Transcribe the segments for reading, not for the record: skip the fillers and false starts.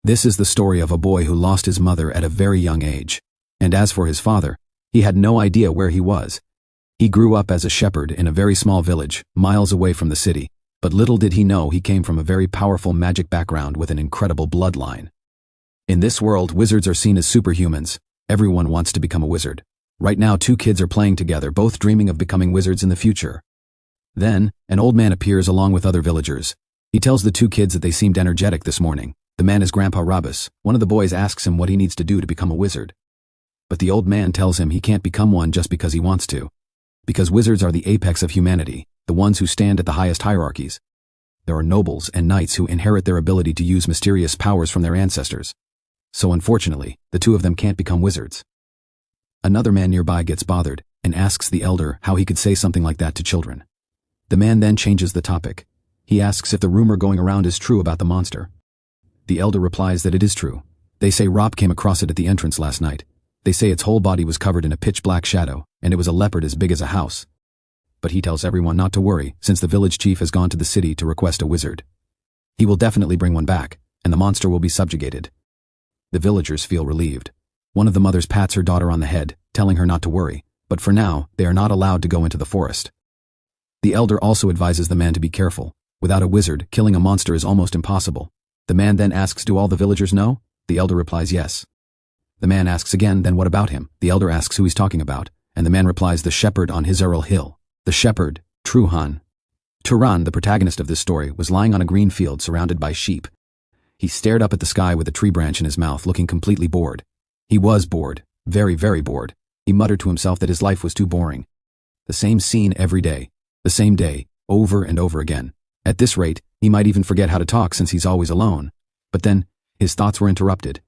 This is the story of a boy who lost his mother at a very young age. And as for his father, he had no idea where he was. He grew up as a shepherd in a very small village, miles away from the city, but little did he know he came from a very powerful magic background with an incredible bloodline. In this world, wizards are seen as superhumans. Everyone wants to become a wizard. Right now, two kids are playing together, both dreaming of becoming wizards in the future. Then, an old man appears along with other villagers. He tells the two kids that they seemed energetic this morning. The man is Grandpa Rabus. One of the boys asks him what he needs to do to become a wizard. But the old man tells him he can't become one just because he wants to. Because wizards are the apex of humanity, the ones who stand at the highest hierarchies. There are nobles and knights who inherit their ability to use mysterious powers from their ancestors. So unfortunately, the two of them can't become wizards. Another man nearby gets bothered and asks the elder how he could say something like that to children. The man then changes the topic. He asks if the rumor going around is true about the monster. The elder replies that it is true. They say Rob came across it at the entrance last night. They say its whole body was covered in a pitch-black shadow, and it was a leopard as big as a house. But he tells everyone not to worry, since the village chief has gone to the city to request a wizard. He will definitely bring one back, and the monster will be subjugated. The villagers feel relieved. One of the mothers pats her daughter on the head, telling her not to worry, but for now, they are not allowed to go into the forest. The elder also advises the man to be careful. Without a wizard, killing a monster is almost impossible. The man then asks, do all the villagers know? The elder replies yes. The man asks again, then what about him? The elder asks who he's talking about, and the man replies, the shepherd on Hizaril Hill. The shepherd, Truhan. Turan, the protagonist of this story, was lying on a green field surrounded by sheep. He stared up at the sky with a tree branch in his mouth, looking completely bored. He was bored, very, very bored. He muttered to himself that his life was too boring. The same scene every day, the same day, over and over again. At this rate, he might even forget how to talk since he's always alone. But then, his thoughts were interrupted.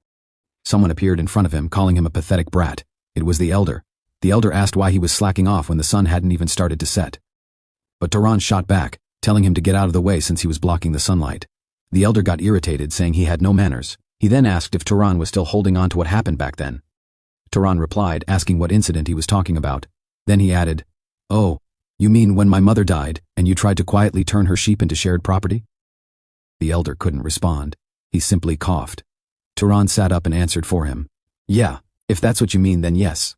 Someone appeared in front of him, calling him a pathetic brat. It was the elder. The elder asked why he was slacking off when the sun hadn't even started to set. But Turan shot back, telling him to get out of the way since he was blocking the sunlight. The elder got irritated, saying he had no manners. He then asked if Turan was still holding on to what happened back then. Turan replied, asking what incident he was talking about. Then he added, "Oh, you mean when my mother died, and you tried to quietly turn her sheep into shared property?" The elder couldn't respond. He simply coughed. Turan sat up and answered for him. "Yeah, if that's what you mean, then yes.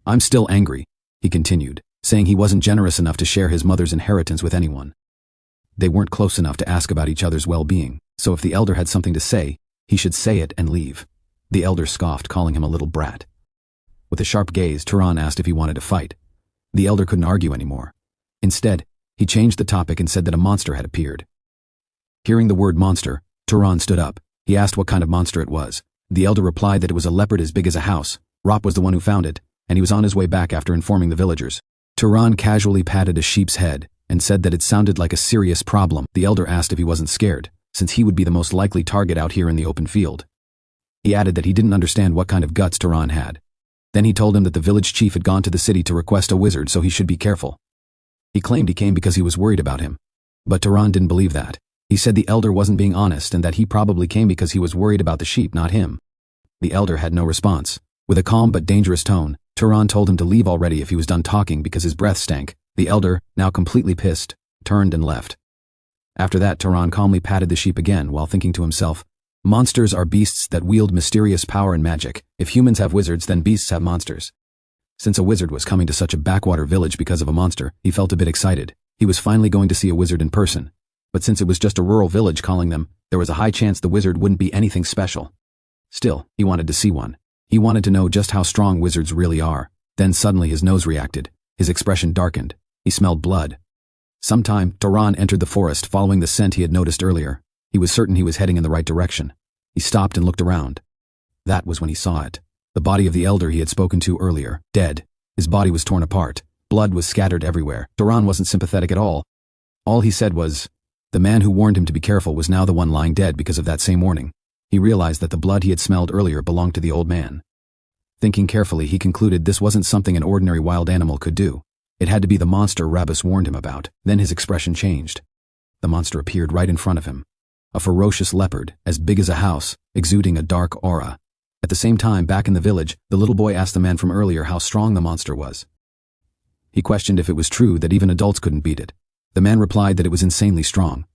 I'm still angry," he continued, saying he wasn't generous enough to share his mother's inheritance with anyone. They weren't close enough to ask about each other's well-being, so if the elder had something to say, he should say it and leave. The elder scoffed, calling him a little brat. With a sharp gaze, Turan asked if he wanted to fight. The elder couldn't argue anymore. Instead, he changed the topic and said that a monster had appeared. Hearing the word monster, Turan stood up. He asked what kind of monster it was. The elder replied that it was a leopard as big as a house. Rop was the one who found it, and he was on his way back after informing the villagers. Turan casually patted a sheep's head and said that it sounded like a serious problem. The elder asked if he wasn't scared, since he would be the most likely target out here in the open field. He added that he didn't understand what kind of guts Turan had. Then he told him that the village chief had gone to the city to request a wizard, so he should be careful. He claimed he came because he was worried about him. But Turan didn't believe that. He said the elder wasn't being honest and that he probably came because he was worried about the sheep, not him. The elder had no response. With a calm but dangerous tone, Turan told him to leave already if he was done talking because his breath stank. The elder, now completely pissed, turned and left. After that, Turan calmly patted the sheep again while thinking to himself, monsters are beasts that wield mysterious power and magic. If humans have wizards, then beasts have monsters. Since a wizard was coming to such a backwater village because of a monster, he felt a bit excited. He was finally going to see a wizard in person. But since it was just a rural village calling them, there was a high chance the wizard wouldn't be anything special. Still, he wanted to see one. He wanted to know just how strong wizards really are. Then suddenly his nose reacted. His expression darkened. He smelled blood. Sometime, Turan entered the forest following the scent he had noticed earlier. He was certain he was heading in the right direction. He stopped and looked around. That was when he saw it. The body of the elder he had spoken to earlier, dead. His body was torn apart. Blood was scattered everywhere. Turan wasn't sympathetic at all. All he said was, the man who warned him to be careful was now the one lying dead because of that same warning. He realized that the blood he had smelled earlier belonged to the old man. Thinking carefully, he concluded this wasn't something an ordinary wild animal could do. It had to be the monster Rabus warned him about. Then his expression changed. The monster appeared right in front of him. A ferocious leopard, as big as a house, exuding a dark aura. At the same time, back in the village, the little boy asked the man from earlier how strong the monster was. He questioned if it was true that even adults couldn't beat it. The man replied that it was insanely strong.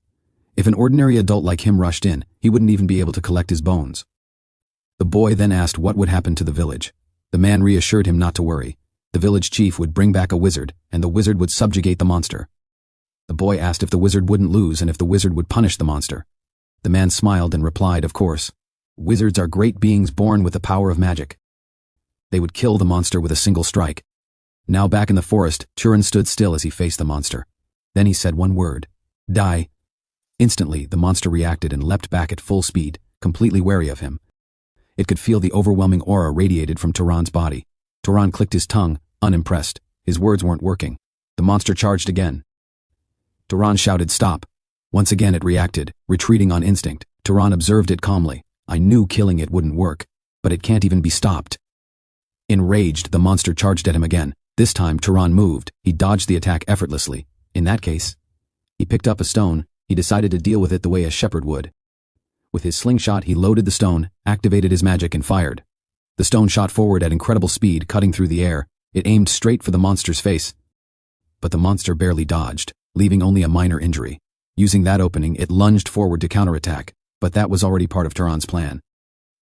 If an ordinary adult like him rushed in, he wouldn't even be able to collect his bones. The boy then asked what would happen to the village. The man reassured him not to worry. The village chief would bring back a wizard, and the wizard would subjugate the monster. The boy asked if the wizard wouldn't lose and if the wizard would punish the monster. The man smiled and replied, of course. Wizards are great beings born with the power of magic. They would kill the monster with a single strike. Now back in the forest, Turan stood still as he faced the monster. Then he said one word. Die. Instantly, the monster reacted and leapt back at full speed, completely wary of him. It could feel the overwhelming aura radiated from Turan's body. Turan clicked his tongue, unimpressed. His words weren't working. The monster charged again. Turan shouted, stop. Once again it reacted, retreating on instinct. Turan observed it calmly. I knew killing it wouldn't work, but it can't even be stopped. Enraged, the monster charged at him again. This time Turan moved. He dodged the attack effortlessly. In that case, he picked up a stone. He decided to deal with it the way a shepherd would. With his slingshot, he loaded the stone, activated his magic, and fired. The stone shot forward at incredible speed, cutting through the air. It aimed straight for the monster's face. But the monster barely dodged, leaving only a minor injury. Using that opening, it lunged forward to counterattack, but that was already part of Turan's plan.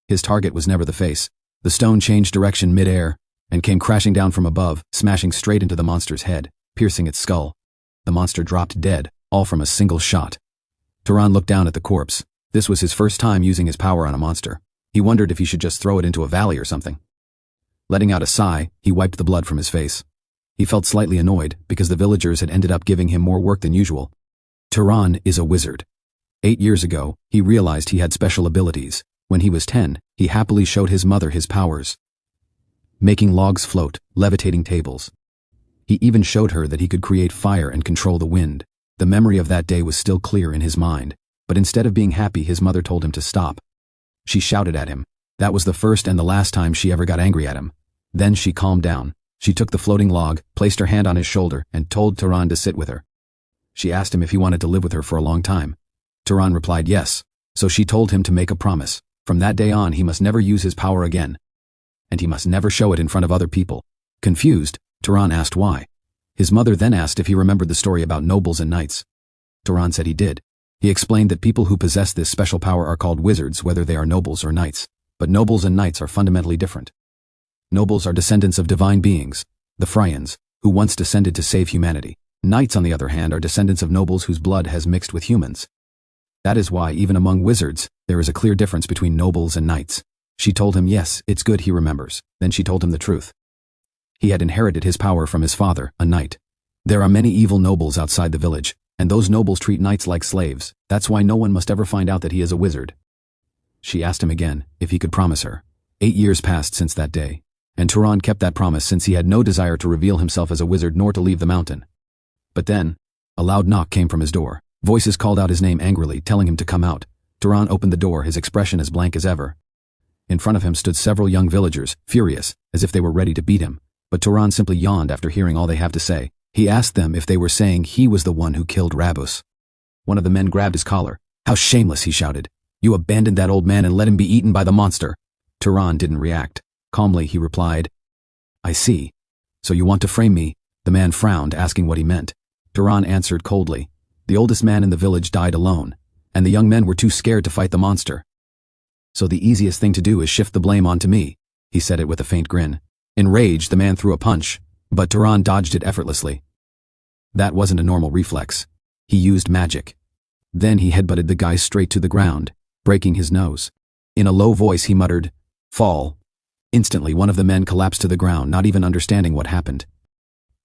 His target was never the face. The stone changed direction mid-air and came crashing down from above, smashing straight into the monster's head, piercing its skull. The monster dropped dead, all from a single shot. Turan looked down at the corpse. This was his first time using his power on a monster. He wondered if he should just throw it into a valley or something. Letting out a sigh, he wiped the blood from his face. He felt slightly annoyed because the villagers had ended up giving him more work than usual. Turan is a wizard. 8 years ago, he realized he had special abilities. When he was 10, he happily showed his mother his powers. Making logs float, levitating tables. He even showed her that he could create fire and control the wind. The memory of that day was still clear in his mind, but instead of being happy, his mother told him to stop. She shouted at him. That was the first and the last time she ever got angry at him. Then she calmed down. She took the floating log, placed her hand on his shoulder, and told Turan to sit with her. She asked him if he wanted to live with her for a long time. Turan replied yes, so she told him to make a promise. From that day on, he must never use his power again. And he must never show it in front of other people. Confused, Turan asked why. His mother then asked if he remembered the story about nobles and knights. Turan said he did. He explained that people who possess this special power are called wizards, whether they are nobles or knights. But nobles and knights are fundamentally different. Nobles are descendants of divine beings, the Fryans, who once descended to save humanity. Knights, on the other hand, are descendants of nobles whose blood has mixed with humans. That is why, even among wizards, there is a clear difference between nobles and knights. She told him yes, it's good he remembers. Then she told him the truth. He had inherited his power from his father, a knight. There are many evil nobles outside the village, and those nobles treat knights like slaves. That's why no one must ever find out that he is a wizard. She asked him again if he could promise her. 8 years passed since that day, and Turan kept that promise since he had no desire to reveal himself as a wizard nor to leave the mountain. But then, a loud knock came from his door. Voices called out his name angrily, telling him to come out. Turan opened the door, his expression as blank as ever. In front of him stood several young villagers, furious, as if they were ready to beat him. But Turan simply yawned after hearing all they have to say. He asked them if they were saying he was the one who killed Rabus. One of the men grabbed his collar. How shameless, he shouted. You abandoned that old man and let him be eaten by the monster. Turan didn't react. Calmly, he replied, I see. So you want to frame me? The man frowned, asking what he meant. Turan answered coldly. The oldest man in the village died alone, and the young men were too scared to fight the monster. So the easiest thing to do is shift the blame onto me. He said it with a faint grin. Enraged, the man threw a punch, but Turan dodged it effortlessly. That wasn't a normal reflex. He used magic. Then he headbutted the guy straight to the ground, breaking his nose. In a low voice he muttered, Fall. Instantly one of the men collapsed to the ground, not even understanding what happened.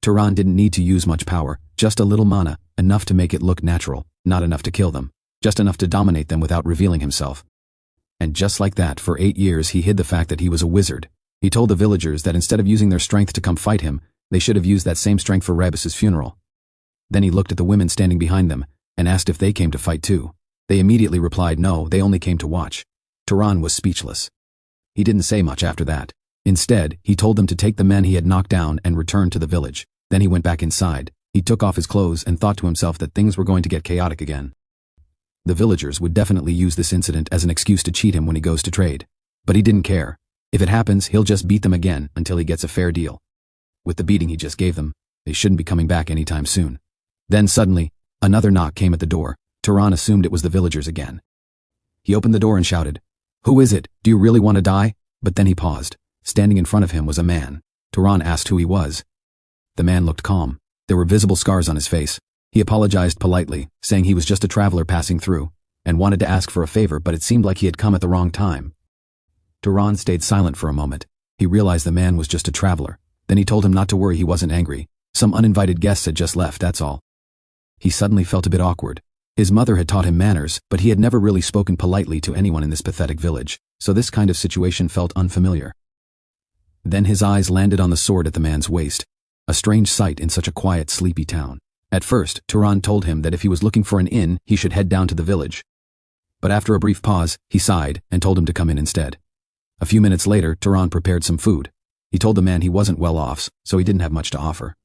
Turan didn't need to use much power, just a little mana, enough to make it look natural, not enough to kill them, just enough to dominate them without revealing himself. And just like that, for 8 years he hid the fact that he was a wizard. He told the villagers that instead of using their strength to come fight him, they should have used that same strength for Rabus's funeral. Then he looked at the women standing behind them and asked if they came to fight too. They immediately replied no, they only came to watch. Turan was speechless. He didn't say much after that. Instead, he told them to take the men he had knocked down and return to the village. Then he went back inside. He took off his clothes and thought to himself that things were going to get chaotic again. The villagers would definitely use this incident as an excuse to cheat him when he goes to trade. But he didn't care. If it happens, he'll just beat them again until he gets a fair deal. With the beating he just gave them, they shouldn't be coming back anytime soon. Then suddenly, another knock came at the door. Turan assumed it was the villagers again. He opened the door and shouted, "Who is it? Do you really want to die?" But then he paused. Standing in front of him was a man. Turan asked who he was. The man looked calm. There were visible scars on his face. He apologized politely, saying he was just a traveler passing through, and wanted to ask for a favor, but it seemed like he had come at the wrong time. Turan stayed silent for a moment. He realized the man was just a traveler. Then he told him not to worry, he wasn't angry. Some uninvited guests had just left, that's all. He suddenly felt a bit awkward. His mother had taught him manners, but he had never really spoken politely to anyone in this pathetic village, so this kind of situation felt unfamiliar. Then his eyes landed on the sword at the man's waist. A strange sight in such a quiet, sleepy town. At first, Turan told him that if he was looking for an inn, he should head down to the village. But after a brief pause, he sighed and told him to come in instead. A few minutes later, Turan prepared some food. He told the man he wasn't well off, so he didn't have much to offer.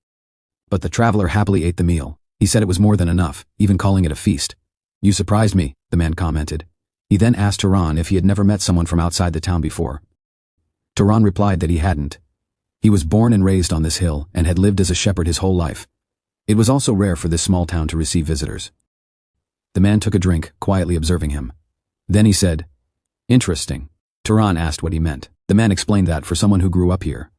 But the traveler happily ate the meal. He said it was more than enough, even calling it a feast. "You surprised me," the man commented. He then asked Turan if he had never met someone from outside the town before. Turan replied that he hadn't. He was born and raised on this hill and had lived as a shepherd his whole life. It was also rare for this small town to receive visitors. The man took a drink, quietly observing him. Then he said, "Interesting." Turan asked what he meant. The man explained that for someone who grew up here,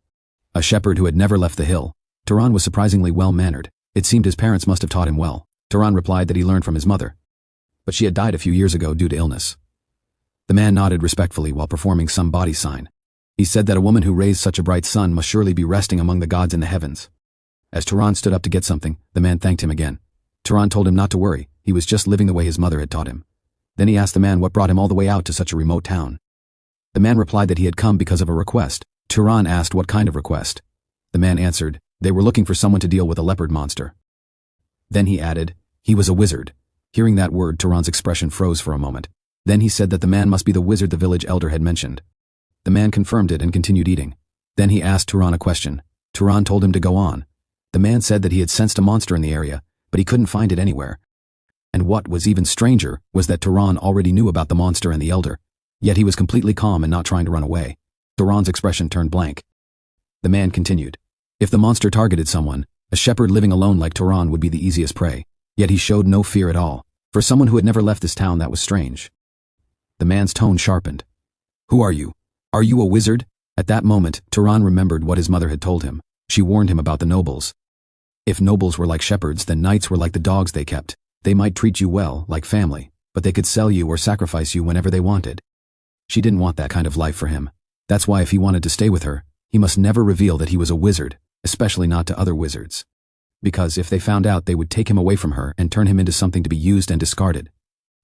a shepherd who had never left the hill, Turan was surprisingly well-mannered. It seemed his parents must have taught him well. Turan replied that he learned from his mother, but she had died a few years ago due to illness. The man nodded respectfully while performing some body sign. He said that a woman who raised such a bright son must surely be resting among the gods in the heavens. As Turan stood up to get something, the man thanked him again. Turan told him not to worry, he was just living the way his mother had taught him. Then he asked the man what brought him all the way out to such a remote town. The man replied that he had come because of a request. Turan asked what kind of request. The man answered, they were looking for someone to deal with a leopard monster. Then he added, he was a wizard. Hearing that word, Turan's expression froze for a moment. Then he said that the man must be the wizard the village elder had mentioned. The man confirmed it and continued eating. Then he asked Turan a question. Turan told him to go on. The man said that he had sensed a monster in the area, but he couldn't find it anywhere. And what was even stranger was that Turan already knew about the monster and the elder, yet he was completely calm and not trying to run away. Turan's expression turned blank. The man continued. If the monster targeted someone, a shepherd living alone like Turan would be the easiest prey, yet he showed no fear at all. For someone who had never left this town, that was strange. The man's tone sharpened. Who are you? Are you a wizard? At that moment, Turan remembered what his mother had told him. She warned him about the nobles. If nobles were like shepherds, then knights were like the dogs they kept. They might treat you well, like family, but they could sell you or sacrifice you whenever they wanted. She didn't want that kind of life for him. That's why if he wanted to stay with her, he must never reveal that he was a wizard, especially not to other wizards. Because if they found out, they would take him away from her and turn him into something to be used and discarded.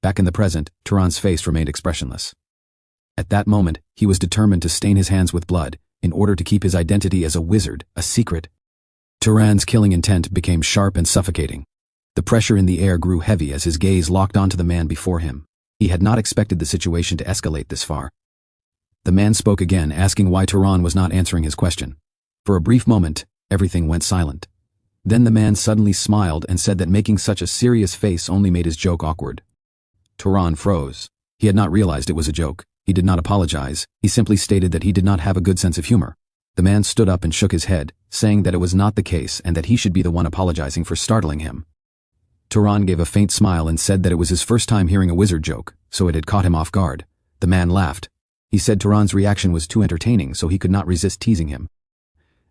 Back in the present, Turan's face remained expressionless. At that moment, he was determined to stain his hands with blood, in order to keep his identity as a wizard a secret. Turan's killing intent became sharp and suffocating. The pressure in the air grew heavy as his gaze locked onto the man before him. He had not expected the situation to escalate this far. The man spoke again, asking why Turan was not answering his question. For a brief moment, everything went silent. Then the man suddenly smiled and said that making such a serious face only made his joke awkward. Turan froze. He had not realized it was a joke. He did not apologize. He simply stated that he did not have a good sense of humor. The man stood up and shook his head, saying that it was not the case and that he should be the one apologizing for startling him. Turan gave a faint smile and said that it was his first time hearing a wizard joke, so it had caught him off guard. The man laughed. He said Turan's reaction was too entertaining, so he could not resist teasing him.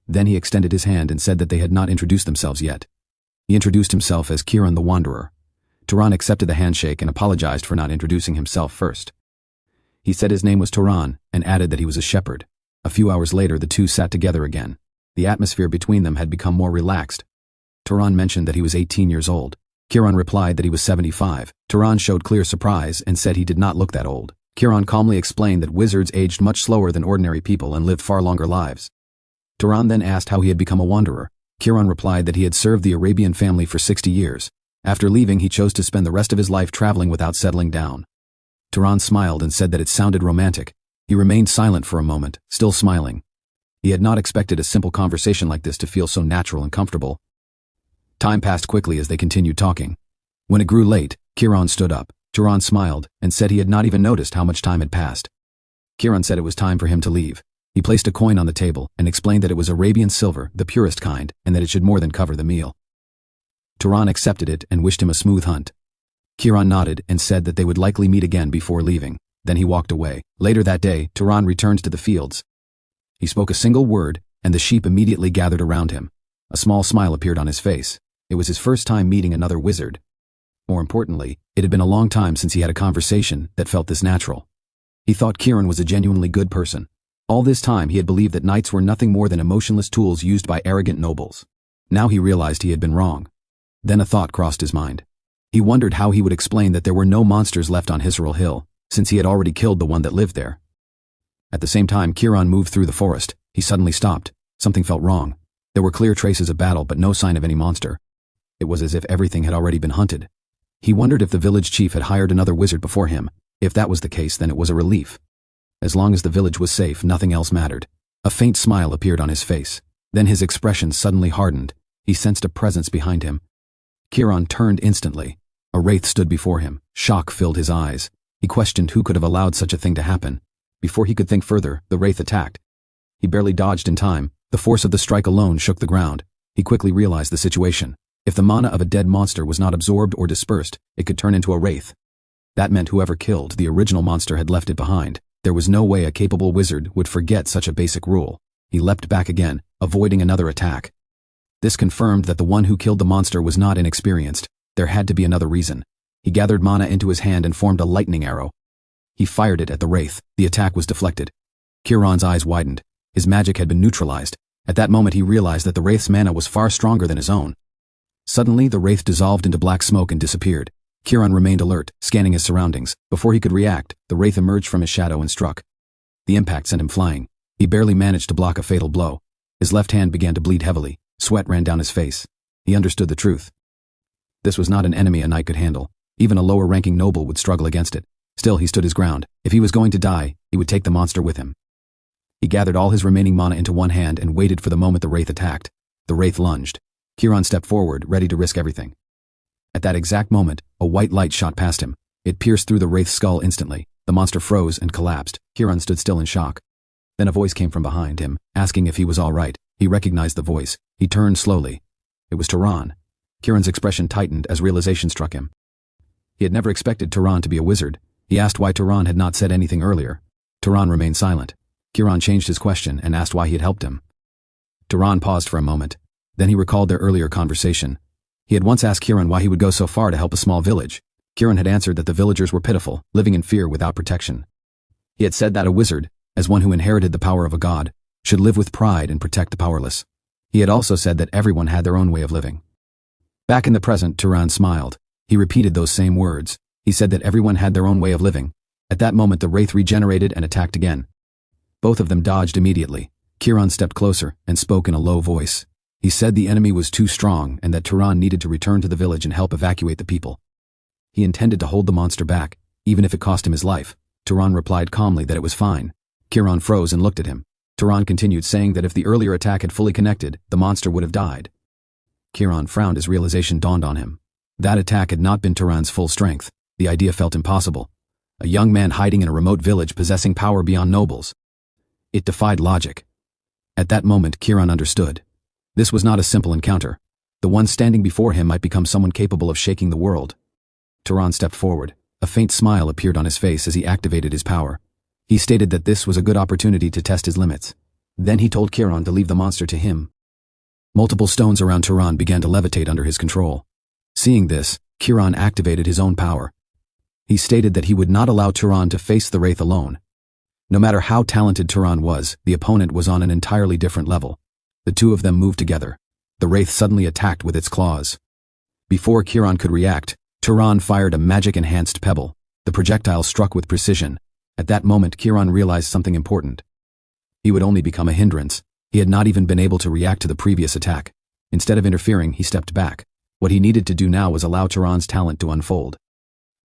Then he extended his hand and said that they had not introduced themselves yet. He introduced himself as Kiran the Wanderer. Turan accepted the handshake and apologized for not introducing himself first. He said his name was Turan and added that he was a shepherd. A few hours later, the two sat together again. The atmosphere between them had become more relaxed. Turan mentioned that he was 18 years old. Kiran replied that he was 75. Turan showed clear surprise and said he did not look that old. Kiran calmly explained that wizards aged much slower than ordinary people and lived far longer lives. Turan then asked how he had become a wanderer. Kiran replied that he had served the Arabian family for 60 years. After leaving, he chose to spend the rest of his life traveling without settling down. Turan smiled and said that it sounded romantic. He remained silent for a moment, still smiling. He had not expected a simple conversation like this to feel so natural and comfortable. Time passed quickly as they continued talking. When it grew late, Kiran stood up. Turan smiled and said he had not even noticed how much time had passed. Kiran said it was time for him to leave. He placed a coin on the table and explained that it was Arabian silver, the purest kind, and that it should more than cover the meal. Turan accepted it and wished him a smooth hunt. Kiran nodded and said that they would likely meet again before leaving. Then he walked away. Later that day, Turan returned to the fields. He spoke a single word, and the sheep immediately gathered around him. A small smile appeared on his face. It was his first time meeting another wizard. More importantly, it had been a long time since he had a conversation that felt this natural. He thought Kiran was a genuinely good person. All this time he had believed that knights were nothing more than emotionless tools used by arrogant nobles. Now he realized he had been wrong. Then a thought crossed his mind. He wondered how he would explain that there were no monsters left on Hisaril Hill, since he had already killed the one that lived there. At the same time Kiran moved through the forest, he suddenly stopped. Something felt wrong. There were clear traces of battle but no sign of any monster. It was as if everything had already been hunted. He wondered if the village chief had hired another wizard before him. If that was the case, then it was a relief. As long as the village was safe, nothing else mattered. A faint smile appeared on his face. Then his expression suddenly hardened. He sensed a presence behind him. Kiran turned instantly. A wraith stood before him. Shock filled his eyes. He questioned who could have allowed such a thing to happen. Before he could think further, the wraith attacked. He barely dodged in time. The force of the strike alone shook the ground. He quickly realized the situation. If the mana of a dead monster was not absorbed or dispersed, it could turn into a wraith. That meant whoever killed the original monster had left it behind. There was no way a capable wizard would forget such a basic rule. He leapt back again, avoiding another attack. This confirmed that the one who killed the monster was not inexperienced. There had to be another reason. He gathered mana into his hand and formed a lightning arrow. He fired it at the wraith. The attack was deflected. Kiran's eyes widened. His magic had been neutralized. At that moment he realized that the wraith's mana was far stronger than his own. Suddenly the wraith dissolved into black smoke and disappeared. Kiran remained alert, scanning his surroundings. Before he could react, the wraith emerged from his shadow and struck. The impact sent him flying. He barely managed to block a fatal blow. His left hand began to bleed heavily. Sweat ran down his face. He understood the truth. This was not an enemy a knight could handle. Even a lower-ranking noble would struggle against it. Still, he stood his ground. If he was going to die, he would take the monster with him. He gathered all his remaining mana into one hand and waited for the moment the wraith attacked. The wraith lunged. Kiran stepped forward, ready to risk everything. At that exact moment, a white light shot past him. It pierced through the wraith's skull instantly. The monster froze and collapsed. Kiran stood still in shock. Then a voice came from behind him, asking if he was all right. He recognized the voice. He turned slowly. It was Turan. Kiran's expression tightened as realization struck him. He had never expected Turan to be a wizard. He asked why Turan had not said anything earlier. Turan remained silent. Kiran changed his question and asked why he had helped him. Turan paused for a moment. Then he recalled their earlier conversation. He had once asked Kiran why he would go so far to help a small village. Kiran had answered that the villagers were pitiful, living in fear without protection. He had said that a wizard, as one who inherited the power of a god, should live with pride and protect the powerless. He had also said that everyone had their own way of living. Back in the present, Turan smiled. He repeated those same words. He said that everyone had their own way of living. At that moment the wraith regenerated and attacked again. Both of them dodged immediately. Kiran stepped closer and spoke in a low voice. He said the enemy was too strong and that Turan needed to return to the village and help evacuate the people. He intended to hold the monster back, even if it cost him his life. Turan replied calmly that it was fine. Kiran froze and looked at him. Turan continued, saying that if the earlier attack had fully connected, the monster would have died. Kiran frowned as realization dawned on him. That attack had not been Turan's full strength. The idea felt impossible. A young man hiding in a remote village possessing power beyond nobles. It defied logic. At that moment, Kiran understood. This was not a simple encounter. The one standing before him might become someone capable of shaking the world. Turan stepped forward. A faint smile appeared on his face as he activated his power. He stated that this was a good opportunity to test his limits. Then he told Kiran to leave the monster to him. Multiple stones around Turan began to levitate under his control. Seeing this, Kiran activated his own power. He stated that he would not allow Turan to face the wraith alone. No matter how talented Turan was, the opponent was on an entirely different level. The two of them moved together. The wraith suddenly attacked with its claws. Before Kiran could react, Turan fired a magic-enhanced pebble. The projectile struck with precision. At that moment, Kiran realized something important. He would only become a hindrance. He had not even been able to react to the previous attack. Instead of interfering, he stepped back. What he needed to do now was allow Turan's talent to unfold.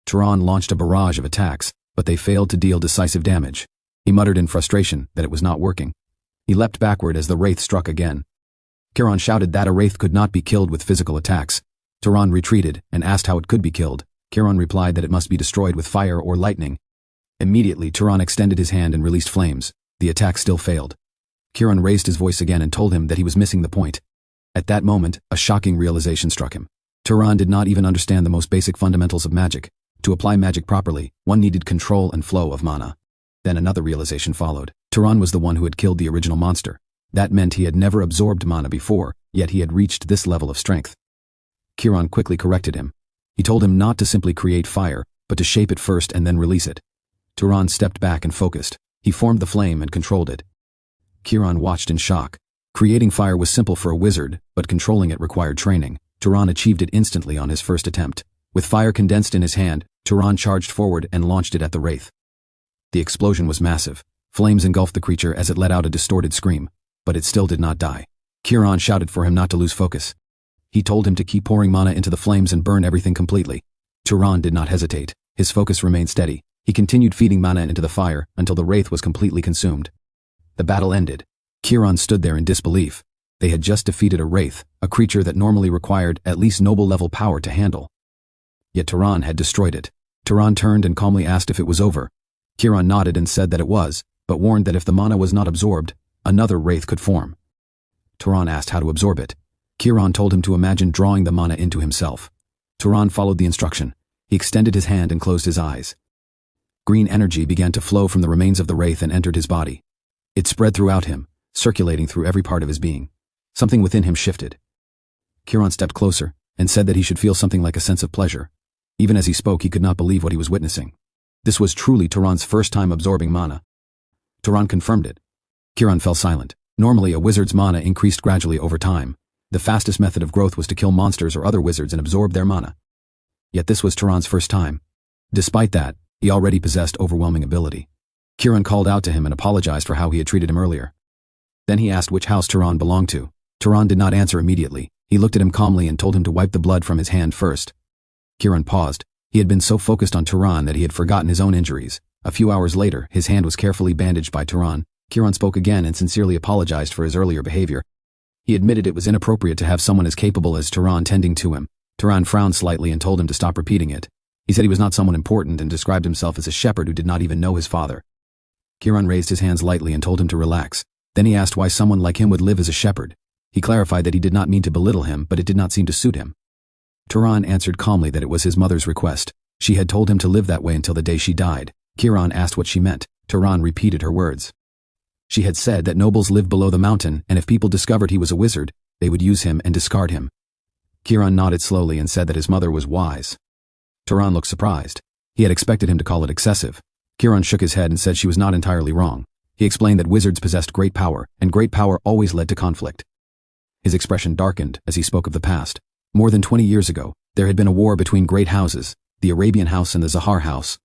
Turan launched a barrage of attacks, but they failed to deal decisive damage. He muttered in frustration that it was not working. He leapt backward as the wraith struck again. Kiran shouted that a wraith could not be killed with physical attacks. Turan retreated and asked how it could be killed. Kiran replied that it must be destroyed with fire or lightning. Immediately, Turan extended his hand and released flames. The attack still failed. Kiran raised his voice again and told him that he was missing the point. At that moment, a shocking realization struck him. Turan did not even understand the most basic fundamentals of magic. To apply magic properly, one needed control and flow of mana. Then another realization followed. Turan was the one who had killed the original monster. That meant he had never absorbed mana before, yet he had reached this level of strength. Kiran quickly corrected him. He told him not to simply create fire, but to shape it first and then release it. Turan stepped back and focused. He formed the flame and controlled it. Kiran watched in shock. Creating fire was simple for a wizard, but controlling it required training. Turan achieved it instantly on his first attempt. With fire condensed in his hand, Turan charged forward and launched it at the wraith. The explosion was massive. Flames engulfed the creature as it let out a distorted scream, but it still did not die. Kiran shouted for him not to lose focus. He told him to keep pouring mana into the flames and burn everything completely. Turan did not hesitate. His focus remained steady. He continued feeding mana into the fire until the wraith was completely consumed. The battle ended. Kiran stood there in disbelief. They had just defeated a wraith, a creature that normally required at least noble-level power to handle. Yet Turan had destroyed it. Turan turned and calmly asked if it was over. Kiran nodded and said that it was, but warned that if the mana was not absorbed, another wraith could form. Turan asked how to absorb it. Kiran told him to imagine drawing the mana into himself. Turan followed the instruction. He extended his hand and closed his eyes. Green energy began to flow from the remains of the wraith and entered his body. It spread throughout him, circulating through every part of his being. Something within him shifted. Kiran stepped closer and said that he should feel something like a sense of pleasure. Even as he spoke, he could not believe what he was witnessing. This was truly Turan's first time absorbing mana. Turan confirmed it. Kiran fell silent. Normally, a wizard's mana increased gradually over time. The fastest method of growth was to kill monsters or other wizards and absorb their mana. Yet this was Turan's first time. Despite that, he already possessed overwhelming ability. Kiran called out to him and apologized for how he had treated him earlier. Then he asked which house Turan belonged to. Turan did not answer immediately. He looked at him calmly and told him to wipe the blood from his hand first. Kiran paused. He had been so focused on Turan that he had forgotten his own injuries. A few hours later, his hand was carefully bandaged by Turan. Kiran spoke again and sincerely apologized for his earlier behavior. He admitted it was inappropriate to have someone as capable as Turan tending to him. Turan frowned slightly and told him to stop repeating it. He said he was not someone important and described himself as a shepherd who did not even know his father. Kiran raised his hands lightly and told him to relax. Then he asked why someone like him would live as a shepherd. He clarified that he did not mean to belittle him, but it did not seem to suit him. Turan answered calmly that it was his mother's request. She had told him to live that way until the day she died. Kiran asked what she meant. Turan repeated her words. She had said that nobles lived below the mountain, and if people discovered he was a wizard, they would use him and discard him. Kiran nodded slowly and said that his mother was wise. Turan looked surprised. He had expected him to call it excessive. Kiran shook his head and said she was not entirely wrong. He explained that wizards possessed great power, and great power always led to conflict. His expression darkened as he spoke of the past. More than 20 years ago, there had been a war between great houses, the Arabian house and the Zahar house.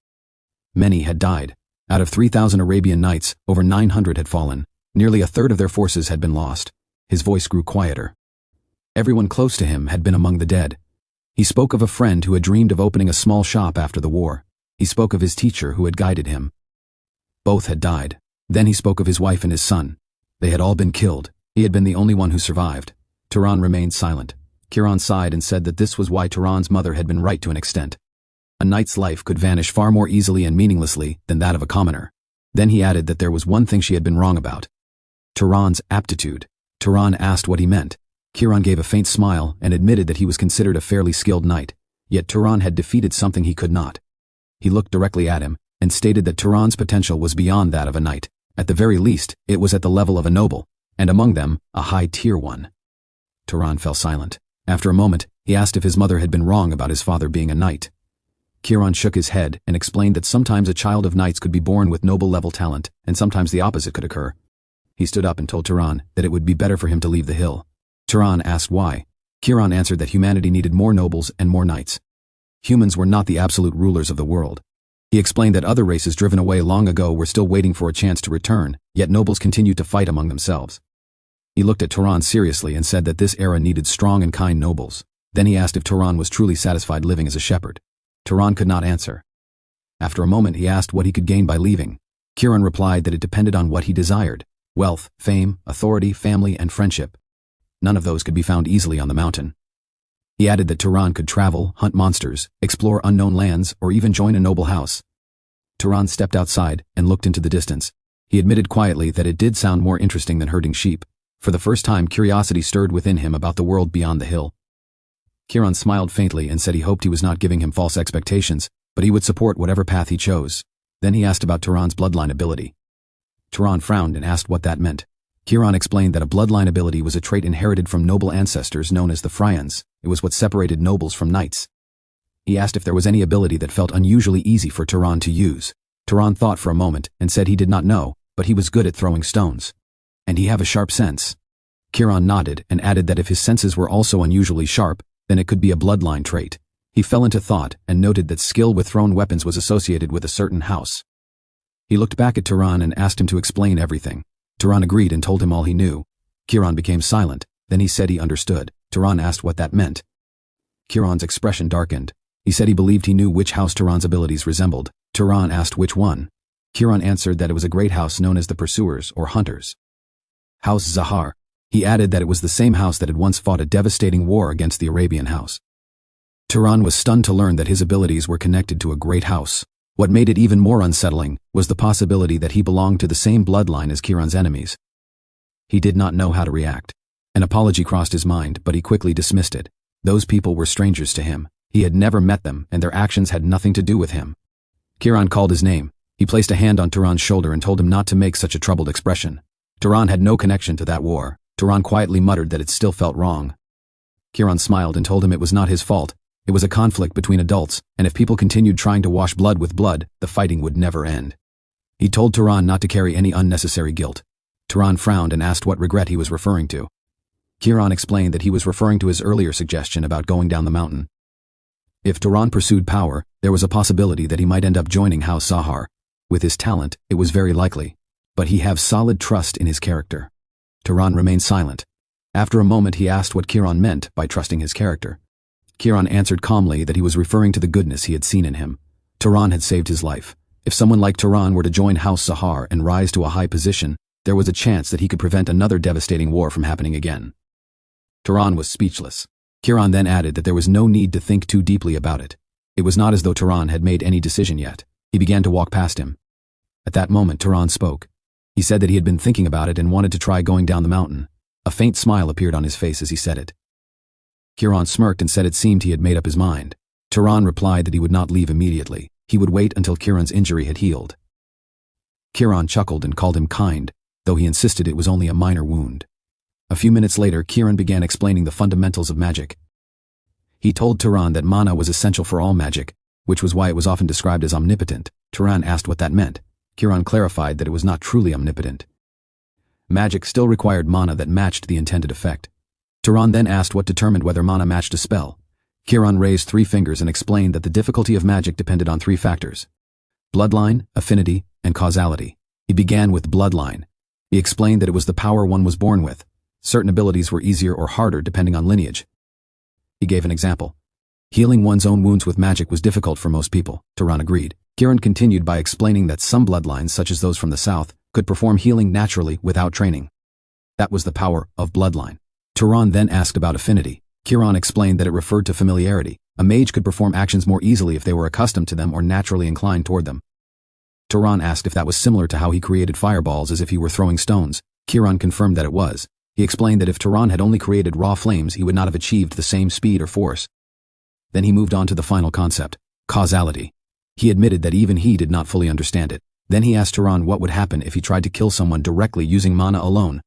Many had died. Out of 3,000 Arabian knights, over 900 had fallen. Nearly a third of their forces had been lost. His voice grew quieter. Everyone close to him had been among the dead. He spoke of a friend who had dreamed of opening a small shop after the war. He spoke of his teacher who had guided him. Both had died. Then he spoke of his wife and his son. They had all been killed. He had been the only one who survived. Turan remained silent. Kiran sighed and said that this was why Turan's mother had been right to an extent. A knight's life could vanish far more easily and meaninglessly than that of a commoner. Then he added that there was one thing she had been wrong about. Turan's aptitude. Turan asked what he meant. Kiran gave a faint smile and admitted that he was considered a fairly skilled knight, yet Turan had defeated something he could not. He looked directly at him and stated that Turan's potential was beyond that of a knight. At the very least, it was at the level of a noble, and among them, a high-tier one. Turan fell silent. After a moment, he asked if his mother had been wrong about his father being a knight. Kiran shook his head and explained that sometimes a child of knights could be born with noble-level talent, and sometimes the opposite could occur. He stood up and told Turan that it would be better for him to leave the hill. Turan asked why. Kiran answered that humanity needed more nobles and more knights. Humans were not the absolute rulers of the world. He explained that other races driven away long ago were still waiting for a chance to return, yet nobles continued to fight among themselves. He looked at Turan seriously and said that this era needed strong and kind nobles. Then he asked if Turan was truly satisfied living as a shepherd. Turan could not answer. After a moment he asked what he could gain by leaving. Kiran replied that it depended on what he desired: wealth, fame, authority, family, and friendship. None of those could be found easily on the mountain. He added that Turan could travel, hunt monsters, explore unknown lands, or even join a noble house. Turan stepped outside and looked into the distance. He admitted quietly that it did sound more interesting than herding sheep. For the first time, curiosity stirred within him about the world beyond the hill. Kiran smiled faintly and said he hoped he was not giving him false expectations, but he would support whatever path he chose. Then he asked about Turan's bloodline ability. Turan frowned and asked what that meant. Kiran explained that a bloodline ability was a trait inherited from noble ancestors known as the Fryans. It was what separated nobles from knights. He asked if there was any ability that felt unusually easy for Turan to use. Turan thought for a moment and said he did not know, but he was good at throwing stones. And he have a sharp sense. Kiran nodded and added that if his senses were also unusually sharp, then it could be a bloodline trait. He fell into thought and noted that skill with thrown weapons was associated with a certain house. He looked back at Turan and asked him to explain everything. Turan agreed and told him all he knew. Kiran became silent, then he said he understood. Turan asked what that meant. Kiran's expression darkened. He said he believed he knew which house Turan's abilities resembled. Turan asked which one. Kiran answered that it was a great house known as the Pursuers or Hunters. House Zahar. He added that it was the same house that had once fought a devastating war against the Arabian house. Turan was stunned to learn that his abilities were connected to a great house. What made it even more unsettling was the possibility that he belonged to the same bloodline as Kiran's enemies. He did not know how to react. An apology crossed his mind, but he quickly dismissed it. Those people were strangers to him. He had never met them, and their actions had nothing to do with him. Kiran called his name. He placed a hand on Turan's shoulder and told him not to make such a troubled expression. Turan had no connection to that war. Turan quietly muttered that it still felt wrong. Kiran smiled and told him it was not his fault. It was a conflict between adults, and if people continued trying to wash blood with blood, the fighting would never end. He told Turan not to carry any unnecessary guilt. Turan frowned and asked what regret he was referring to. Kiran explained that he was referring to his earlier suggestion about going down the mountain. If Turan pursued power, there was a possibility that he might end up joining House Zahar. With his talent, it was very likely. But he have solid trust in his character. Turan remained silent. After a moment he asked what Kiran meant by trusting his character. Kiran answered calmly that he was referring to the goodness he had seen in him. Turan had saved his life. If someone like Turan were to join House Zahar and rise to a high position, there was a chance that he could prevent another devastating war from happening again. Turan was speechless. Kiran then added that there was no need to think too deeply about it. It was not as though Turan had made any decision yet. He began to walk past him. At that moment Turan spoke. He said that he had been thinking about it and wanted to try going down the mountain. A faint smile appeared on his face as he said it. Kiran smirked and said it seemed he had made up his mind. Turan replied that he would not leave immediately. He would wait until Kiran's injury had healed. Kiran chuckled and called him kind, though he insisted it was only a minor wound. A few minutes later, Kiran began explaining the fundamentals of magic. He told Turan that mana was essential for all magic, which was why it was often described as omnipotent. Turan asked what that meant. Kiran clarified that it was not truly omnipotent. Magic still required mana that matched the intended effect. Turan then asked what determined whether mana matched a spell. Kiran raised 3 fingers and explained that the difficulty of magic depended on 3 factors: bloodline, affinity, and causality. He began with bloodline. He explained that it was the power one was born with. Certain abilities were easier or harder depending on lineage. He gave an example. Healing one's own wounds with magic was difficult for most people. Turan agreed. Kiran continued by explaining that some bloodlines, such as those from the south, could perform healing naturally without training. That was the power of bloodline. Turan then asked about affinity. Kiran explained that it referred to familiarity. A mage could perform actions more easily if they were accustomed to them or naturally inclined toward them. Turan asked if that was similar to how he created fireballs as if he were throwing stones. Kiran confirmed that it was. He explained that if Turan had only created raw flames, he would not have achieved the same speed or force. Then he moved on to the final concept, causality. He admitted that even he did not fully understand it. Then he asked Turan what would happen if he tried to kill someone directly using mana alone.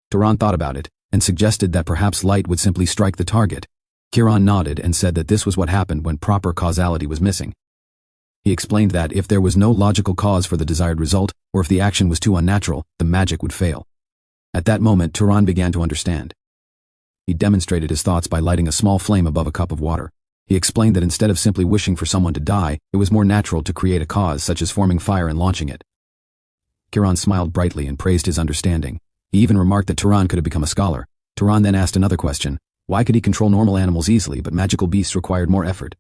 Turan thought about it and suggested that perhaps light would simply strike the target. Kiran nodded and said that this was what happened when proper causality was missing. He explained that if there was no logical cause for the desired result, or if the action was too unnatural, the magic would fail. At that moment, Turan began to understand. He demonstrated his thoughts by lighting a small flame above a cup of water. He explained that instead of simply wishing for someone to die, it was more natural to create a cause such as forming fire and launching it. Kiran smiled brightly and praised his understanding. He even remarked that Turan could have become a scholar. Turan then asked another question. Why could he control normal animals easily but magical beasts required more effort?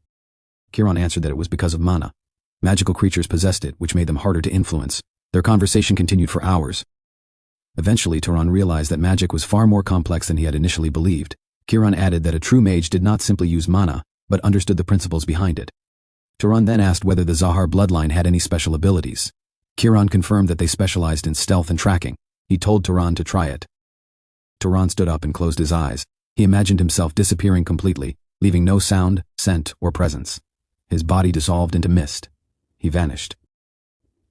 Kiran answered that it was because of mana. Magical creatures possessed it, which made them harder to influence. Their conversation continued for hours. Eventually, Turan realized that magic was far more complex than he had initially believed. Kiran added that a true mage did not simply use mana, but understood the principles behind it. Turan then asked whether the Zahar bloodline had any special abilities. Kiran confirmed that they specialized in stealth and tracking. He told Turan to try it. Turan stood up and closed his eyes. He imagined himself disappearing completely. leaving no sound, scent, or presence. His body dissolved into mist. He vanished.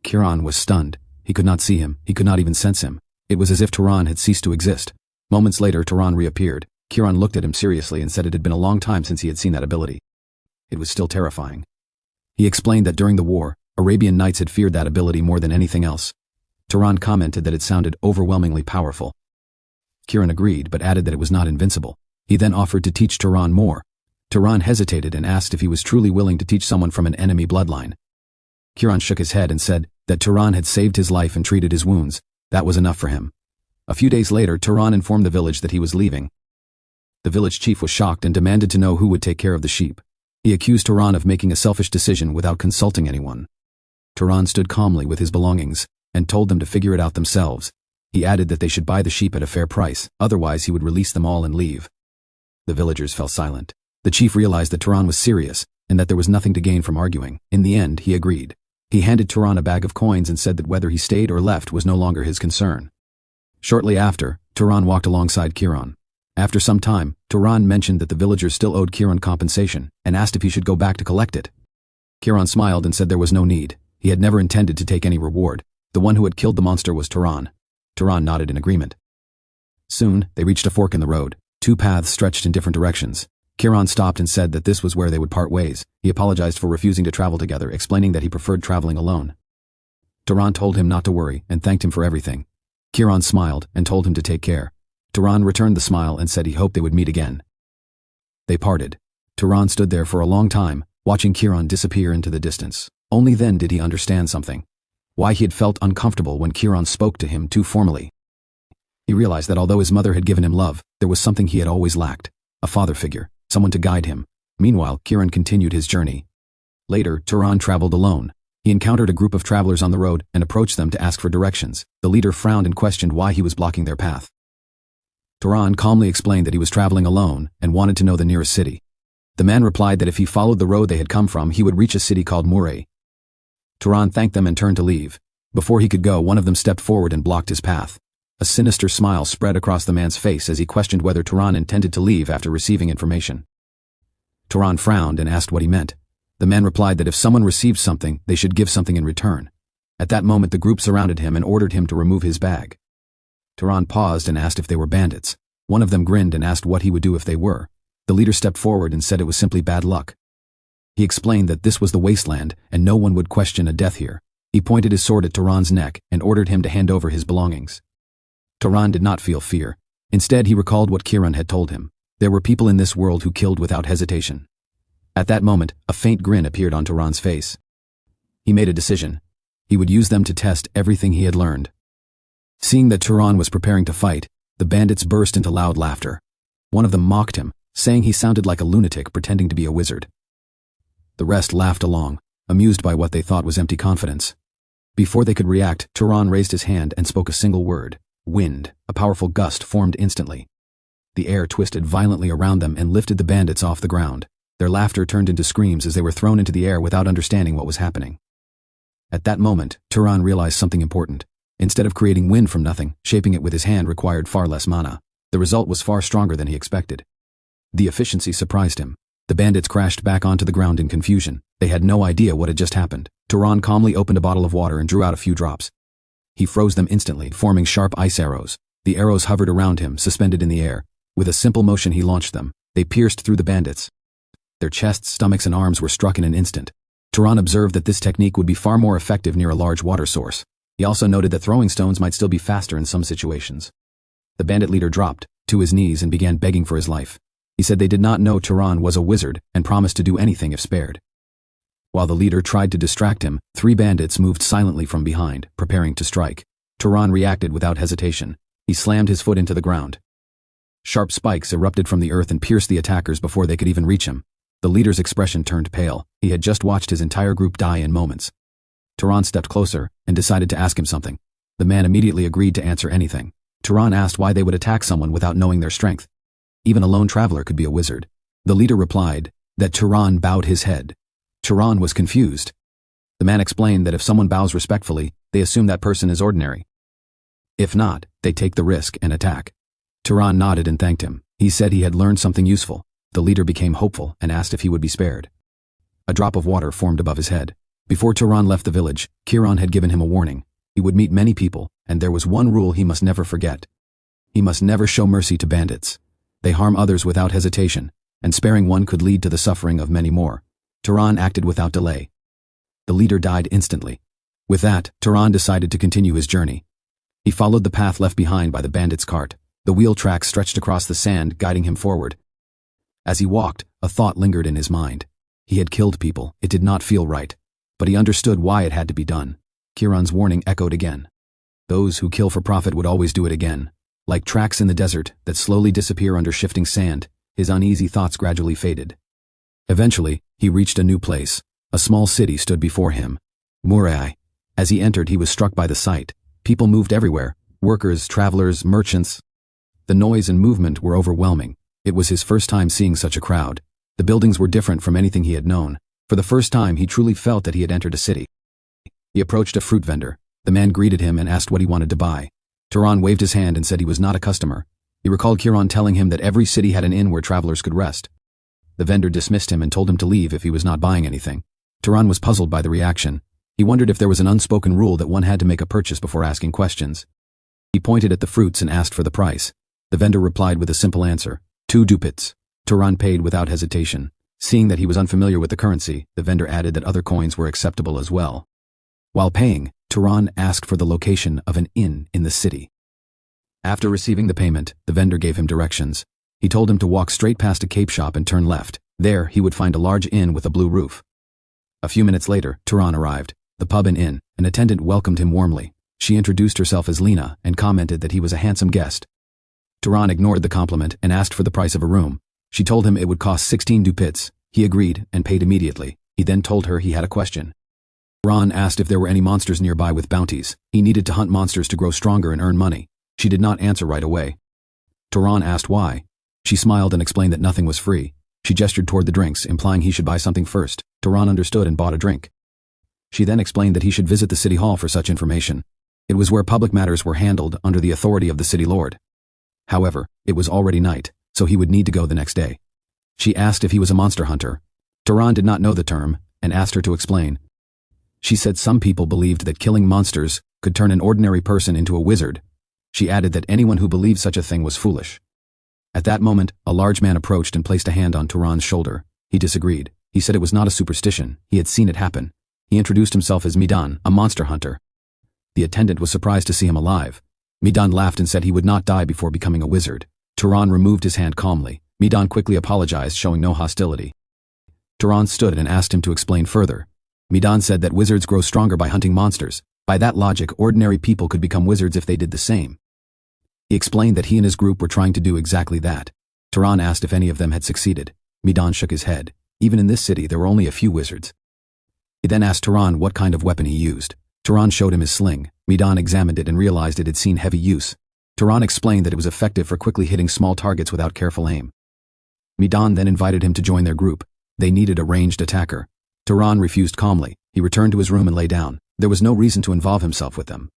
Kiran was stunned. He could not see him. He could not even sense him. It was as if Turan had ceased to exist. Moments later, Turan reappeared. Kiran looked at him seriously and said it had been a long time since he had seen that ability. It was still terrifying. He explained that during the war, Arabian knights had feared that ability more than anything else. Turan commented that it sounded overwhelmingly powerful. Kiran agreed, but added that it was not invincible. He then offered to teach Turan more. Turan hesitated and asked if he was truly willing to teach someone from an enemy bloodline. Kiran shook his head and said that Turan had saved his life and treated his wounds. That was enough for him. A few days later, Turan informed the village that he was leaving. The village chief was shocked and demanded to know who would take care of the sheep. He accused Turan of making a selfish decision without consulting anyone. Turan stood calmly with his belongings and told them to figure it out themselves. He added that they should buy the sheep at a fair price, otherwise he would release them all and leave. The villagers fell silent. The chief realized that Turan was serious and that there was nothing to gain from arguing. In the end, he agreed. He handed Turan a bag of coins and said that whether he stayed or left was no longer his concern. Shortly after, Turan walked alongside Kiran. After some time, Turan mentioned that the villagers still owed Kiran compensation and asked if he should go back to collect it. Kiran smiled and said there was no need. He had never intended to take any reward. The one who had killed the monster was Turan. Turan nodded in agreement. Soon, they reached a fork in the road. Two paths stretched in different directions. Kiran stopped and said that this was where they would part ways. He apologized for refusing to travel together, explaining that he preferred traveling alone. Turan told him not to worry and thanked him for everything. Kiran smiled and told him to take care. Turan returned the smile and said he hoped they would meet again. They parted. Turan stood there for a long time, watching Kiran disappear into the distance. Only then did he understand something. Why he had felt uncomfortable when Kiran spoke to him too formally. He realized that although his mother had given him love, there was something he had always lacked. A father figure, someone to guide him. Meanwhile, Kiran continued his journey. Later, Turan traveled alone. He encountered a group of travelers on the road and approached them to ask for directions. The leader frowned and questioned why he was blocking their path. Turan calmly explained that he was traveling alone and wanted to know the nearest city. The man replied that if he followed the road they had come from, he would reach a city called Murray. Turan thanked them and turned to leave. Before he could go, one of them stepped forward and blocked his path. A sinister smile spread across the man's face as he questioned whether Turan intended to leave after receiving information. Turan frowned and asked what he meant. The man replied that if someone received something, they should give something in return. At that moment, the group surrounded him and ordered him to remove his bag. Turan paused and asked if they were bandits. One of them grinned and asked what he would do if they were. The leader stepped forward and said it was simply bad luck. He explained that this was the wasteland and no one would question a death here. He pointed his sword at Turan's neck and ordered him to hand over his belongings. Turan did not feel fear. Instead, he recalled what Kiran had told him. There were people in this world who killed without hesitation. At that moment, a faint grin appeared on Turan's face. He made a decision. He would use them to test everything he had learned. Seeing that Turan was preparing to fight, the bandits burst into loud laughter. One of them mocked him, saying he sounded like a lunatic pretending to be a wizard. The rest laughed along, amused by what they thought was empty confidence. Before they could react, Turan raised his hand and spoke a single word. Wind. A powerful gust formed instantly. The air twisted violently around them and lifted the bandits off the ground. Their laughter turned into screams as they were thrown into the air without understanding what was happening. At that moment, Turan realized something important. Instead of creating wind from nothing, shaping it with his hand required far less mana. The result was far stronger than he expected. The efficiency surprised him. The bandits crashed back onto the ground in confusion. They had no idea what had just happened. Turan calmly opened a bottle of water and drew out a few drops. He froze them instantly, forming sharp ice arrows. The arrows hovered around him, suspended in the air. With a simple motion he launched them. They pierced through the bandits. Their chests, stomachs, and arms were struck in an instant. Turan observed that this technique would be far more effective near a large water source. He also noted that throwing stones might still be faster in some situations. The bandit leader dropped to his knees and began begging for his life. He said they did not know Turan was a wizard and promised to do anything if spared. While the leader tried to distract him, 3 bandits moved silently from behind, preparing to strike. Turan reacted without hesitation. He slammed his foot into the ground. Sharp spikes erupted from the earth and pierced the attackers before they could even reach him. The leader's expression turned pale. He had just watched his entire group die in moments. Turan stepped closer and decided to ask him something. The man immediately agreed to answer anything. Turan asked why they would attack someone without knowing their strength. Even a lone traveler could be a wizard. The leader replied that Turan bowed his head. Turan was confused. The man explained that if someone bows respectfully, they assume that person is ordinary. If not, they take the risk and attack. Turan nodded and thanked him. He said he had learned something useful. The leader became hopeful and asked if he would be spared. A drop of water formed above his head. Before Turan left the village, Kiran had given him a warning. He would meet many people, and there was one rule he must never forget. He must never show mercy to bandits. They harm others without hesitation, and sparing one could lead to the suffering of many more. Turan acted without delay. The leader died instantly. With that, Turan decided to continue his journey. He followed the path left behind by the bandit's cart. The wheel tracks stretched across the sand, guiding him forward. As he walked, a thought lingered in his mind. He had killed people. It did not feel right. But he understood why it had to be done. Kiran's warning echoed again. Those who kill for profit would always do it again. Like tracks in the desert that slowly disappear under shifting sand, his uneasy thoughts gradually faded. Eventually, he reached a new place. A small city stood before him. Murai. As he entered, he was struck by the sight. People moved everywhere. Workers, travelers, merchants. The noise and movement were overwhelming. It was his first time seeing such a crowd. The buildings were different from anything he had known. For the first time, he truly felt that he had entered a city. He approached a fruit vendor. The man greeted him and asked what he wanted to buy. Turan waved his hand and said he was not a customer. He recalled Kiran telling him that every city had an inn where travelers could rest. The vendor dismissed him and told him to leave if he was not buying anything. Turan was puzzled by the reaction. He wondered if there was an unspoken rule that one had to make a purchase before asking questions. He pointed at the fruits and asked for the price. The vendor replied with a simple answer, 2 ducats. Turan paid without hesitation. Seeing that he was unfamiliar with the currency, the vendor added that other coins were acceptable as well. While paying, Turan asked for the location of an inn in the city. After receiving the payment, the vendor gave him directions. He told him to walk straight past a cape shop and turn left. There, he would find a large inn with a blue roof. A few minutes later, Turan arrived. The pub and inn. An attendant welcomed him warmly. She introduced herself as Lena and commented that he was a handsome guest. Turan ignored the compliment and asked for the price of a room. She told him it would cost 16 ducats. He agreed and paid immediately. He then told her he had a question. Turan asked if there were any monsters nearby with bounties. He needed to hunt monsters to grow stronger and earn money. She did not answer right away. Turan asked why. She smiled and explained that nothing was free. She gestured toward the drinks, implying he should buy something first. Turan understood and bought a drink. She then explained that he should visit the city hall for such information. It was where public matters were handled under the authority of the city lord. However, it was already night, so he would need to go the next day. She asked if he was a monster hunter. Turan did not know the term and asked her to explain. She said some people believed that killing monsters could turn an ordinary person into a wizard. She added that anyone who believed such a thing was foolish. At that moment, a large man approached and placed a hand on Turan's shoulder. He disagreed. He said it was not a superstition. He had seen it happen. He introduced himself as Midan, a monster hunter. The attendant was surprised to see him alive. Midan laughed and said he would not die before becoming a wizard. Turan removed his hand calmly. Midan quickly apologized, showing no hostility. Turan stood and asked him to explain further. Midan said that wizards grow stronger by hunting monsters. By that logic, ordinary people could become wizards if they did the same. He explained that he and his group were trying to do exactly that. Turan asked if any of them had succeeded. Midan shook his head. Even in this city, there were only a few wizards. He then asked Turan what kind of weapon he used. Turan showed him his sling. Midan examined it and realized it had seen heavy use. Turan explained that it was effective for quickly hitting small targets without careful aim. Midan then invited him to join their group. They needed a ranged attacker. Turan refused calmly. He returned to his room and lay down. There was no reason to involve himself with them.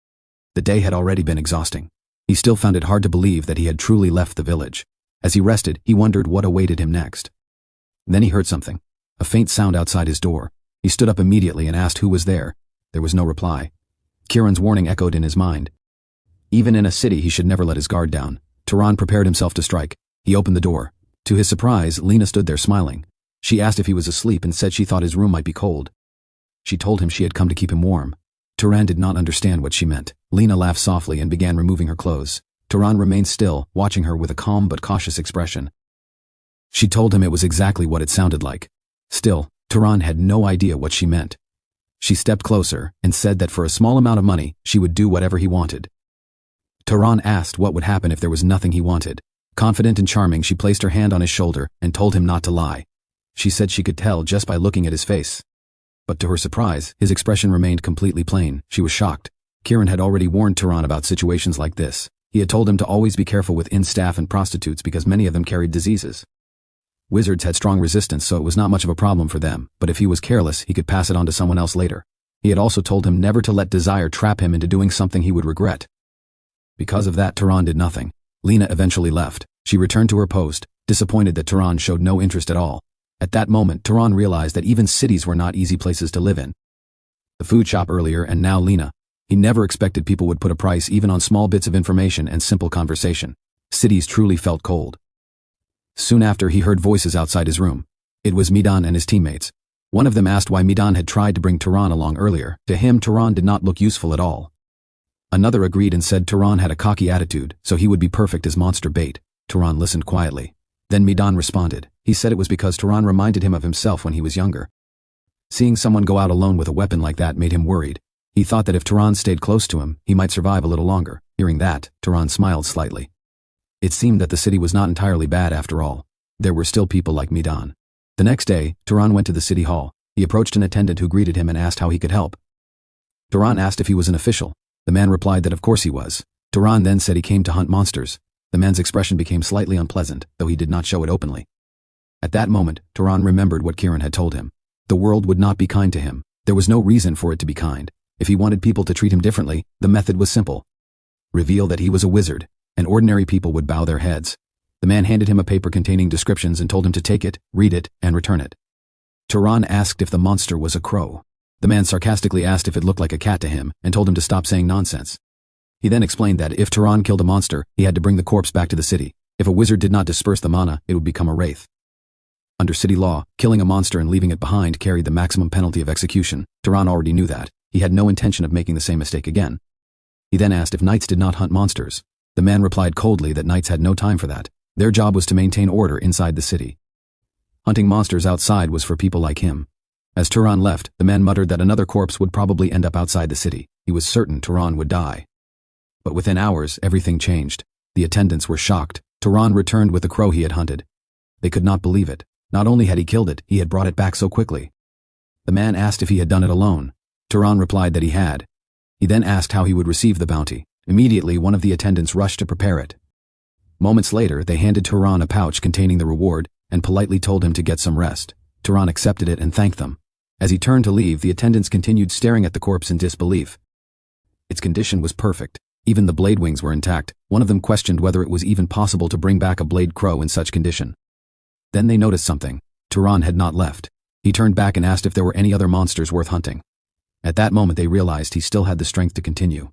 The day had already been exhausting. He still found it hard to believe that he had truly left the village. As he rested, he wondered what awaited him next. Then he heard something. A faint sound outside his door. He stood up immediately and asked who was there. There was no reply. Kiran's warning echoed in his mind. Even in a city, he should never let his guard down. Turan prepared himself to strike. He opened the door. To his surprise, Lena stood there smiling. She asked if he was asleep and said she thought his room might be cold. She told him she had come to keep him warm. Turan did not understand what she meant. Lena laughed softly and began removing her clothes. Turan remained still, watching her with a calm but cautious expression. She told him it was exactly what it sounded like. Still, Turan had no idea what she meant. She stepped closer and said that for a small amount of money, she would do whatever he wanted. Turan asked what would happen if there was nothing he wanted. Confident and charming, she placed her hand on his shoulder and told him not to lie. She said she could tell just by looking at his face. But to her surprise, his expression remained completely plain. She was shocked. Kiran had already warned Turan about situations like this. He had told him to always be careful with inn staff and prostitutes because many of them carried diseases. Wizards had strong resistance, so it was not much of a problem for them, but if he was careless, he could pass it on to someone else later. He had also told him never to let desire trap him into doing something he would regret. Because of that, Turan did nothing. Lena eventually left. She returned to her post, disappointed that Tehran showed no interest at all. At that moment, Tehran realized that even cities were not easy places to live in. The food shop earlier and now Lena. He never expected people would put a price even on small bits of information and simple conversation. Cities truly felt cold. Soon after, he heard voices outside his room. It was Midan and his teammates. One of them asked why Midan had tried to bring Tehran along earlier. To him, Tehran did not look useful at all. Another agreed and said Tehran had a cocky attitude, so he would be perfect as monster bait. Tehran listened quietly. Then Midan responded. He said it was because Tehran reminded him of himself when he was younger. Seeing someone go out alone with a weapon like that made him worried. He thought that if Tehran stayed close to him, he might survive a little longer. Hearing that, Tehran smiled slightly. It seemed that the city was not entirely bad after all. There were still people like Midan. The next day, Tehran went to the city hall. He approached an attendant who greeted him and asked how he could help. Tehran asked if he was an official. The man replied that of course he was. Tehran then said he came to hunt monsters. The man's expression became slightly unpleasant, though he did not show it openly. At that moment, Tehran remembered what Kiran had told him. The world would not be kind to him. There was no reason for it to be kind. If he wanted people to treat him differently, the method was simple. Reveal that he was a wizard, and ordinary people would bow their heads. The man handed him a paper containing descriptions and told him to take it, read it, and return it. Tehran asked if the monster was a crow. The man sarcastically asked if it looked like a cat to him and told him to stop saying nonsense. He then explained that if Tehran killed a monster, he had to bring the corpse back to the city. If a wizard did not disperse the mana, it would become a wraith. Under city law, killing a monster and leaving it behind carried the maximum penalty of execution. Tehran already knew that. He had no intention of making the same mistake again. He then asked if knights did not hunt monsters. The man replied coldly that knights had no time for that. Their job was to maintain order inside the city. Hunting monsters outside was for people like him. As Tehran left, the man muttered that another corpse would probably end up outside the city. He was certain Tehran would die. But within hours, everything changed. The attendants were shocked. Tehran returned with the crow he had hunted. They could not believe it. Not only had he killed it, he had brought it back so quickly. The man asked if he had done it alone. Tehran replied that he had. He then asked how he would receive the bounty. Immediately, one of the attendants rushed to prepare it. Moments later, they handed Tehran a pouch containing the reward and politely told him to get some rest. Tehran accepted it and thanked them. As he turned to leave, the attendants continued staring at the corpse in disbelief. Its condition was perfect. Even the blade wings were intact. One of them questioned whether it was even possible to bring back a blade crow in such condition. Then they noticed something. Tehran had not left. He turned back and asked if there were any other monsters worth hunting. At that moment they realized he still had the strength to continue.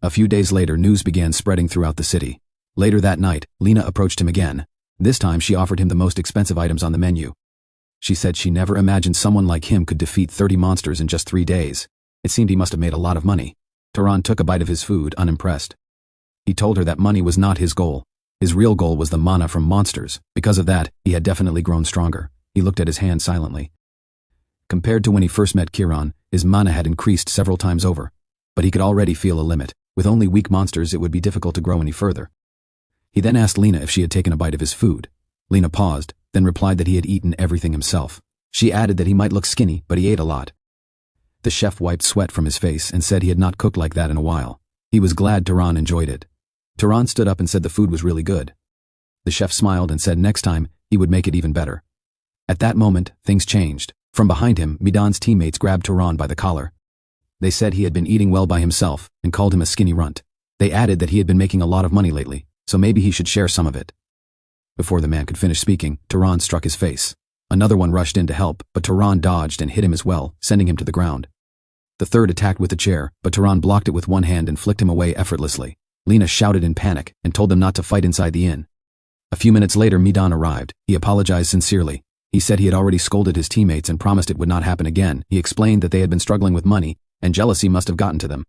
A few days later, news began spreading throughout the city. Later that night, Lena approached him again. This time she offered him the most expensive items on the menu. She said she never imagined someone like him could defeat 30 monsters in just 3 days. It seemed he must have made a lot of money. Tehran took a bite of his food, unimpressed. He told her that money was not his goal. His real goal was the mana from monsters. Because of that, he had definitely grown stronger. He looked at his hand silently. Compared to when he first met Kiran, his mana had increased several times over. But he could already feel a limit. With only weak monsters, it would be difficult to grow any further. He then asked Lena if she had taken a bite of his food. Lena paused, then replied that he had eaten everything himself. She added that he might look skinny, but he ate a lot. The chef wiped sweat from his face and said he had not cooked like that in a while. He was glad Tehran enjoyed it. Tehran stood up and said the food was really good. The chef smiled and said next time, he would make it even better. At that moment, things changed. From behind him, Midan's teammates grabbed Tehran by the collar. They said he had been eating well by himself and called him a skinny runt. They added that he had been making a lot of money lately, so maybe he should share some of it. Before the man could finish speaking, Tehran struck his face. Another one rushed in to help, but Tehran dodged and hit him as well, sending him to the ground. The third attacked with a chair, but Tehran blocked it with one hand and flicked him away effortlessly. Lena shouted in panic and told them not to fight inside the inn. A few minutes later, Midan arrived. He apologized sincerely. He said he had already scolded his teammates and promised it would not happen again. He explained that they had been struggling with money, and jealousy must have gotten to them.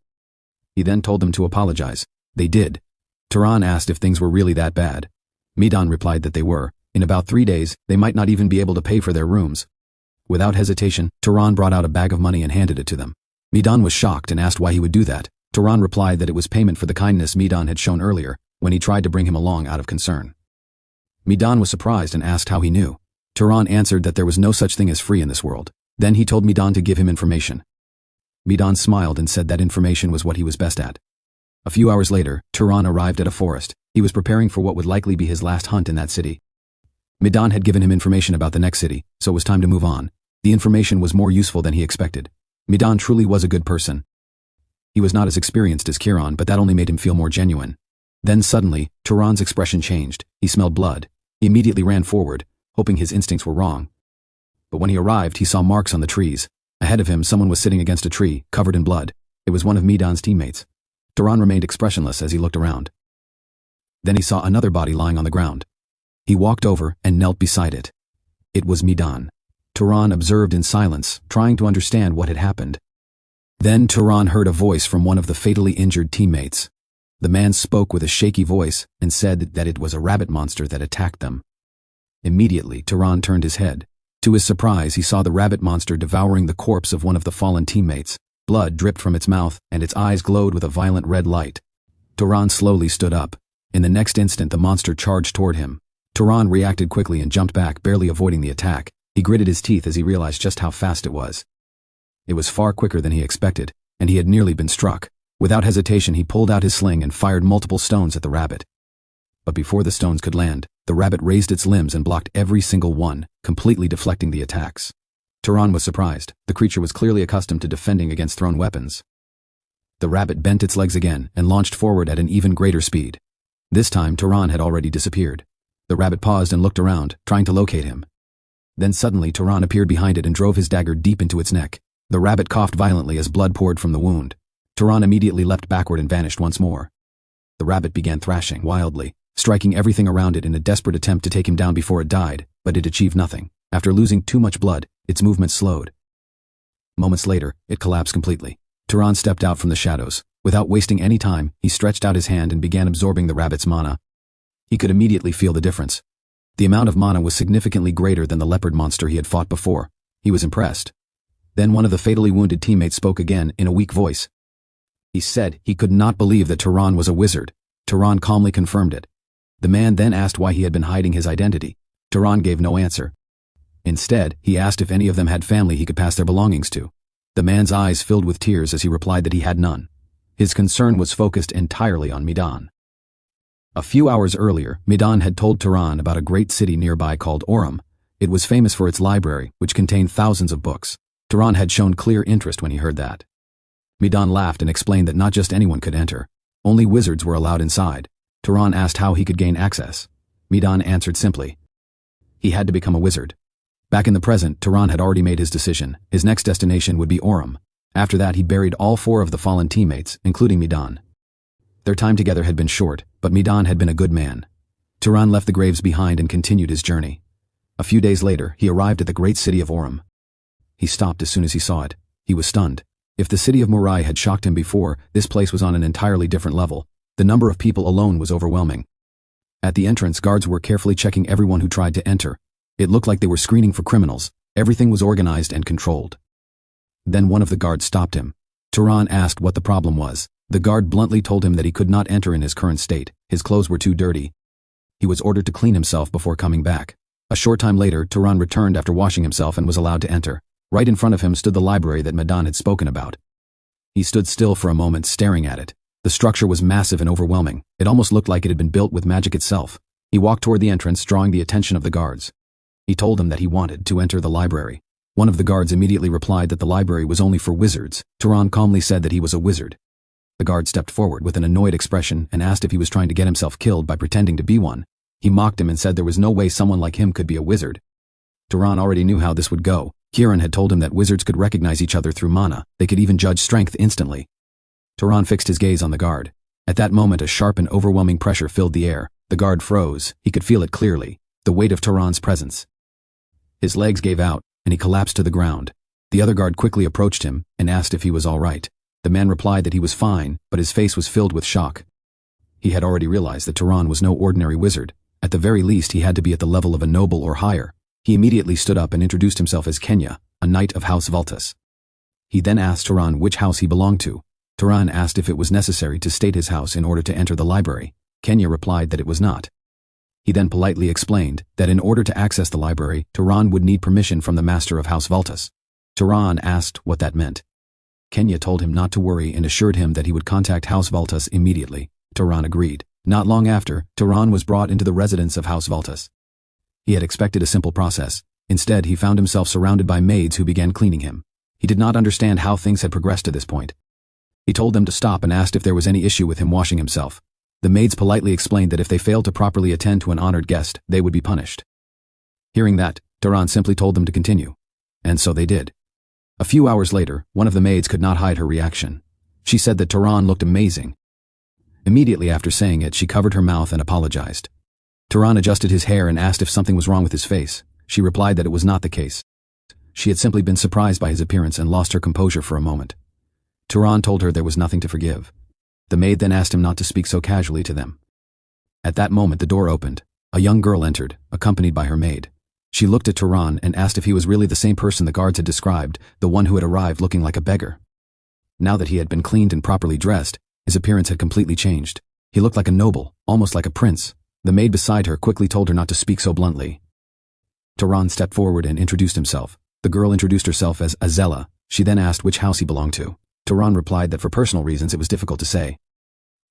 He then told them to apologize. They did. Tehran asked if things were really that bad. Midan replied that they were. In about 3 days, they might not even be able to pay for their rooms. Without hesitation, Tehran brought out a bag of money and handed it to them. Midan was shocked and asked why he would do that. Tehran replied that it was payment for the kindness Midan had shown earlier, when he tried to bring him along out of concern. Midan was surprised and asked how he knew. Tehran answered that there was no such thing as free in this world. Then he told Midan to give him information. Midan smiled and said that information was what he was best at. A few hours later, Tehran arrived at a forest. He was preparing for what would likely be his last hunt in that city. Midan had given him information about the next city, so it was time to move on. The information was more useful than he expected. Midan truly was a good person. He was not as experienced as Kiran, but that only made him feel more genuine. Then suddenly, Turan's expression changed. He smelled blood. He immediately ran forward, hoping his instincts were wrong. But when he arrived, he saw marks on the trees. Ahead of him, someone was sitting against a tree, covered in blood. It was one of Midan's teammates. Turan remained expressionless as he looked around. Then he saw another body lying on the ground. He walked over and knelt beside it. It was Midan. Turan observed in silence, trying to understand what had happened. Then Turan heard a voice from one of the fatally injured teammates. The man spoke with a shaky voice and said that it was a rabbit monster that attacked them. Immediately, Turan turned his head. To his surprise, he saw the rabbit monster devouring the corpse of one of the fallen teammates. Blood dripped from its mouth, and its eyes glowed with a violent red light. Turan slowly stood up. In the next instant, the monster charged toward him. Turan reacted quickly and jumped back, barely avoiding the attack. He gritted his teeth as he realized just how fast it was. It was far quicker than he expected, and he had nearly been struck. Without hesitation, he pulled out his sling and fired multiple stones at the rabbit. But before the stones could land, the rabbit raised its limbs and blocked every single one, completely deflecting the attacks. Turan was surprised. The creature was clearly accustomed to defending against thrown weapons. The rabbit bent its legs again and launched forward at an even greater speed. This time, Turan had already disappeared. The rabbit paused and looked around, trying to locate him. Then suddenly, Turan appeared behind it and drove his dagger deep into its neck. The rabbit coughed violently as blood poured from the wound. Turan immediately leapt backward and vanished once more. The rabbit began thrashing wildly, striking everything around it in a desperate attempt to take him down before it died, but it achieved nothing. After losing too much blood, its movement slowed. Moments later, it collapsed completely. Turan stepped out from the shadows. Without wasting any time, he stretched out his hand and began absorbing the rabbit's mana. He could immediately feel the difference. The amount of mana was significantly greater than the leopard monster he had fought before. He was impressed. Then one of the fatally wounded teammates spoke again in a weak voice. He said he could not believe that Turan was a wizard. Turan calmly confirmed it. The man then asked why he had been hiding his identity. Turan gave no answer. Instead, he asked if any of them had family he could pass their belongings to. The man's eyes filled with tears as he replied that he had none. His concern was focused entirely on Midan. A few hours earlier, Midan had told Turan about a great city nearby called Orphan. It was famous for its library, which contained thousands of books. Turan had shown clear interest when he heard that. Midan laughed and explained that not just anyone could enter. Only wizards were allowed inside. Turan asked how he could gain access. Midan answered simply. He had to become a wizard. Back in the present, Turan had already made his decision. His next destination would be Orphan. After that, he buried all 4 of the fallen teammates, including Midan. Their time together had been short, but Midan had been a good man. Turan left the graves behind and continued his journey. A few days later, he arrived at the great city of Orphan. He stopped as soon as he saw it. He was stunned. If the city of Murai had shocked him before, this place was on an entirely different level. The number of people alone was overwhelming. At the entrance, guards were carefully checking everyone who tried to enter. It looked like they were screening for criminals. Everything was organized and controlled. Then one of the guards stopped him. Turan asked what the problem was. The guard bluntly told him that he could not enter in his current state. His clothes were too dirty. He was ordered to clean himself before coming back. A short time later, Turan returned after washing himself and was allowed to enter. Right in front of him stood the library that Midan had spoken about. He stood still for a moment, staring at it. The structure was massive and overwhelming. It almost looked like it had been built with magic itself. He walked toward the entrance, drawing the attention of the guards. He told them that he wanted to enter the library. One of the guards immediately replied that the library was only for wizards. Turan calmly said that he was a wizard. The guard stepped forward with an annoyed expression and asked if he was trying to get himself killed by pretending to be one. He mocked him and said there was no way someone like him could be a wizard. Turan already knew how this would go. Kiran had told him that wizards could recognize each other through mana. They could even judge strength instantly. Turan fixed his gaze on the guard. At that moment, a sharp and overwhelming pressure filled the air. The guard froze. He could feel it clearly. The weight of Turan's presence. His legs gave out, and he collapsed to the ground. The other guard quickly approached him and asked if he was all right. The man replied that he was fine, but his face was filled with shock. He had already realized that Turan was no ordinary wizard. At the very least, he had to be at the level of a noble or higher. He immediately stood up and introduced himself as Kenya, a knight of House Valtas. He then asked Turan which house he belonged to. Turan asked if it was necessary to state his house in order to enter the library. Kenya replied that it was not. He then politely explained that in order to access the library, Turan would need permission from the master of House Valtas. Turan asked what that meant. Kenya told him not to worry and assured him that he would contact House Valtas immediately. Turan agreed. Not long after, Turan was brought into the residence of House Valtas. He had expected a simple process. Instead, he found himself surrounded by maids who began cleaning him. He did not understand how things had progressed to this point. He told them to stop and asked if there was any issue with him washing himself. The maids politely explained that if they failed to properly attend to an honored guest, they would be punished. Hearing that, Turan simply told them to continue. And so they did. A few hours later, one of the maids could not hide her reaction. She said that Turan looked amazing. Immediately after saying it, she covered her mouth and apologized. Turan adjusted his hair and asked if something was wrong with his face. She replied that it was not the case. She had simply been surprised by his appearance and lost her composure for a moment. Turan told her there was nothing to forgive. The maid then asked him not to speak so casually to them. At that moment the door opened. A young girl entered, accompanied by her maid. She looked at Turan and asked if he was really the same person the guards had described, the one who had arrived looking like a beggar. Now that he had been cleaned and properly dressed, his appearance had completely changed. He looked like a noble, almost like a prince. The maid beside her quickly told her not to speak so bluntly. Turan stepped forward and introduced himself. The girl introduced herself as Azella. She then asked which house he belonged to. Turan replied that for personal reasons it was difficult to say.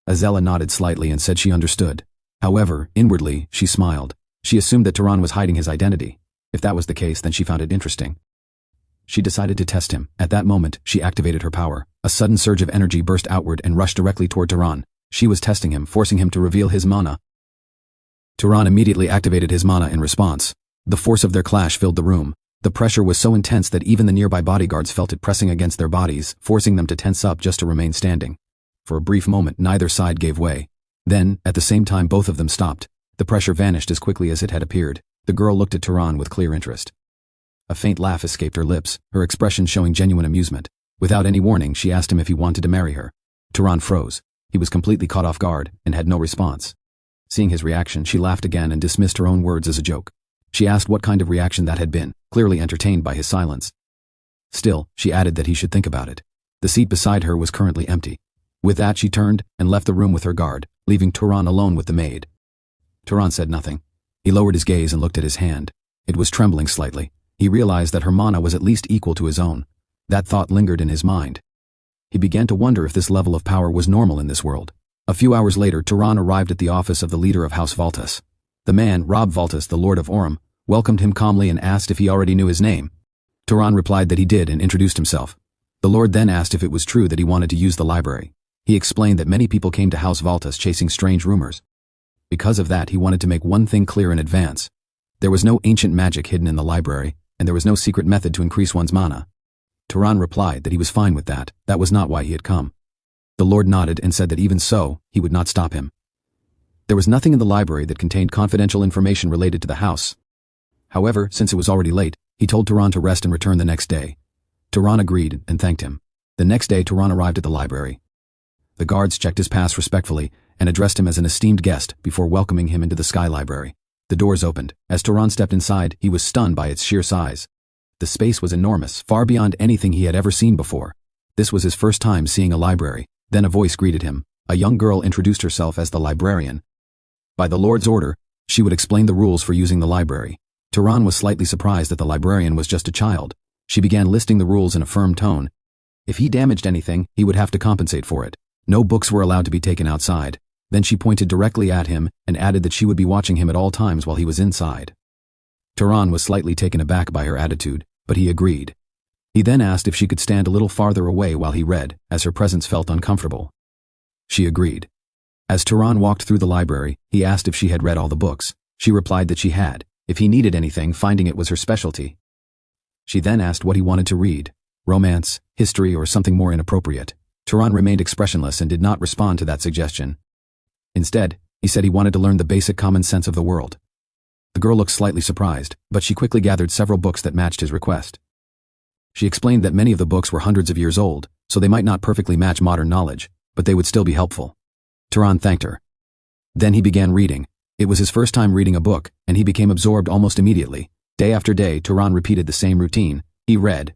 Azella nodded slightly and said she understood. However, inwardly, she smiled. She assumed that Turan was hiding his identity. If that was the case, then she found it interesting. She decided to test him. At that moment, she activated her power. A sudden surge of energy burst outward and rushed directly toward Turan. She was testing him, forcing him to reveal his mana. Turan immediately activated his mana in response. The force of their clash filled the room. The pressure was so intense that even the nearby bodyguards felt it pressing against their bodies, forcing them to tense up just to remain standing. For a brief moment, neither side gave way. Then, at the same time, both of them stopped. The pressure vanished as quickly as it had appeared. The girl looked at Turan with clear interest. A faint laugh escaped her lips, her expression showing genuine amusement. Without any warning, she asked him if he wanted to marry her. Turan froze. He was completely caught off guard and had no response. Seeing his reaction, she laughed again and dismissed her own words as a joke. She asked what kind of reaction that had been, clearly entertained by his silence. Still, she added that he should think about it. The seat beside her was currently empty. With that, she turned and left the room with her guard, leaving Turan alone with the maid. Turan said nothing. He lowered his gaze and looked at his hand. It was trembling slightly. He realized that her mana was at least equal to his own. That thought lingered in his mind. He began to wonder if this level of power was normal in this world. A few hours later, Turan arrived at the office of the leader of House Valtus. The man, Rob Valtus, the Lord of Orem, welcomed him calmly and asked if he already knew his name. Turan replied that he did and introduced himself. The Lord then asked if it was true that he wanted to use the library. He explained that many people came to House Valtus chasing strange rumors. Because of that, he wanted to make one thing clear in advance. There was no ancient magic hidden in the library, and there was no secret method to increase one's mana. Turan replied that he was fine with that. That was not why he had come. The Lord nodded and said that even so, he would not stop him. There was nothing in the library that contained confidential information related to the house. However, since it was already late, he told Turan to rest and return the next day. Turan agreed and thanked him. The next day, Turan arrived at the library. The guards checked his pass respectfully and addressed him as an esteemed guest before welcoming him into the Sky Library. The doors opened. As Turan stepped inside, he was stunned by its sheer size. The space was enormous, far beyond anything he had ever seen before. This was his first time seeing a library. Then a voice greeted him. A young girl introduced herself as the librarian. By the Lord's order, she would explain the rules for using the library. Turan was slightly surprised that the librarian was just a child. She began listing the rules in a firm tone. If he damaged anything, he would have to compensate for it. No books were allowed to be taken outside. Then she pointed directly at him and added that she would be watching him at all times while he was inside. Turan was slightly taken aback by her attitude, but he agreed. He then asked if she could stand a little farther away while he read, as her presence felt uncomfortable. She agreed. As Turan walked through the library, he asked if she had read all the books. She replied that she had. If he needed anything, finding it was her specialty. She then asked what he wanted to read: romance, history, or something more inappropriate. Turan remained expressionless and did not respond to that suggestion. Instead, he said he wanted to learn the basic common sense of the world. The girl looked slightly surprised, but she quickly gathered several books that matched his request. She explained that many of the books were hundreds of years old, so they might not perfectly match modern knowledge, but they would still be helpful. Turan thanked her. Then he began reading. It was his first time reading a book, and he became absorbed almost immediately. Day after day, Turan repeated the same routine. He read.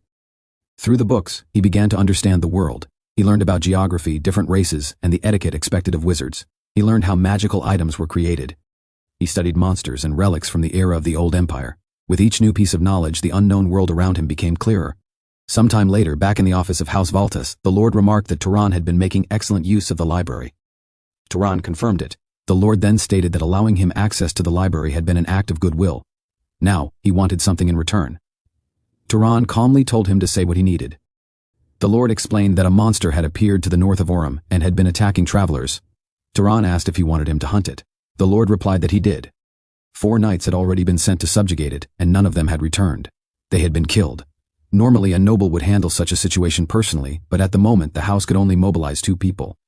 Through the books, he began to understand the world. He learned about geography, different races, and the etiquette expected of wizards. He learned how magical items were created. He studied monsters and relics from the era of the Old Empire. With each new piece of knowledge, the unknown world around him became clearer. Sometime later, back in the office of House Valtus, the Lord remarked that Turan had been making excellent use of the library. Turan confirmed it. The Lord then stated that allowing him access to the library had been an act of goodwill. Now, he wanted something in return. Turan calmly told him to say what he needed. The Lord explained that a monster had appeared to the north of Orem and had been attacking travelers. Turan asked if he wanted him to hunt it. The Lord replied that he did. 4 knights had already been sent to subjugate it, and none of them had returned. They had been killed. Normally a noble would handle such a situation personally, but at the moment the house could only mobilize 2 people.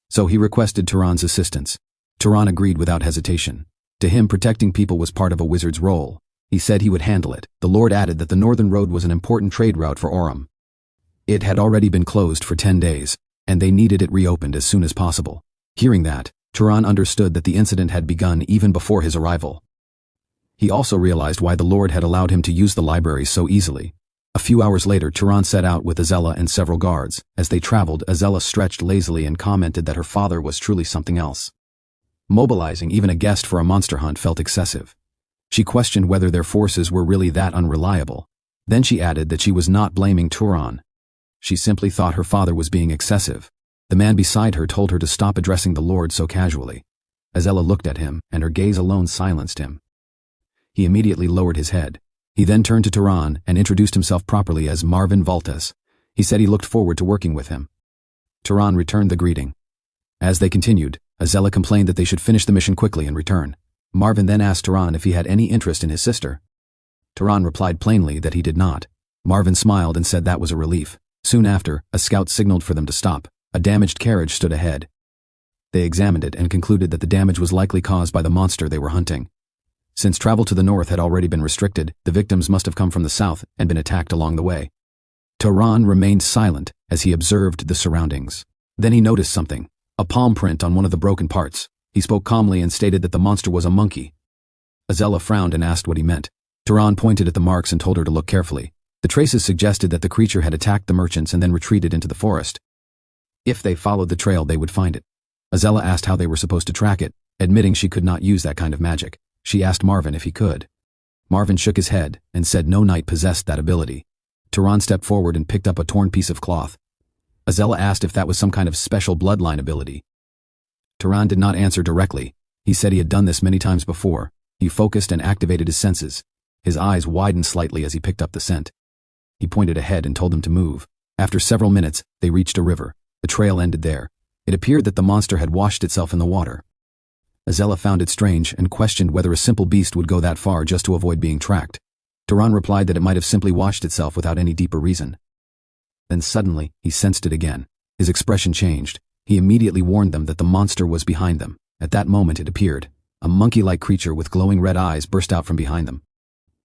So he requested Turan's assistance. Turan agreed without hesitation. To him, protecting people was part of a wizard's role. He said he would handle it. The Lord added that the northern road was an important trade route for Orphan. It had already been closed for 10 days, and they needed it reopened as soon as possible. Hearing that, Turan understood that the incident had begun even before his arrival. He also realized why the Lord had allowed him to use the library so easily. A few hours later, Turan set out with Azella and several guards. As they traveled, Azella stretched lazily and commented that her father was truly something else. Mobilizing even a guest for a monster hunt felt excessive. She questioned whether their forces were really that unreliable. Then she added that she was not blaming Turan. She simply thought her father was being excessive. The man beside her told her to stop addressing the Lord so casually. Azella looked at him, and her gaze alone silenced him. He immediately lowered his head. He then turned to Turan and introduced himself properly as Marvin Valtes. He said he looked forward to working with him. Turan returned the greeting. As they continued, Azella complained that they should finish the mission quickly and return. Marvin then asked Turan if he had any interest in his sister. Turan replied plainly that he did not. Marvin smiled and said that was a relief. Soon after, a scout signaled for them to stop. A damaged carriage stood ahead. They examined it and concluded that the damage was likely caused by the monster they were hunting. Since travel to the north had already been restricted, the victims must have come from the south and been attacked along the way. Turan remained silent as he observed the surroundings. Then he noticed something, a palm print on one of the broken parts. He spoke calmly and stated that the monster was a monkey. Azella frowned and asked what he meant. Turan pointed at the marks and told her to look carefully. The traces suggested that the creature had attacked the merchants and then retreated into the forest. If they followed the trail, they would find it. Azella asked how they were supposed to track it, admitting she could not use that kind of magic. She asked Marvin if he could. Marvin shook his head and said no knight possessed that ability. Turan stepped forward and picked up a torn piece of cloth. Azella asked if that was some kind of special bloodline ability. Turan did not answer directly. He said he had done this many times before. He focused and activated his senses. His eyes widened slightly as he picked up the scent. He pointed ahead and told them to move. After several minutes, they reached a river. The trail ended there. It appeared that the monster had washed itself in the water. Azella found it strange and questioned whether a simple beast would go that far just to avoid being tracked. Turan replied that it might have simply washed itself without any deeper reason. Then suddenly, he sensed it again. His expression changed. He immediately warned them that the monster was behind them. At that moment it appeared. A monkey-like creature with glowing red eyes burst out from behind them.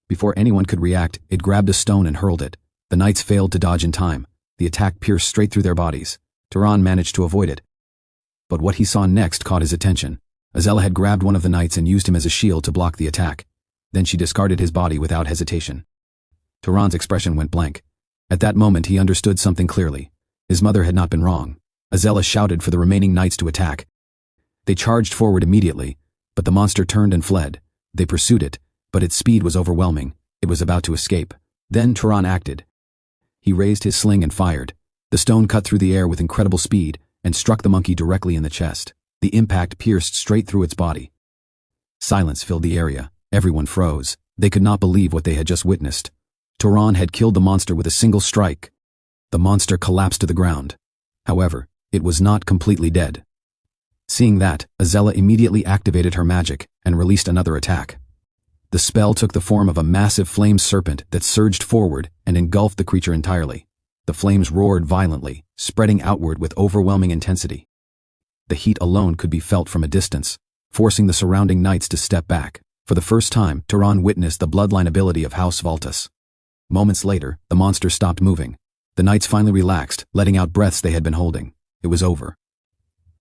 Before anyone could react, it grabbed a stone and hurled it. The knights failed to dodge in time. The attack pierced straight through their bodies. Turan managed to avoid it. But what he saw next caught his attention. Azella had grabbed one of the knights and used him as a shield to block the attack. Then she discarded his body without hesitation. Turan's expression went blank. At that moment he understood something clearly. His mother had not been wrong. Azella shouted for the remaining knights to attack. They charged forward immediately, but the monster turned and fled. They pursued it, but its speed was overwhelming. It was about to escape. Then Turan acted. He raised his sling and fired. The stone cut through the air with incredible speed and struck the monkey directly in the chest. The impact pierced straight through its body. Silence filled the area. Everyone froze. They could not believe what they had just witnessed. Turan had killed the monster with a single strike. The monster collapsed to the ground. However, it was not completely dead. Seeing that, Azella immediately activated her magic and released another attack. The spell took the form of a massive flame serpent that surged forward and engulfed the creature entirely. The flames roared violently, spreading outward with overwhelming intensity. The heat alone could be felt from a distance, forcing the surrounding knights to step back. For the first time, Turan witnessed the bloodline ability of House Valtes. Moments later, the monster stopped moving. The knights finally relaxed, letting out breaths they had been holding. It was over.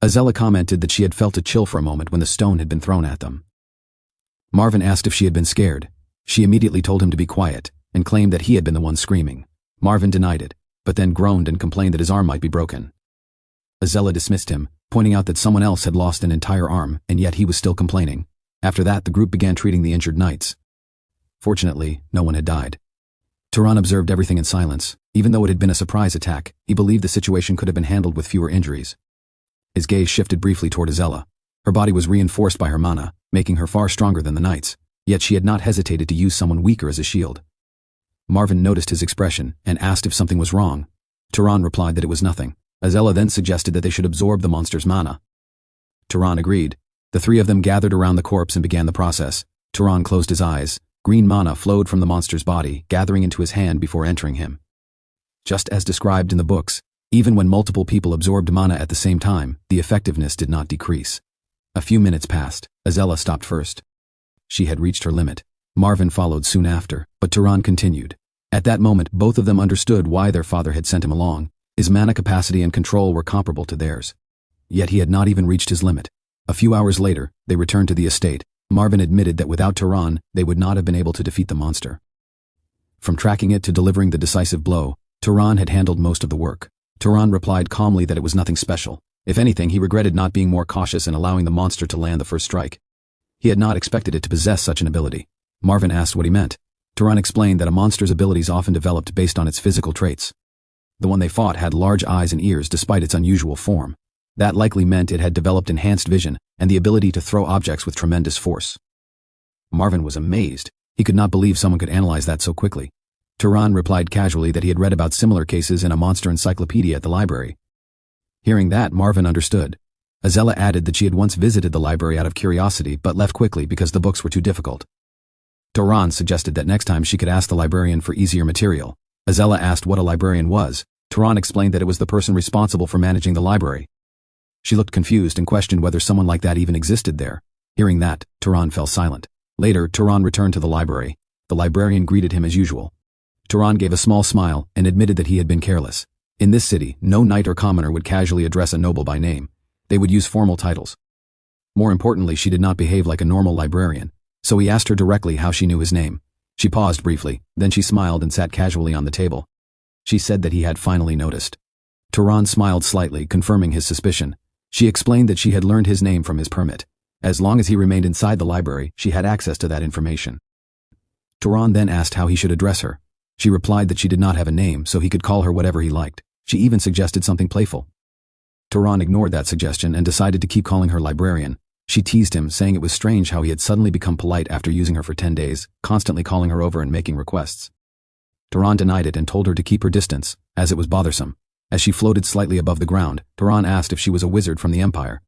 Azella commented that she had felt a chill for a moment when the stone had been thrown at them. Marvin asked if she had been scared. She immediately told him to be quiet, and claimed that he had been the one screaming. Marvin denied it, but then groaned and complained that his arm might be broken. Azella dismissed him, pointing out that someone else had lost an entire arm, and yet he was still complaining. After that, the group began treating the injured knights. Fortunately, no one had died. Turan observed everything in silence. Even though it had been a surprise attack, he believed the situation could have been handled with fewer injuries. His gaze shifted briefly toward Azella. Her body was reinforced by her mana, making her far stronger than the knights, yet she had not hesitated to use someone weaker as a shield. Marvin noticed his expression and asked if something was wrong. Turan replied that it was nothing. Azella then suggested that they should absorb the monster's mana. Turan agreed. The three of them gathered around the corpse and began the process. Turan closed his eyes. Green mana flowed from the monster's body, gathering into his hand before entering him. Just as described in the books, even when multiple people absorbed mana at the same time, the effectiveness did not decrease. A few minutes passed. Azella stopped first. She had reached her limit. Marvin followed soon after, but Turan continued. At that moment, both of them understood why their father had sent him along. His mana capacity and control were comparable to theirs. Yet he had not even reached his limit. A few hours later, they returned to the estate. Marvin admitted that without Turan, they would not have been able to defeat the monster. From tracking it to delivering the decisive blow, Turan had handled most of the work. Turan replied calmly that it was nothing special. If anything, he regretted not being more cautious in allowing the monster to land the first strike. He had not expected it to possess such an ability. Marvin asked what he meant. Turan explained that a monster's abilities often developed based on its physical traits. The one they fought had large eyes and ears despite its unusual form. That likely meant it had developed enhanced vision and the ability to throw objects with tremendous force. Marvin was amazed. He could not believe someone could analyze that so quickly. Turan replied casually that he had read about similar cases in a monster encyclopedia at the library. Hearing that, Marvin understood. Azella added that she had once visited the library out of curiosity but left quickly because the books were too difficult. Turan suggested that next time she could ask the librarian for easier material. Azella asked what a librarian was. Turan explained that it was the person responsible for managing the library. She looked confused and questioned whether someone like that even existed there. Hearing that, Turan fell silent. Later, Turan returned to the library. The librarian greeted him as usual. Turan gave a small smile and admitted that he had been careless. In this city, no knight or commoner would casually address a noble by name. They would use formal titles. More importantly, she did not behave like a normal librarian, so he asked her directly how she knew his name. She paused briefly, then she smiled and sat casually on the table. She said that he had finally noticed. Turan smiled slightly, confirming his suspicion. She explained that she had learned his name from his permit. As long as he remained inside the library, she had access to that information. Turan then asked how he should address her. She replied that she did not have a name, so he could call her whatever he liked. She even suggested something playful. Turan ignored that suggestion and decided to keep calling her librarian. She teased him, saying it was strange how he had suddenly become polite after using her for 10 days, constantly calling her over and making requests. Turan denied it and told her to keep her distance, as it was bothersome. As she floated slightly above the ground, Turan asked if she was a wizard from the Empire.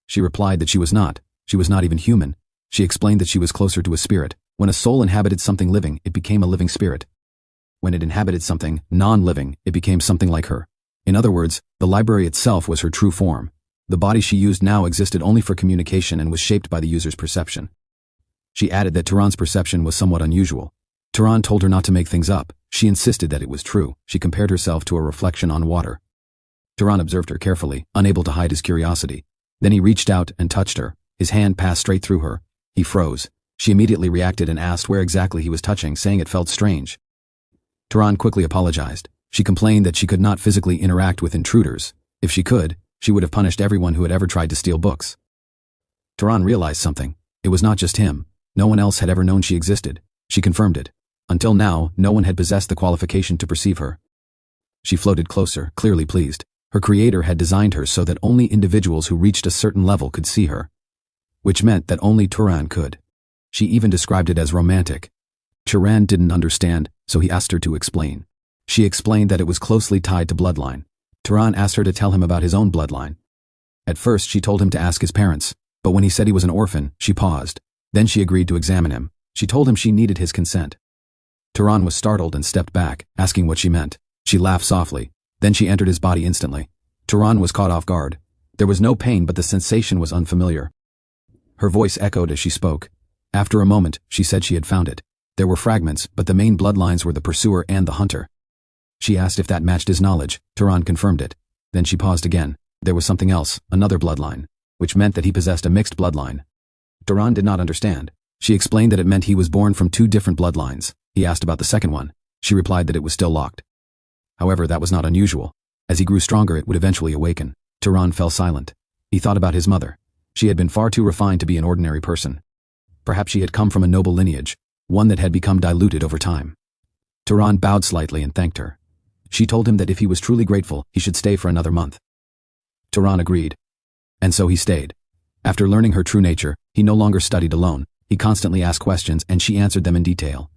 She replied that she was not. She was not even human. She explained that she was closer to a spirit. When a soul inhabited something living, it became a living spirit. When it inhabited something non-living, it became something like her. In other words, the library itself was her true form. The body she used now existed only for communication and was shaped by the user's perception. She added that Turan's perception was somewhat unusual. Turan told her not to make things up. She insisted that it was true. She compared herself to a reflection on water. Turan observed her carefully, unable to hide his curiosity. Then he reached out and touched her. His hand passed straight through her. He froze. She immediately reacted and asked where exactly he was touching, saying it felt strange. Turan quickly apologized. She complained that she could not physically interact with intruders. If she could, she would have punished everyone who had ever tried to steal books. Turan realized something. It was not just him. No one else had ever known she existed. She confirmed it. Until now, no one had possessed the qualification to perceive her. She floated closer, clearly pleased. Her creator had designed her so that only individuals who reached a certain level could see her. Which meant that only Turan could. She even described it as romantic. Turan didn't understand, so he asked her to explain. She explained that it was closely tied to bloodline. Turan asked her to tell him about his own bloodline. At first, she told him to ask his parents, but when he said he was an orphan, she paused. Then she agreed to examine him. She told him she needed his consent. Turan was startled and stepped back, asking what she meant. She laughed softly. Then she entered his body instantly. Turan was caught off guard. There was no pain, but the sensation was unfamiliar. Her voice echoed as she spoke. After a moment, she said she had found it. There were fragments, but the main bloodlines were the pursuer and the hunter. She asked if that matched his knowledge. Turan confirmed it. Then she paused again. There was something else, another bloodline, which meant that he possessed a mixed bloodline. Turan did not understand. She explained that it meant he was born from two different bloodlines. He asked about the second one. She replied that it was still locked. However, that was not unusual. As he grew stronger, it would eventually awaken. Turan fell silent. He thought about his mother. She had been far too refined to be an ordinary person. Perhaps she had come from a noble lineage, one that had become diluted over time. Turan bowed slightly and thanked her. She told him that if he was truly grateful, he should stay for another month. Turan agreed. And so he stayed. After learning her true nature, he no longer studied alone. He constantly asked questions and she answered them in detail.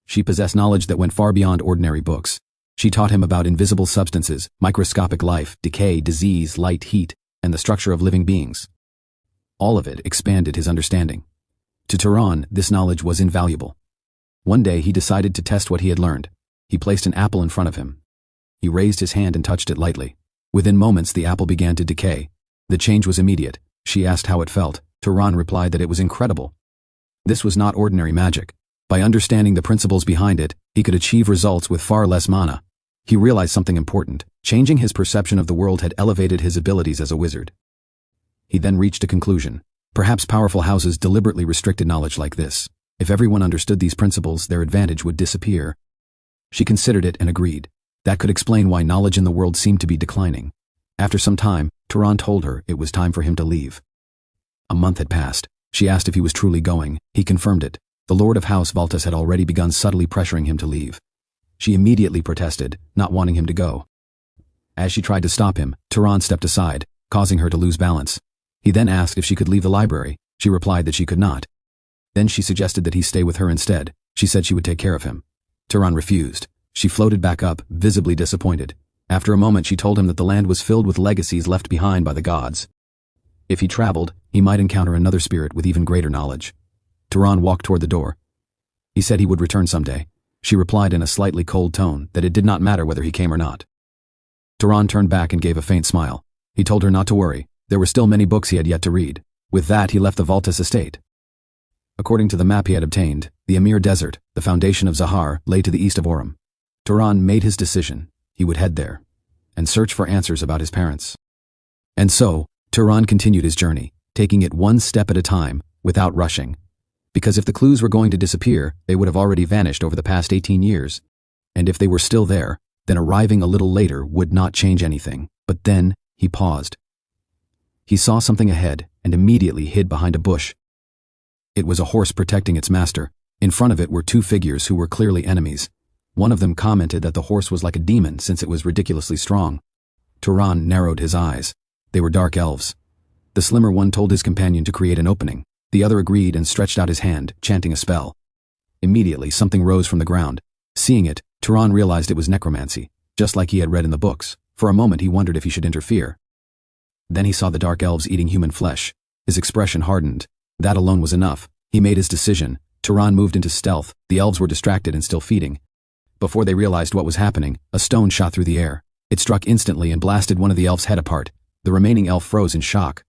She possessed knowledge that went far beyond ordinary books. She taught him about invisible substances, microscopic life, decay, disease, light, heat, and the structure of living beings. All of it expanded his understanding. To Turan, this knowledge was invaluable. One day he decided to test what he had learned. He placed an apple in front of him. He raised his hand and touched it lightly. Within moments the apple began to decay. The change was immediate. She asked how it felt. Turan replied that it was incredible. This was not ordinary magic. By understanding the principles behind it, he could achieve results with far less mana. He realized something important. Changing his perception of the world had elevated his abilities as a wizard. He then reached a conclusion. Perhaps powerful houses deliberately restricted knowledge like this. If everyone understood these principles, their advantage would disappear. She considered it and agreed. That could explain why knowledge in the world seemed to be declining. After some time, Turan told her it was time for him to leave. A month had passed. She asked if he was truly going. He confirmed it. The Lord of House Valtas had already begun subtly pressuring him to leave. She immediately protested, not wanting him to go. As she tried to stop him, Turan stepped aside, causing her to lose balance. He then asked if she could leave the library. She replied that she could not. Then she suggested that he stay with her instead. She said she would take care of him. Turan refused. She floated back up, visibly disappointed. After a moment she told him that the land was filled with legacies left behind by the gods. If he traveled, he might encounter another spirit with even greater knowledge. Turan walked toward the door. He said he would return someday. She replied in a slightly cold tone that it did not matter whether he came or not. Turan turned back and gave a faint smile. He told her not to worry. There were still many books he had yet to read. With that, he left the Valtas estate. According to the map he had obtained, the Amir Desert, the foundation of Zahar, lay to the east of Orem. Turan made his decision. He would head there and search for answers about his parents. And so, Turan continued his journey, taking it one step at a time, without rushing. Because if the clues were going to disappear, they would have already vanished over the past 18 years. And if they were still there, then arriving a little later would not change anything. But then, he paused. He saw something ahead and immediately hid behind a bush. It was a horse protecting its master. In front of it were two figures who were clearly enemies. One of them commented that the horse was like a demon since it was ridiculously strong. Turan narrowed his eyes. They were dark elves. The slimmer one told his companion to create an opening. The other agreed and stretched out his hand, chanting a spell. Immediately, something rose from the ground. Seeing it, Turan realized it was necromancy, just like he had read in the books. For a moment he wondered if he should interfere. Then he saw the dark elves eating human flesh. His expression hardened. That alone was enough. He made his decision. Turan moved into stealth. The elves were distracted and still feeding. Before they realized what was happening, a stone shot through the air. It struck instantly and blasted one of the elves' head apart. The remaining elf froze in shock.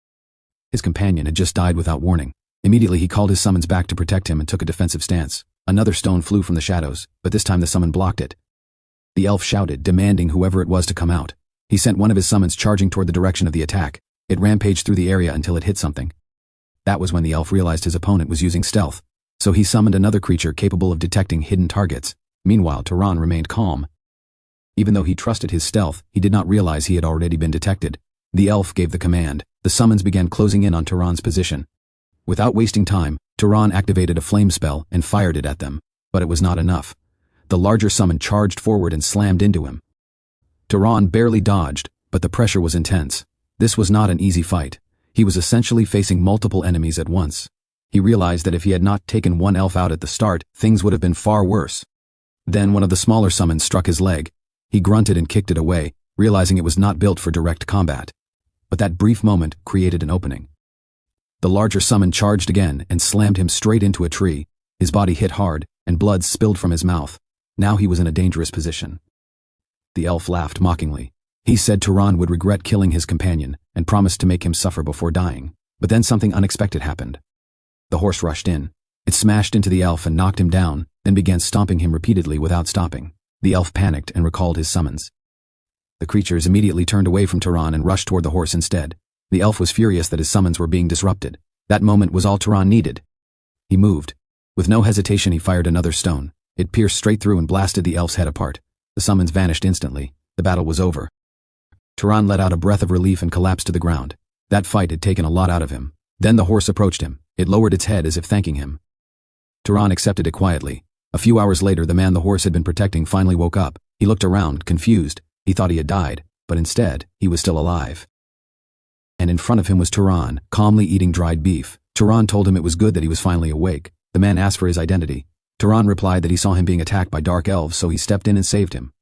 His companion had just died without warning. Immediately he called his summons back to protect him and took a defensive stance. Another stone flew from the shadows, but this time the summon blocked it. The elf shouted, demanding whoever it was to come out. He sent one of his summons charging toward the direction of the attack. It rampaged through the area until it hit something. That was when the elf realized his opponent was using stealth, so he summoned another creature capable of detecting hidden targets. Meanwhile, Turan remained calm. Even though he trusted his stealth, he did not realize he had already been detected. The elf gave the command. The summons began closing in on Turan's position. Without wasting time, Turan activated a flame spell and fired it at them, but it was not enough. The larger summon charged forward and slammed into him. Turan barely dodged, but the pressure was intense. This was not an easy fight. He was essentially facing multiple enemies at once. He realized that if he had not taken one elf out at the start, things would have been far worse. Then one of the smaller summons struck his leg. He grunted and kicked it away, realizing it was not built for direct combat. But that brief moment created an opening. The larger summon charged again and slammed him straight into a tree. His body hit hard, and blood spilled from his mouth. Now he was in a dangerous position. The elf laughed mockingly. He said Turan would regret killing his companion, and promised to make him suffer before dying. But then something unexpected happened. The horse rushed in. It smashed into the elf and knocked him down, then began stomping him repeatedly without stopping. The elf panicked and recalled his summons. The creatures immediately turned away from Turan and rushed toward the horse instead. The elf was furious that his summons were being disrupted. That moment was all Turan needed. He moved. With no hesitation he fired another stone. It pierced straight through and blasted the elf's head apart. The summons vanished instantly. The battle was over. Turan let out a breath of relief and collapsed to the ground. That fight had taken a lot out of him. Then the horse approached him. It lowered its head as if thanking him. Turan accepted it quietly. A few hours later, the man the horse had been protecting finally woke up. He looked around, confused. He thought he had died, but instead, he was still alive. And in front of him was Turan, calmly eating dried beef. Turan told him it was good that he was finally awake. The man asked for his identity. Turan replied that he saw him being attacked by dark elves, so he stepped in and saved him.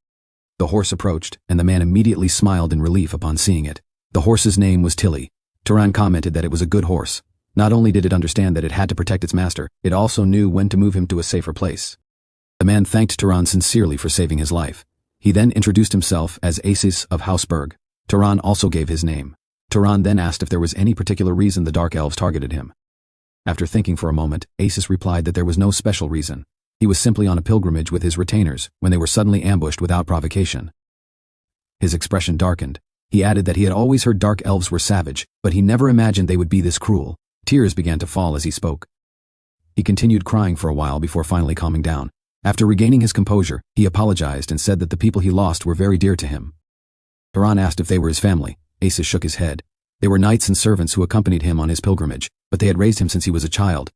The horse approached, and the man immediately smiled in relief upon seeing it. The horse's name was Tilly. Turan commented that it was a good horse. Not only did it understand that it had to protect its master, it also knew when to move him to a safer place. The man thanked Turan sincerely for saving his life. He then introduced himself as Acis of House Berg. Turan also gave his name. Turan then asked if there was any particular reason the Dark Elves targeted him. After thinking for a moment, Acis replied that there was no special reason. He was simply on a pilgrimage with his retainers when they were suddenly ambushed without provocation. His expression darkened. He added that he had always heard Dark Elves were savage, but he never imagined they would be this cruel. Tears began to fall as he spoke. He continued crying for a while before finally calming down. After regaining his composure, he apologized and said that the people he lost were very dear to him. Turan asked if they were his family. Acis shook his head. They were knights and servants who accompanied him on his pilgrimage, but they had raised him since he was a child.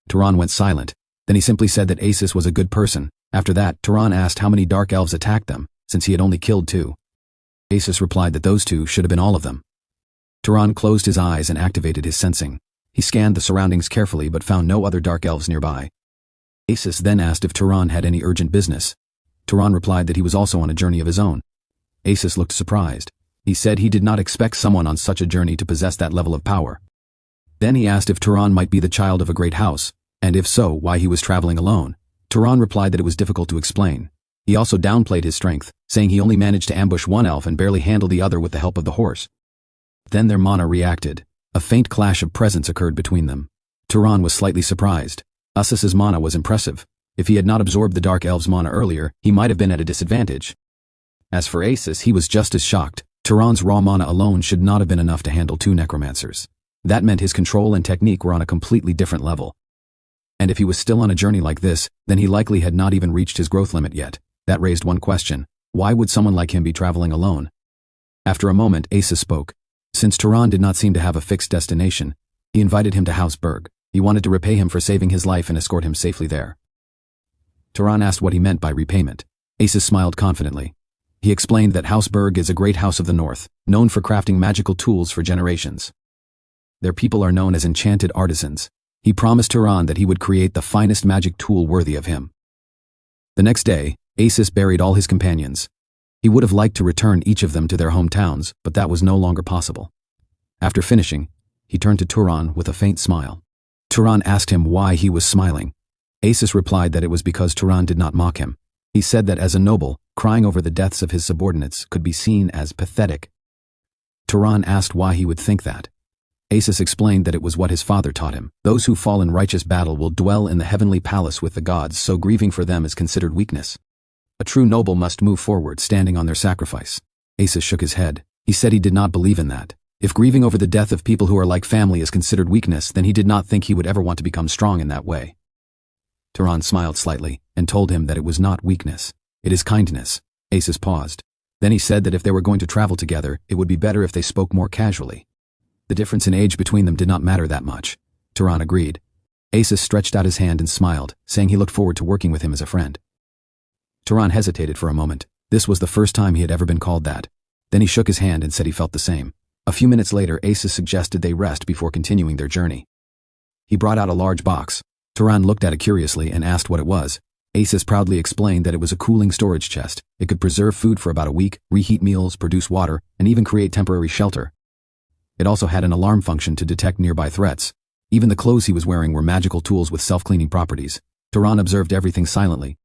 Turan went silent. Then he simply said that Acis was a good person. After that, Turan asked how many Dark Elves attacked them, since he had only killed 2. Acis replied that those 2 should have been all of them. Turan closed his eyes and activated his sensing. He scanned the surroundings carefully but found no other Dark Elves nearby. Acis then asked if Turan had any urgent business. Turan replied that he was also on a journey of his own. Acis looked surprised. He said he did not expect someone on such a journey to possess that level of power. Then he asked if Turan might be the child of a great house, and if so, why he was traveling alone. Turan replied that it was difficult to explain. He also downplayed his strength, saying he only managed to ambush one elf and barely handle the other with the help of the horse. Then their mana reacted. A faint clash of presence occurred between them. Turan was slightly surprised. Acis's mana was impressive. If he had not absorbed the Dark Elf's mana earlier, he might have been at a disadvantage. As for Acis, he was just as shocked. Turan's raw mana alone should not have been enough to handle 2 necromancers. That meant his control and technique were on a completely different level. And if he was still on a journey like this, then he likely had not even reached his growth limit yet. That raised one question. Why would someone like him be traveling alone? After a moment, Acis spoke. Since Turan did not seem to have a fixed destination, he invited him to House Berg. He wanted to repay him for saving his life and escort him safely there. Turan asked what he meant by repayment. Acis smiled confidently. He explained that House Berg is a great house of the north, known for crafting magical tools for generations. Their people are known as enchanted artisans. He promised Turan that he would create the finest magic tool worthy of him. The next day, Acis buried all his companions. He would have liked to return each of them to their hometowns, but that was no longer possible. After finishing, he turned to Turan with a faint smile. Turan asked him why he was smiling. Acis replied that it was because Turan did not mock him. He said that as a noble, crying over the deaths of his subordinates could be seen as pathetic. Turan asked why he would think that. Acis explained that it was what his father taught him. Those who fall in righteous battle will dwell in the heavenly palace with the gods, so grieving for them is considered weakness. A true noble must move forward, standing on their sacrifice. Acis shook his head. He said he did not believe in that. If grieving over the death of people who are like family is considered weakness, then he did not think he would ever want to become strong in that way. Turan smiled slightly and told him that it was not weakness. It is kindness. Acis paused. Then he said that if they were going to travel together, it would be better if they spoke more casually. The difference in age between them did not matter that much. Turan agreed. Acis stretched out his hand and smiled, saying he looked forward to working with him as a friend. Turan hesitated for a moment. This was the first time he had ever been called that. Then he shook his hand and said he felt the same. A few minutes later, Acis suggested they rest before continuing their journey. He brought out a large box. Turan looked at it curiously and asked what it was. Acis proudly explained that it was a cooling storage chest. It could preserve food for about a week, reheat meals, produce water, and even create temporary shelter. It also had an alarm function to detect nearby threats. Even the clothes he was wearing were magical tools with self-cleaning properties. Turan observed everything silently.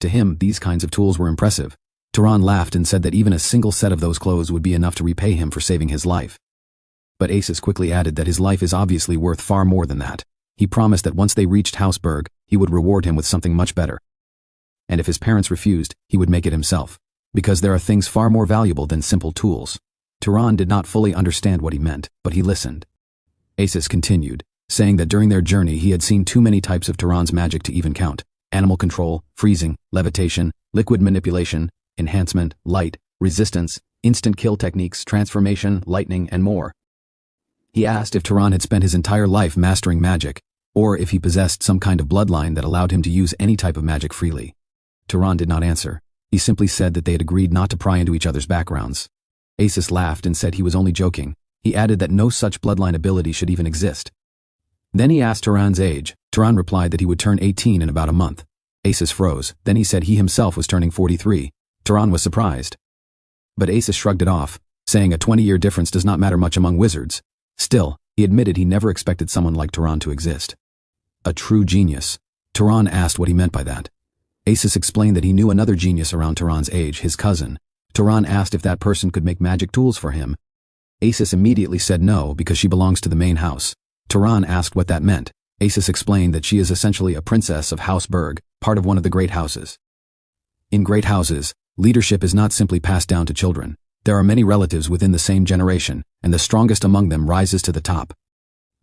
To him, these kinds of tools were impressive. Turan laughed and said that even a single set of those clothes would be enough to repay him for saving his life. But Acis quickly added that his life is obviously worth far more than that. He promised that once they reached House Berg, he would reward him with something much better. And if his parents refused, he would make it himself. Because there are things far more valuable than simple tools. Turan did not fully understand what he meant, but he listened. Acis continued, saying that during their journey he had seen too many types of Turan's magic to even count. Animal control, freezing, levitation, liquid manipulation, enhancement, light, resistance, instant kill techniques, transformation, lightning, and more. He asked if Turan had spent his entire life mastering magic, or if he possessed some kind of bloodline that allowed him to use any type of magic freely. Turan did not answer. He simply said that they had agreed not to pry into each other's backgrounds. Acis laughed and said he was only joking. He added that no such bloodline ability should even exist. Then he asked Turan's age. Turan replied that he would turn 18 in about a month. Acis froze. Then he said he himself was turning 43. Turan was surprised. But Acis shrugged it off, saying a 20-year difference does not matter much among wizards. Still, He admitted he never expected someone like Turan to exist. A true genius. Turan asked what he meant by that. Asus explained that he knew another genius around Turan's age, his cousin. Turan asked if that person could make magic tools for him. Asus immediately said no because she belongs to the main house. Turan asked what that meant. Asus explained that she is essentially a princess of House Berg, part of one of the great houses. In great houses, leadership is not simply passed down to children. There are many relatives within the same generation, and the strongest among them rises to the top.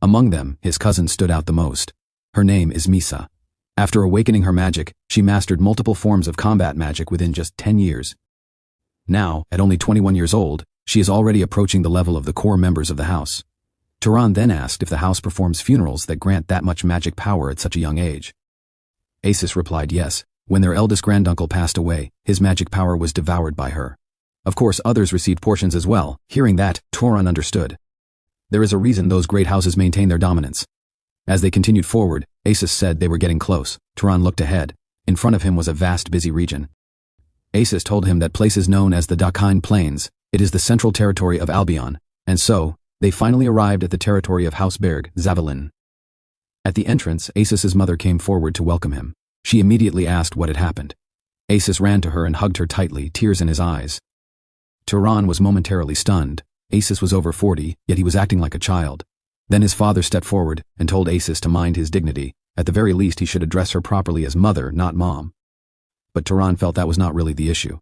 Among them, his cousin stood out the most. Her name is Misa. After awakening her magic, she mastered multiple forms of combat magic within just 10 years. Now, at only 21 years old, she is already approaching the level of the core members of the house. Turan then asked if the house performs funerals that grant that much magic power at such a young age. Asus replied yes. When their eldest granduncle passed away, his magic power was devoured by her. Of course, others received portions as well. Hearing that, Turan understood. There is a reason those great houses maintain their dominance. As they continued forward, Asus said they were getting close. Turan looked ahead. In front of him was a vast busy region. Asus told him that place is known as the Dakine Plains. It is the central territory of Albion, and so, they finally arrived at the territory of House Berg, Zavalin. At the entrance, Asus's mother came forward to welcome him. She immediately asked what had happened. Asus ran to her and hugged her tightly, tears in his eyes. Turan was momentarily stunned. Asus was over 40, yet he was acting like a child. Then his father stepped forward and told Asus to mind his dignity. At the very least, he should address her properly as mother, not mom. But Turan felt that was not really the issue.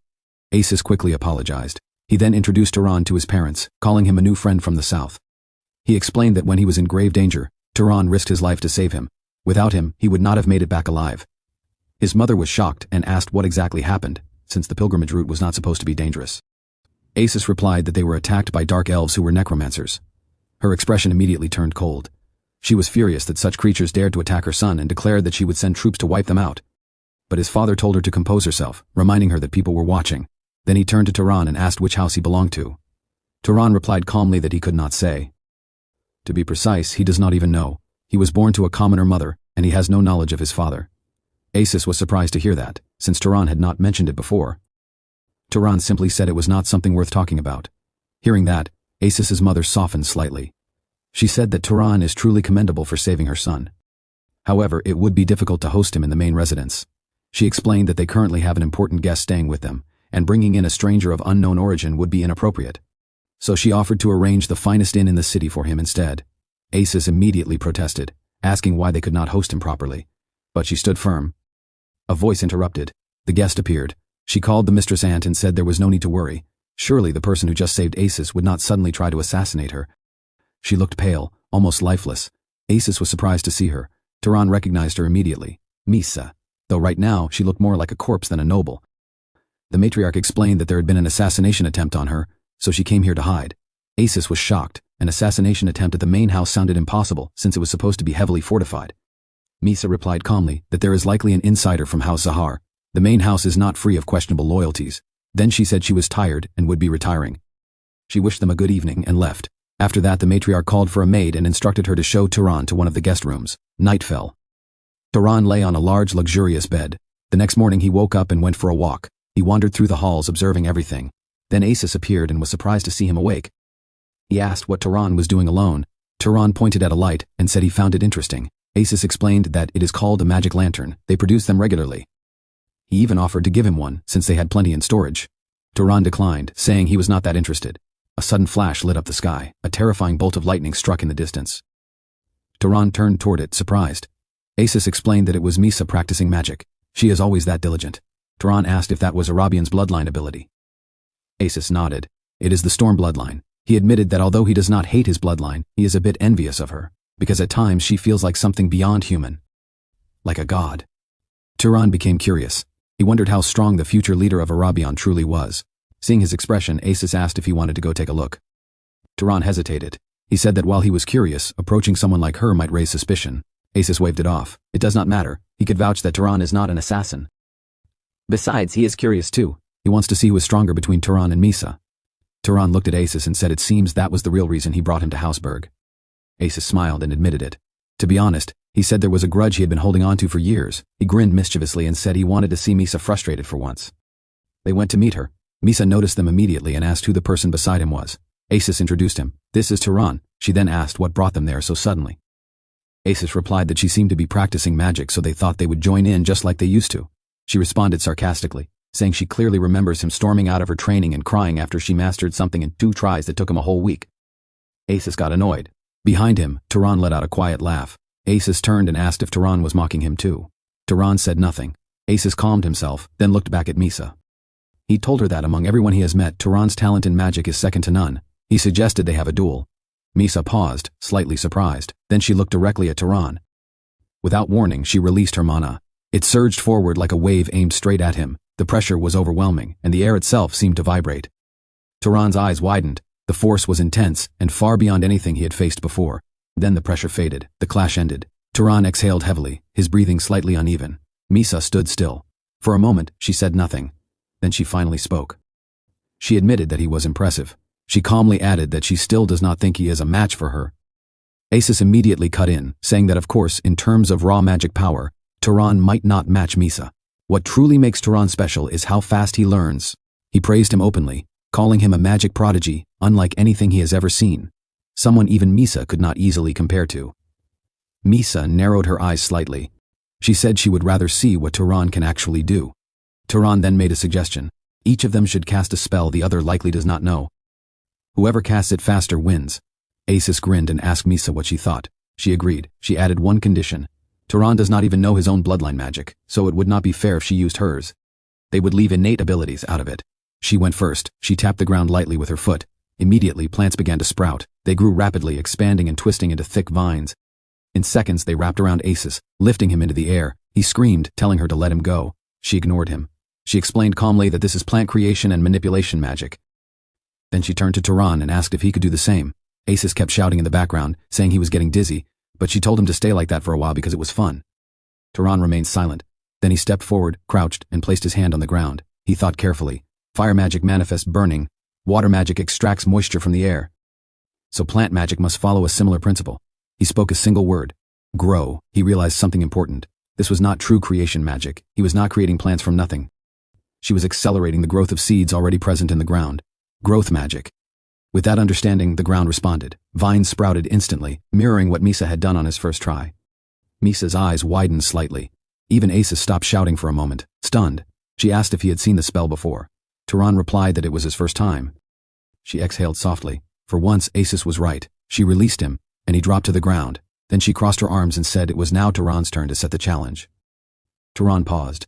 Asus quickly apologized. He then introduced Turan to his parents, calling him a new friend from the south. He explained that when he was in grave danger, Turan risked his life to save him. Without him, he would not have made it back alive. His mother was shocked and asked what exactly happened, since the pilgrimage route was not supposed to be dangerous. Asus replied that they were attacked by dark elves who were necromancers. Her expression immediately turned cold. She was furious that such creatures dared to attack her son and declared that she would send troops to wipe them out. But his father told her to compose herself, reminding her that people were watching. Then he turned to Turan and asked which house he belonged to. Turan replied calmly that he could not say. To be precise, he does not even know. He was born to a commoner mother, and he has no knowledge of his father. Asus was surprised to hear that, since Turan had not mentioned it before. Turan simply said it was not something worth talking about. Hearing that, Asus's mother softened slightly. She said that Turan is truly commendable for saving her son. However, it would be difficult to host him in the main residence. She explained that they currently have an important guest staying with them, and bringing in a stranger of unknown origin would be inappropriate. So she offered to arrange the finest inn in the city for him instead. Asus immediately protested, asking why they could not host him properly. But she stood firm. A voice interrupted. The guest appeared. She called the mistress aunt and said there was no need to worry. Surely the person who just saved Asus would not suddenly try to assassinate her. She looked pale, almost lifeless. Asus was surprised to see her. Turan recognized her immediately. Misa. Though right now she looked more like a corpse than a noble. The matriarch explained that there had been an assassination attempt on her, so she came here to hide. Asus was shocked. An assassination attempt at the main house sounded impossible since it was supposed to be heavily fortified. Misa replied calmly that there is likely an insider from House Zahar. The main house is not free of questionable loyalties. Then she said she was tired and would be retiring. She wished them a good evening and left. After that, the matriarch called for a maid and instructed her to show Turan to one of the guest rooms. Night fell. Turan lay on a large, luxurious bed. The next morning he woke up and went for a walk. He wandered through the halls observing everything. Then Asus appeared and was surprised to see him awake. He asked what Turan was doing alone. Turan pointed at a light and said he found it interesting. Asus explained that it is called a magic lantern. They produce them regularly. He even offered to give him one, since they had plenty in storage. Turan declined, saying he was not that interested. A sudden flash lit up the sky. A terrifying bolt of lightning struck in the distance. Turan turned toward it, surprised. Asus explained that it was Misa practicing magic. She is always that diligent. Turan asked if that was Arabian's bloodline ability. Asus nodded. It is the Storm bloodline. He admitted that although he does not hate his bloodline, he is a bit envious of her, because at times she feels like something beyond human. Like a god. Turan became curious. He wondered how strong the future leader of Arabian truly was. Seeing his expression, Asus asked if he wanted to go take a look. Turan hesitated. He said that while he was curious, approaching someone like her might raise suspicion. Asus waved it off. It does not matter. He could vouch that Turan is not an assassin. Besides, he is curious too. He wants to see who is stronger between Turan and Misa. Turan looked at Asus and said it seems that was the real reason he brought him to Houseberg. Asus smiled and admitted it. To be honest, he said there was a grudge he had been holding on to for years. He grinned mischievously and said he wanted to see Misa frustrated for once. They went to meet her. Misa noticed them immediately and asked who the person beside him was. Asus introduced him. This is Turan. She then asked what brought them there so suddenly. Acis replied that she seemed to be practicing magic, so they thought they would join in just like they used to. She responded sarcastically, saying she clearly remembers him storming out of her training and crying after she mastered something in 2 tries that took him a whole week. Acis got annoyed. Behind him, Tehran let out a quiet laugh. Acis turned and asked if Tehran was mocking him too. Tehran said nothing. Acis calmed himself, then looked back at Misa. He told her that among everyone he has met, Tehran's talent in magic is second to none. He suggested they have a duel. Misa paused, slightly surprised, then she looked directly at Tehran. Without warning, she released her mana. It surged forward like a wave aimed straight at him. The pressure was overwhelming, and the air itself seemed to vibrate. Tehran's eyes widened. The force was intense, and far beyond anything he had faced before. Then the pressure faded. The clash ended. Tehran exhaled heavily, his breathing slightly uneven. Misa stood still. For a moment, she said nothing. Then she finally spoke. She admitted that he was impressive. She calmly added that she still does not think he is a match for her. Acis immediately cut in, saying that of course, in terms of raw magic power, Tehran might not match Misa. What truly makes Tehran special is how fast he learns. He praised him openly, calling him a magic prodigy, unlike anything he has ever seen. Someone even Misa could not easily compare to. Misa narrowed her eyes slightly. She said she would rather see what Tehran can actually do. Tehran then made a suggestion. Each of them should cast a spell the other likely does not know. Whoever casts it faster wins. Acis grinned and asked Misa what she thought. She agreed. She added one condition. Tehran does not even know his own bloodline magic, so it would not be fair if she used hers. They would leave innate abilities out of it. She went first. She tapped the ground lightly with her foot. Immediately, plants began to sprout. They grew rapidly, expanding and twisting into thick vines. In seconds, they wrapped around Acis, lifting him into the air. He screamed, telling her to let him go. She ignored him. She explained calmly that this is plant creation and manipulation magic. Then she turned to Tehran and asked if he could do the same. Acis kept shouting in the background, saying he was getting dizzy, but she told him to stay like that for a while because it was fun. Tehran remained silent. Then he stepped forward, crouched, and placed his hand on the ground. He thought carefully. Fire magic manifests burning. Water magic extracts moisture from the air. So plant magic must follow a similar principle. He spoke a single word. Grow. He realized something important. This was not true creation magic. He was not creating plants from nothing. She was accelerating the growth of seeds already present in the ground. Growth magic. With that understanding, the ground responded. Vines sprouted instantly, mirroring what Misa had done on his first try. Misa's eyes widened slightly. Even Acis stopped shouting for a moment, stunned. She asked if he had seen the spell before. Tehran replied that it was his first time. She exhaled softly. For once, Acis was right. She released him, and he dropped to the ground. Then she crossed her arms and said it was now Tehran's turn to set the challenge. Tehran paused.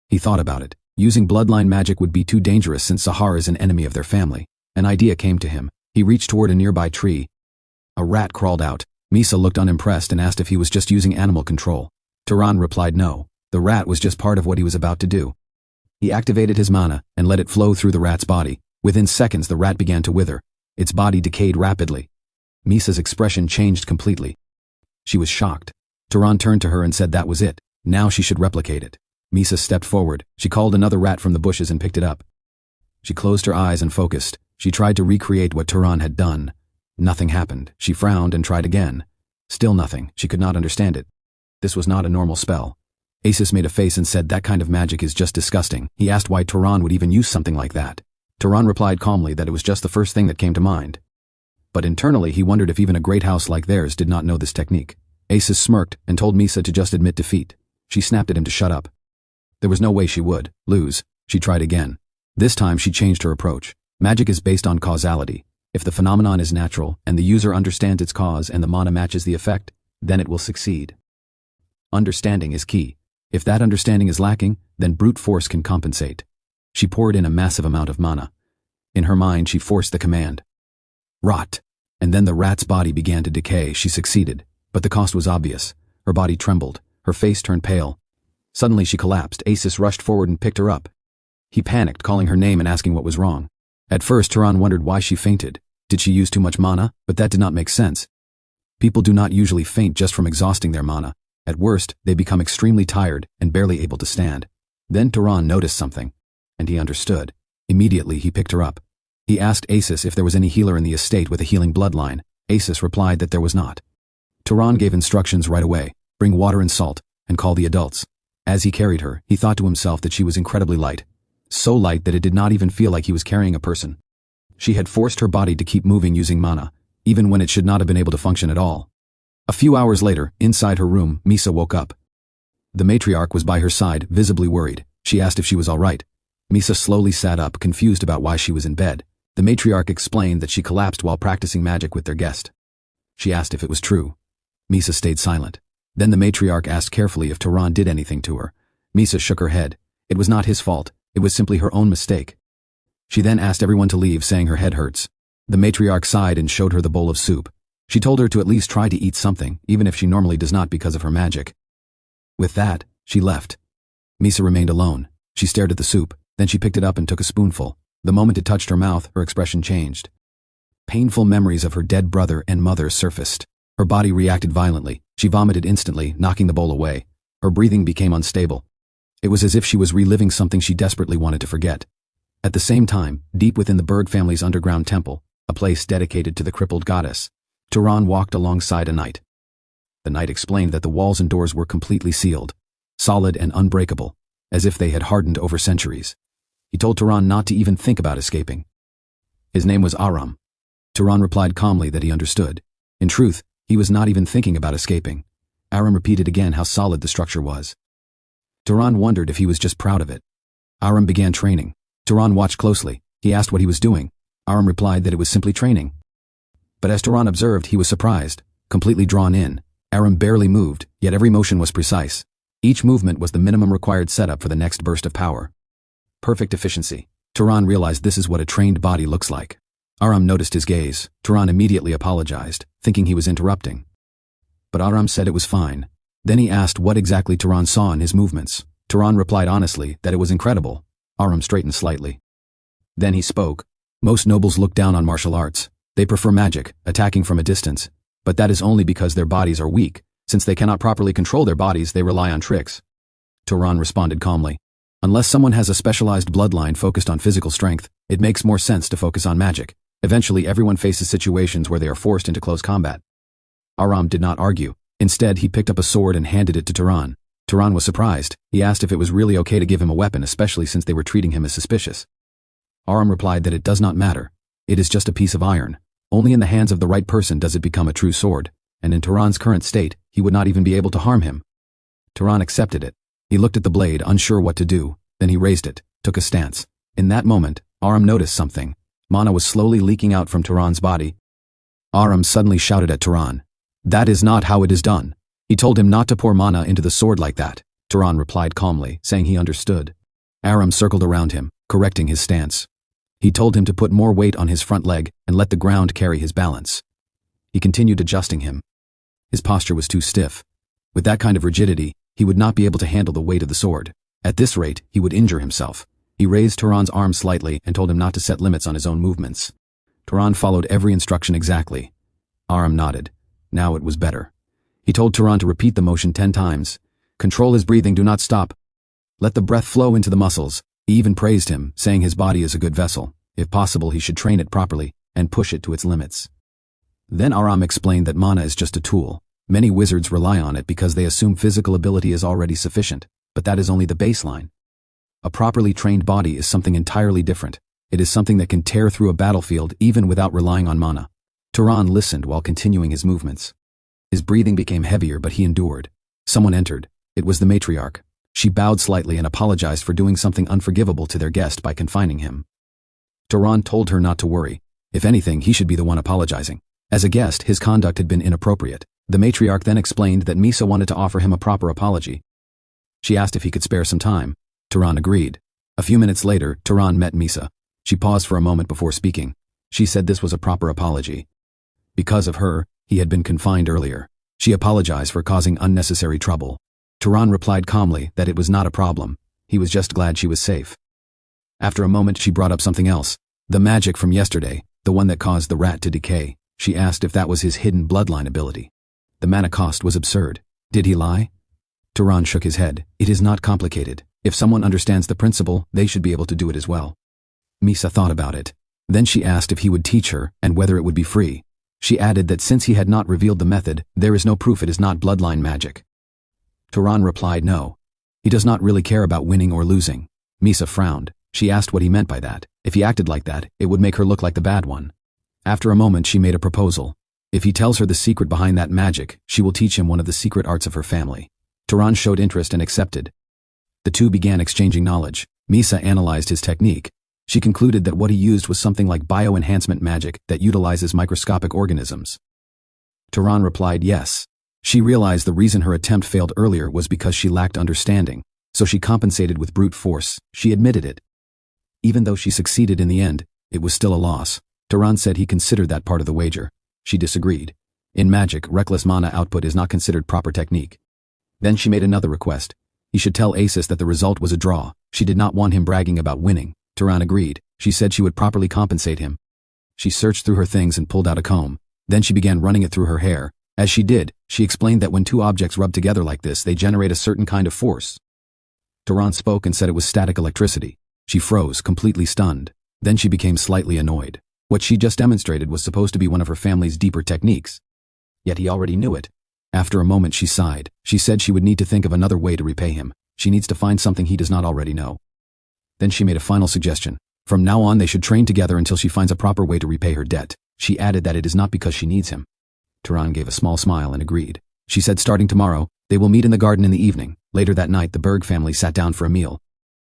He thought about it. Using bloodline magic would be too dangerous since Sahar is an enemy of their family. An idea came to him. He reached toward a nearby tree. A rat crawled out. Misa looked unimpressed and asked if he was just using animal control. Tehran replied no. The rat was just part of what he was about to do. He activated his mana and let it flow through the rat's body. Within seconds, the rat began to wither. Its body decayed rapidly. Misa's expression changed completely. She was shocked. Tehran turned to her and said that was it. Now she should replicate it. Misa stepped forward. She called another rat from the bushes and picked it up. She closed her eyes and focused. She tried to recreate what Tehran had done. Nothing happened. She frowned and tried again. Still nothing. She could not understand it. This was not a normal spell. Acis made a face and said that kind of magic is just disgusting. He asked why Tehran would even use something like that. Tehran replied calmly that it was just the first thing that came to mind. But internally he wondered if even a great house like theirs did not know this technique. Acis smirked and told Misa to just admit defeat. She snapped at him to shut up. There was no way she would lose. She tried again. This time she changed her approach. Magic is based on causality. If the phenomenon is natural, and the user understands its cause and the mana matches the effect, then it will succeed. Understanding is key. If that understanding is lacking, then brute force can compensate. She poured in a massive amount of mana. In her mind, she forced the command. Rot. And then the rat's body began to decay. She succeeded. But the cost was obvious. Her body trembled. Her face turned pale. Suddenly she collapsed. Acis rushed forward and picked her up. He panicked, calling her name and asking what was wrong. At first, Tehran wondered why she fainted. Did she use too much mana? But that did not make sense. People do not usually faint just from exhausting their mana. At worst, they become extremely tired and barely able to stand. Then Tehran noticed something, and he understood. Immediately, he picked her up. He asked Acis if there was any healer in the estate with a healing bloodline. Acis replied that there was not. Tehran gave instructions right away. Bring water and salt, and call the adults. As he carried her, he thought to himself that she was incredibly light. So light that it did not even feel like he was carrying a person. She had forced her body to keep moving using mana. even when it should not have been able to function at all. A few hours later, inside her room, Misa woke up. The matriarch was by her side, visibly worried. She asked if she was all right. Misa slowly sat up, confused about why she was in bed. The matriarch explained that she collapsed while practicing magic with their guest. She asked if it was true. Misa stayed silent. Then the matriarch asked carefully if Turan did anything to her. Misa shook her head. It was not his fault. It was simply her own mistake. She then asked everyone to leave, saying her head hurts. The matriarch sighed and showed her the bowl of soup. She told her to at least try to eat something, even if she normally does not because of her magic. With that, she left. Misa remained alone. She stared at the soup, then she picked it up and took a spoonful. The moment it touched her mouth, her expression changed. Painful memories of her dead brother and mother surfaced. Her body reacted violently. She vomited instantly, knocking the bowl away. Her breathing became unstable. It was as if she was reliving something she desperately wanted to forget. At the same time, deep within the Berg family's underground temple, a place dedicated to the crippled goddess, Turan walked alongside a knight. The knight explained that the walls and doors were completely sealed, solid and unbreakable, as if they had hardened over centuries. He told Turan not to even think about escaping. His name was Aram. Turan replied calmly that he understood. In truth, he was not even thinking about escaping. Aram repeated again how solid the structure was. Turan wondered if he was just proud of it. Aram began training. Turan watched closely. He asked what he was doing. Aram replied that it was simply training. But as Turan observed, he was surprised, completely drawn in. Aram barely moved, yet every motion was precise. Each movement was the minimum required setup for the next burst of power. Perfect efficiency. Turan realized this is what a trained body looks like. Aram noticed his gaze. Turan immediately apologized, thinking he was interrupting. But Aram said it was fine. Then he asked what exactly Turan saw in his movements. Turan replied honestly that it was incredible. Aram straightened slightly. Then he spoke. Most nobles look down on martial arts. They prefer magic, attacking from a distance. But that is only because their bodies are weak. Since they cannot properly control their bodies, they rely on tricks. Turan responded calmly. Unless someone has a specialized bloodline focused on physical strength, it makes more sense to focus on magic. Eventually, everyone faces situations where they are forced into close combat. Aram did not argue. Instead, he picked up a sword and handed it to Turan. Turan was surprised. He asked if it was really okay to give him a weapon, especially since they were treating him as suspicious. Aram replied that it does not matter. It is just a piece of iron. Only in the hands of the right person does it become a true sword, and in Turan's current state, he would not even be able to harm him. Turan accepted it. He looked at the blade, unsure what to do. Then he raised it, took a stance. In that moment, Aram noticed something. Mana was slowly leaking out from Turan's body. Aram suddenly shouted at Turan. That is not how it is done. He told him not to pour mana into the sword like that. Turan replied calmly, saying he understood. Aram circled around him, correcting his stance. He told him to put more weight on his front leg and let the ground carry his balance. He continued adjusting him. His posture was too stiff. With that kind of rigidity, he would not be able to handle the weight of the sword. At this rate, he would injure himself. He raised Turan's arm slightly and told him not to set limits on his own movements. Turan followed every instruction exactly. Aram nodded. Now it was better. He told Turan to repeat the motion 10 times. Control his breathing, do not stop. Let the breath flow into the muscles. He even praised him, saying his body is a good vessel. If possible, he should train it properly and push it to its limits. Then Aram explained that mana is just a tool. Many wizards rely on it because they assume physical ability is already sufficient, but that is only the baseline. A properly trained body is something entirely different. It is something that can tear through a battlefield even without relying on mana. Turan listened while continuing his movements. His breathing became heavier, but he endured. Someone entered. It was the matriarch. She bowed slightly and apologized for doing something unforgivable to their guest by confining him. Turan told her not to worry. If anything, he should be the one apologizing. As a guest, his conduct had been inappropriate. The matriarch then explained that Misa wanted to offer him a proper apology. She asked if he could spare some time. Turan agreed. A few minutes later, Turan met Misa. She paused for a moment before speaking. She said this was a proper apology. Because of her, he had been confined earlier. She apologized for causing unnecessary trouble. Turan replied calmly that it was not a problem. He was just glad she was safe. After a moment, she brought up something else. The magic from yesterday, the one that caused the rat to decay. She asked if that was his hidden bloodline ability. The mana cost was absurd. Did he lie? Turan shook his head. It is not complicated. If someone understands the principle, they should be able to do it as well. Misa thought about it. Then she asked if he would teach her and whether it would be free. She added that since he had not revealed the method, there is no proof it is not bloodline magic. Turan replied no. He does not really care about winning or losing. Misa frowned. She asked what he meant by that. If he acted like that, it would make her look like the bad one. After a moment she made a proposal. If he tells her the secret behind that magic, she will teach him one of the secret arts of her family. Turan showed interest and accepted. The two began exchanging knowledge. Misa analyzed his technique. She concluded that what he used was something like bio-enhancement magic that utilizes microscopic organisms. Turan replied yes. She realized the reason her attempt failed earlier was because she lacked understanding, so she compensated with brute force. She admitted it. Even though she succeeded in the end, it was still a loss. Turan said he considered that part of the wager. She disagreed. In magic, reckless mana output is not considered proper technique. Then she made another request. He should tell Asus that the result was a draw. She did not want him bragging about winning. Turan agreed. She said she would properly compensate him. She searched through her things and pulled out a comb. Then she began running it through her hair. As she did, she explained that when two objects rub together like this, they generate a certain kind of force. Turan spoke and said it was static electricity. She froze, completely stunned. Then she became slightly annoyed. What she just demonstrated was supposed to be one of her family's deeper techniques. Yet he already knew it. After a moment she sighed. She said she would need to think of another way to repay him. She needs to find something he does not already know. Then she made a final suggestion. From now on they should train together until she finds a proper way to repay her debt. She added that it is not because she needs him. Turan gave a small smile and agreed. She said starting tomorrow, they will meet in the garden in the evening. Later that night the Berg family sat down for a meal.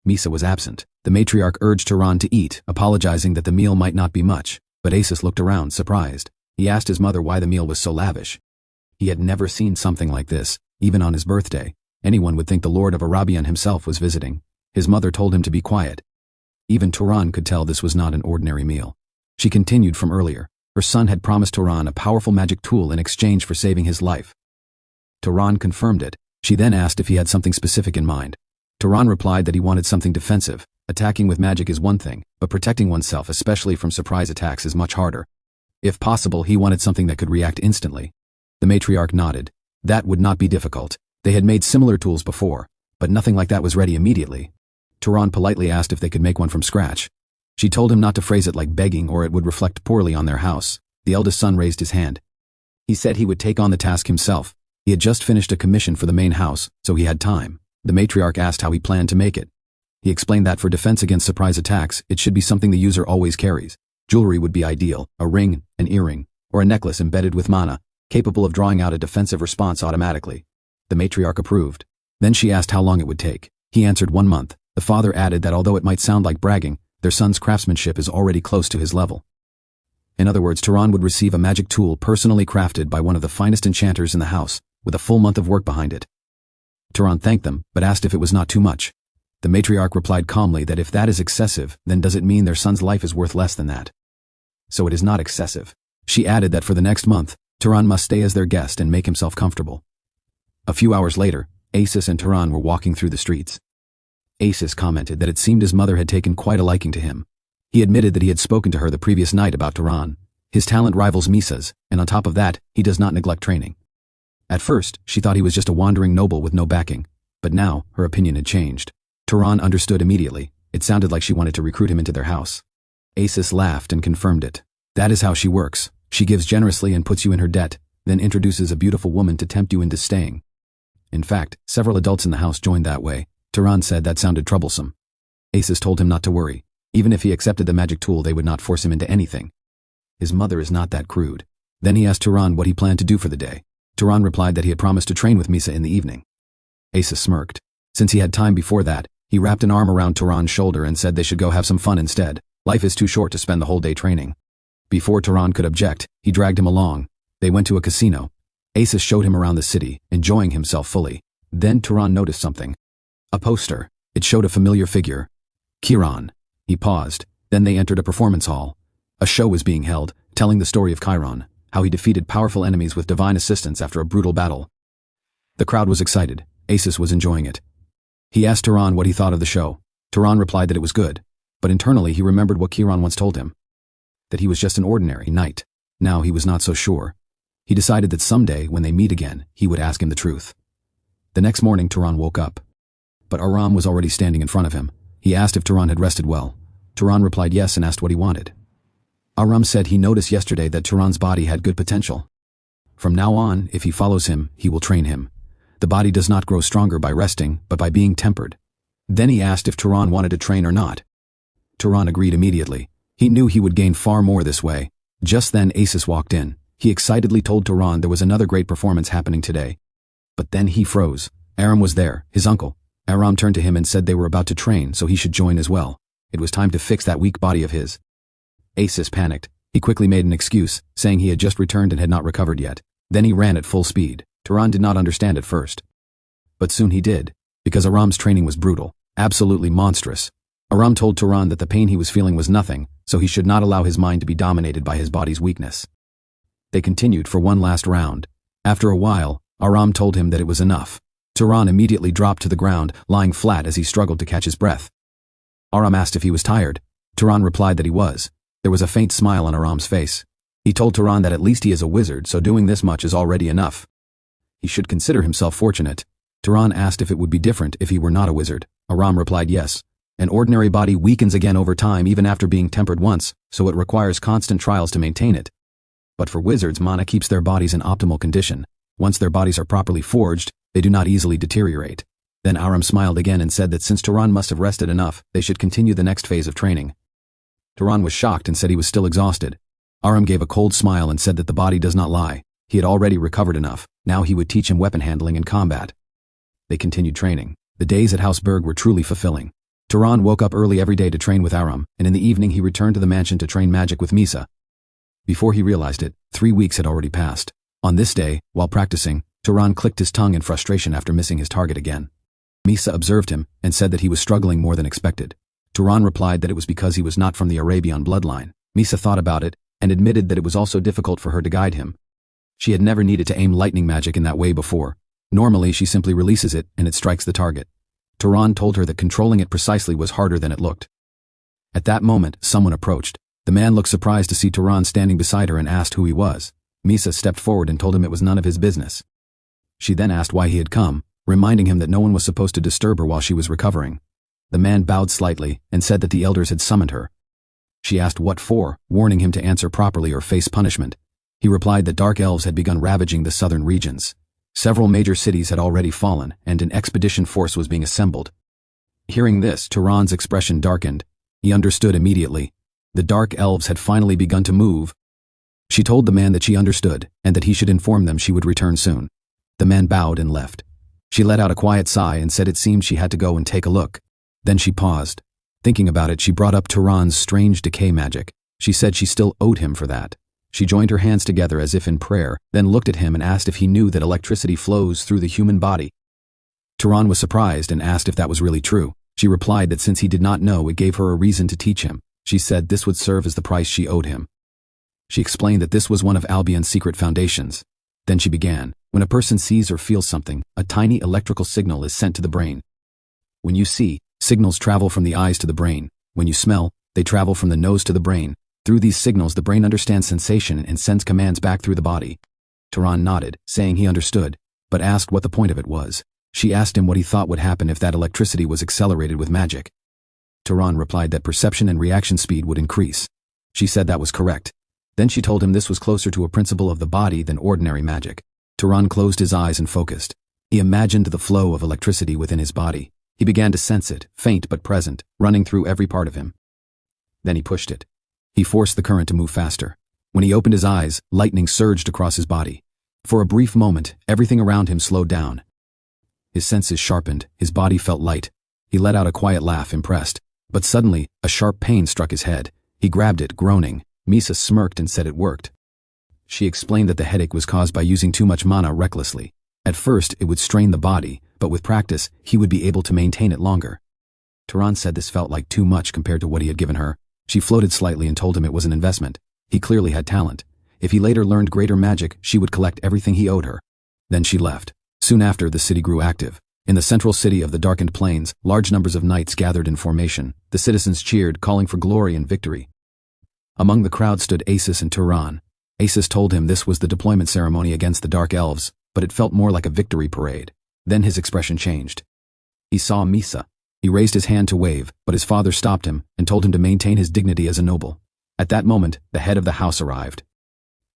Misa was absent. The matriarch urged Turan to eat, apologizing that the meal might not be much, but Asus looked around, surprised. He asked his mother why the meal was so lavish. He had never seen something like this, even on his birthday. Anyone would think the Lord of Arabian himself was visiting. His mother told him to be quiet. Even Turan could tell this was not an ordinary meal. She continued from earlier. Her son had promised Turan a powerful magic tool in exchange for saving his life. Turan confirmed it. She then asked if he had something specific in mind. Turan replied that he wanted something defensive. Attacking with magic is one thing, but protecting oneself, especially from surprise attacks, is much harder. If possible, he wanted something that could react instantly. The matriarch nodded. That would not be difficult. They had made similar tools before, but nothing like that was ready immediately. Turan politely asked if they could make one from scratch. She told him not to phrase it like begging or it would reflect poorly on their house. The eldest son raised his hand. He said he would take on the task himself. He had just finished a commission for the main house, so he had time. The matriarch asked how he planned to make it. He explained that for defense against surprise attacks, it should be something the user always carries. Jewelry would be ideal, a ring, an earring, or a necklace embedded with mana, capable of drawing out a defensive response automatically. The matriarch approved. Then she asked how long it would take. He answered 1 month. The father added that although it might sound like bragging, their son's craftsmanship is already close to his level. In other words, Turan would receive a magic tool personally crafted by one of the finest enchanters in the house, with a full month of work behind it. Turan thanked them, but asked if it was not too much. The matriarch replied calmly that if that is excessive, then does it mean their son's life is worth less than that? So it is not excessive. She added that for the next month, Turan must stay as their guest and make himself comfortable. A few hours later, Asus and Turan were walking through the streets. Asus commented that it seemed his mother had taken quite a liking to him. He admitted that he had spoken to her the previous night about Turan. His talent rivals Misa's, and on top of that, he does not neglect training. At first, she thought he was just a wandering noble with no backing, but now, her opinion had changed. Turan understood immediately. It sounded like she wanted to recruit him into their house. Asus laughed and confirmed it. That is how she works. She gives generously and puts you in her debt, then introduces a beautiful woman to tempt you into staying. In fact, several adults in the house joined that way. Turan said that sounded troublesome. Asus told him not to worry. Even if he accepted the magic tool, they would not force him into anything. His mother is not that crude. Then he asked Turan what he planned to do for the day. Turan replied that he had promised to train with Misa in the evening. Asus smirked. Since he had time before that, he wrapped an arm around Turan's shoulder and said they should go have some fun instead. Life is too short to spend the whole day training. Before Turan could object, he dragged him along. They went to a casino. Asus showed him around the city, enjoying himself fully. Then Turan noticed something. A poster. It showed a familiar figure. Chiron. He paused. Then they entered a performance hall. A show was being held, telling the story of Chiron, how he defeated powerful enemies with divine assistance after a brutal battle. The crowd was excited. Asus was enjoying it. He asked Turan what he thought of the show. Turan replied that it was good, but internally he remembered what Chiron once told him. That he was just an ordinary knight. Now he was not so sure. He decided that someday, when they meet again, he would ask him the truth. The next morning Turan woke up. But Aram was already standing in front of him. He asked if Turan had rested well. Turan replied yes and asked what he wanted. Aram said he noticed yesterday that Turan's body had good potential. From now on, if he follows him, he will train him. The body does not grow stronger by resting, but by being tempered. Then he asked if Turan wanted to train or not. Turan agreed immediately. He knew he would gain far more this way. Just then Asis walked in. He excitedly told Turan there was another great performance happening today. But then he froze. Aram was there, his uncle. Aram turned to him and said they were about to train, so he should join as well. It was time to fix that weak body of his. Asis panicked. He quickly made an excuse, saying he had just returned and had not recovered yet. Then he ran at full speed. Turan did not understand at first. But soon he did, because Aram's training was brutal, absolutely monstrous. Aram told Turan that the pain he was feeling was nothing, so he should not allow his mind to be dominated by his body's weakness. They continued for one last round. After a while, Aram told him that it was enough. Turan immediately dropped to the ground, lying flat as he struggled to catch his breath. Aram asked if he was tired. Turan replied that he was. There was a faint smile on Aram's face. He told Turan that at least he is a wizard, so doing this much is already enough. He should consider himself fortunate. Turan asked if it would be different if he were not a wizard. Aram replied yes. An ordinary body weakens again over time even after being tempered once, so it requires constant trials to maintain it. But for wizards, mana keeps their bodies in optimal condition. Once their bodies are properly forged, they do not easily deteriorate. Then Aram smiled again and said that since Turan must have rested enough, they should continue the next phase of training. Turan was shocked and said he was still exhausted. Aram gave a cold smile and said that the body does not lie. He had already recovered enough. Now he would teach him weapon handling and combat. They continued training. The days at House Berg were truly fulfilling. Turan woke up early every day to train with Aram, and in the evening he returned to the mansion to train magic with Misa. Before he realized it, 3 weeks had already passed. On this day, while practicing, Turan clicked his tongue in frustration after missing his target again. Misa observed him and said that he was struggling more than expected. Turan replied that it was because he was not from the Arabian bloodline. Misa thought about it and admitted that it was also difficult for her to guide him. She had never needed to aim lightning magic in that way before. Normally she simply releases it and it strikes the target. Turan told her that controlling it precisely was harder than it looked. At that moment, someone approached. The man looked surprised to see Turan standing beside her and asked who he was. Misa stepped forward and told him it was none of his business. She then asked why he had come, reminding him that no one was supposed to disturb her while she was recovering. The man bowed slightly and said that the elders had summoned her. She asked what for, warning him to answer properly or face punishment. He replied that dark elves had begun ravaging the southern regions. Several major cities had already fallen, and an expedition force was being assembled. Hearing this, Turan's expression darkened. He understood immediately. The dark elves had finally begun to move. She told the man that she understood, and that he should inform them she would return soon. The man bowed and left. She let out a quiet sigh and said it seemed she had to go and take a look. Then she paused. Thinking about it, she brought up Turan's strange decay magic. She said she still owed him for that. She joined her hands together as if in prayer, then looked at him and asked if he knew that electricity flows through the human body. Turan was surprised and asked if that was really true. She replied that since he did not know, it gave her a reason to teach him. She said this would serve as the price she owed him. She explained that this was one of Albion's secret foundations. Then she began. When a person sees or feels something, a tiny electrical signal is sent to the brain. When you see, signals travel from the eyes to the brain. When you smell, they travel from the nose to the brain. Through these signals, the brain understands sensation and sends commands back through the body. Turan nodded, saying he understood, but asked what the point of it was. She asked him what he thought would happen if that electricity was accelerated with magic. Turan replied that perception and reaction speed would increase. She said that was correct. Then she told him this was closer to a principle of the body than ordinary magic. Turan closed his eyes and focused. He imagined the flow of electricity within his body. He began to sense it, faint but present, running through every part of him. Then he pushed it. He forced the current to move faster. When he opened his eyes, lightning surged across his body. For a brief moment, everything around him slowed down. His senses sharpened, his body felt light. He let out a quiet laugh, impressed. But suddenly, a sharp pain struck his head. He grabbed it, groaning. Misa smirked and said it worked. She explained that the headache was caused by using too much mana recklessly. At first, it would strain the body, but with practice, he would be able to maintain it longer. Turan said this felt like too much compared to what he had given her. She floated slightly and told him it was an investment. He clearly had talent. If he later learned greater magic, she would collect everything he owed her. Then she left. Soon after, the city grew active. In the central city of the darkened plains, large numbers of knights gathered in formation. The citizens cheered, calling for glory and victory. Among the crowd stood Asis and Turan. Asis told him this was the deployment ceremony against the dark elves, but it felt more like a victory parade. Then his expression changed. He saw Misa. He raised his hand to wave, but his father stopped him and told him to maintain his dignity as a noble. At that moment, the head of the house arrived.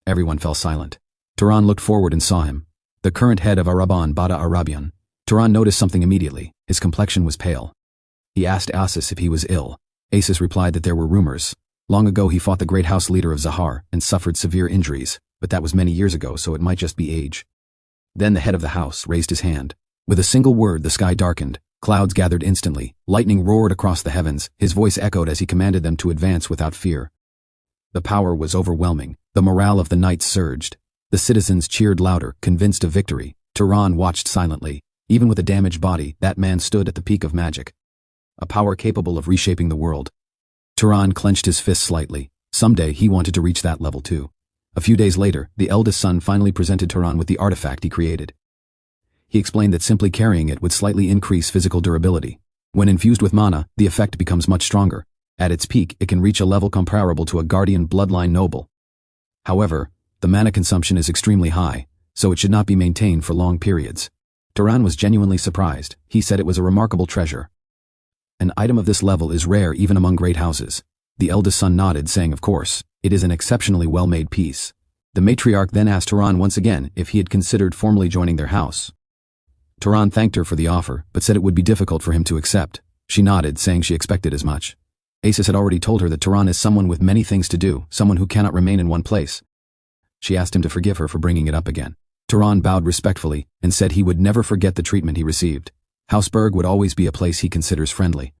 Everyone fell silent. Turan looked forward and saw him. The current head of Araban Bada Arabian. Turan noticed something immediately. His complexion was pale. He asked Asis if he was ill. Asis replied that there were rumors. Long ago he fought the great house leader of Zahar and suffered severe injuries, but that was many years ago, so it might just be age. Then the head of the house raised his hand. With a single word the sky darkened, clouds gathered instantly, lightning roared across the heavens, his voice echoed as he commanded them to advance without fear. The power was overwhelming, the morale of the knights surged. The citizens cheered louder, convinced of victory. Turan watched silently. Even with a damaged body, that man stood at the peak of magic. A power capable of reshaping the world. Turan clenched his fist slightly. Someday he wanted to reach that level too. A few days later, the eldest son finally presented Turan with the artifact he created. He explained that simply carrying it would slightly increase physical durability. When infused with mana, the effect becomes much stronger. At its peak, it can reach a level comparable to a guardian bloodline noble. However, the mana consumption is extremely high, so it should not be maintained for long periods. Turan was genuinely surprised. He said it was a remarkable treasure. An item of this level is rare even among great houses. The eldest son nodded, saying of course, it is an exceptionally well-made piece. The matriarch then asked Turan once again if he had considered formally joining their house. Turan thanked her for the offer, but said it would be difficult for him to accept. She nodded, saying she expected as much. Acis had already told her that Turan is someone with many things to do, someone who cannot remain in one place. She asked him to forgive her for bringing it up again. Turan bowed respectfully and said he would never forget the treatment he received. Houseburg would always be a place he considers friendly.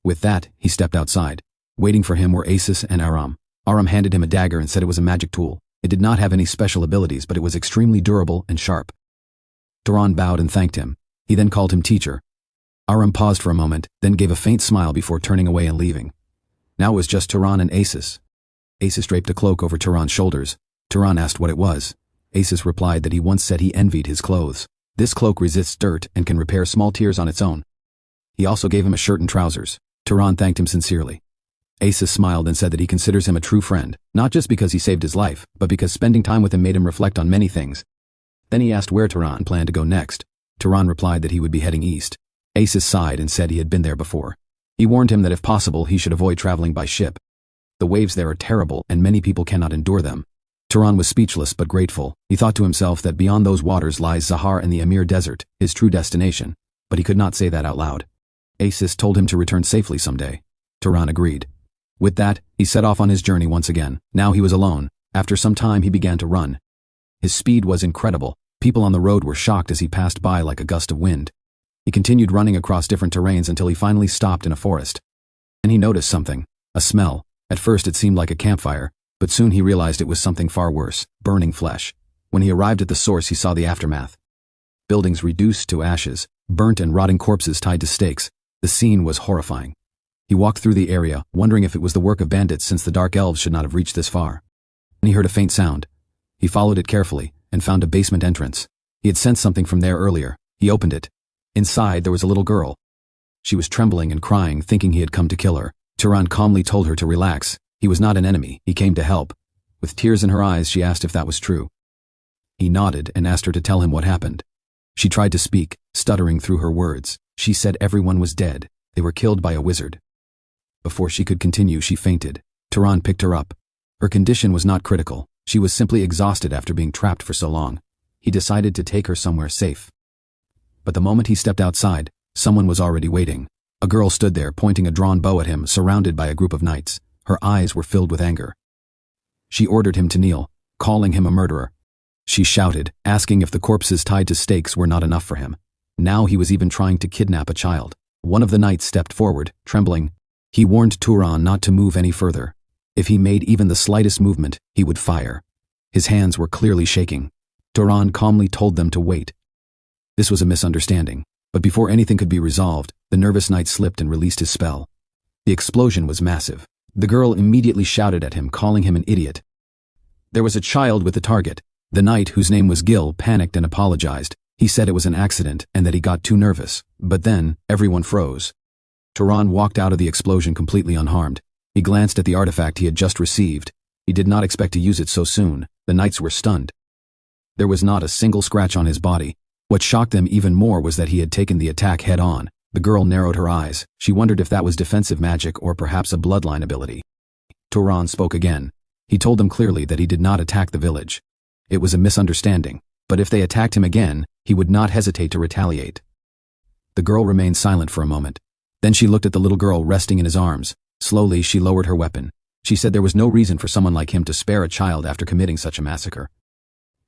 With that, he stepped outside. Waiting for him were Acis and Aram. Aram handed him a dagger and said it was a magic tool. It did not have any special abilities, but it was extremely durable and sharp. Turan bowed and thanked him. He then called him teacher. Aram paused for a moment, then gave a faint smile before turning away and leaving. Now it was just Turan and Acis. Acis draped a cloak over Turan's shoulders. Turan asked what it was. Acis replied that he once said he envied his clothes. This cloak resists dirt and can repair small tears on its own. He also gave him a shirt and trousers. Turan thanked him sincerely. Acis smiled and said that he considers him a true friend, not just because he saved his life, but because spending time with him made him reflect on many things. Then he asked where Turan planned to go next. Turan replied that he would be heading east. Acis sighed and said he had been there before. He warned him that if possible he should avoid traveling by ship. The waves there are terrible and many people cannot endure them. Turan was speechless but grateful. He thought to himself that beyond those waters lies Zahar and the Amir Desert, his true destination, but he could not say that out loud. Acis told him to return safely someday. Turan agreed. With that, he set off on his journey once again. Now he was alone. After some time he began to run. His speed was incredible. People on the road were shocked as he passed by like a gust of wind. He continued running across different terrains until he finally stopped in a forest. And he noticed something. A smell. At first it seemed like a campfire, but soon he realized it was something far worse, burning flesh. When he arrived at the source he saw the aftermath. Buildings reduced to ashes, burnt and rotting corpses tied to stakes. The scene was horrifying. He walked through the area, wondering if it was the work of bandits since the dark elves should not have reached this far. He heard a faint sound. He followed it carefully and found a basement entrance. He had sensed something from there earlier. He opened it. Inside there was a little girl. She was trembling and crying, thinking he had come to kill her. Turan calmly told her to relax. He was not an enemy, he came to help. With tears in her eyes she asked if that was true. He nodded and asked her to tell him what happened. She tried to speak, stuttering through her words. She said everyone was dead. They were killed by a wizard. Before she could continue she fainted. Turan picked her up. Her condition was not critical. She was simply exhausted after being trapped for so long. He decided to take her somewhere safe. But the moment he stepped outside, someone was already waiting. A girl stood there pointing a drawn bow at him, surrounded by a group of knights. Her eyes were filled with anger. She ordered him to kneel, calling him a murderer. She shouted, asking if the corpses tied to stakes were not enough for him. Now he was even trying to kidnap a child. One of the knights stepped forward, trembling. He warned Turan not to move any further. If he made even the slightest movement, he would fire. His hands were clearly shaking. Turan calmly told them to wait. This was a misunderstanding, but before anything could be resolved, the nervous knight slipped and released his spell. The explosion was massive. The girl immediately shouted at him, calling him an idiot. There was a child with the target. The knight, whose name was Gil, panicked and apologized. He said it was an accident and that he got too nervous. But then, everyone froze. Turan walked out of the explosion completely unharmed. He glanced at the artifact he had just received. He did not expect to use it so soon. The knights were stunned. There was not a single scratch on his body. What shocked them even more was that he had taken the attack head-on. The girl narrowed her eyes. She wondered if that was defensive magic or perhaps a bloodline ability. Turan spoke again. He told them clearly that he did not attack the village. It was a misunderstanding, but if they attacked him again, he would not hesitate to retaliate. The girl remained silent for a moment. Then she looked at the little girl resting in his arms. Slowly she lowered her weapon. She said there was no reason for someone like him to spare a child after committing such a massacre.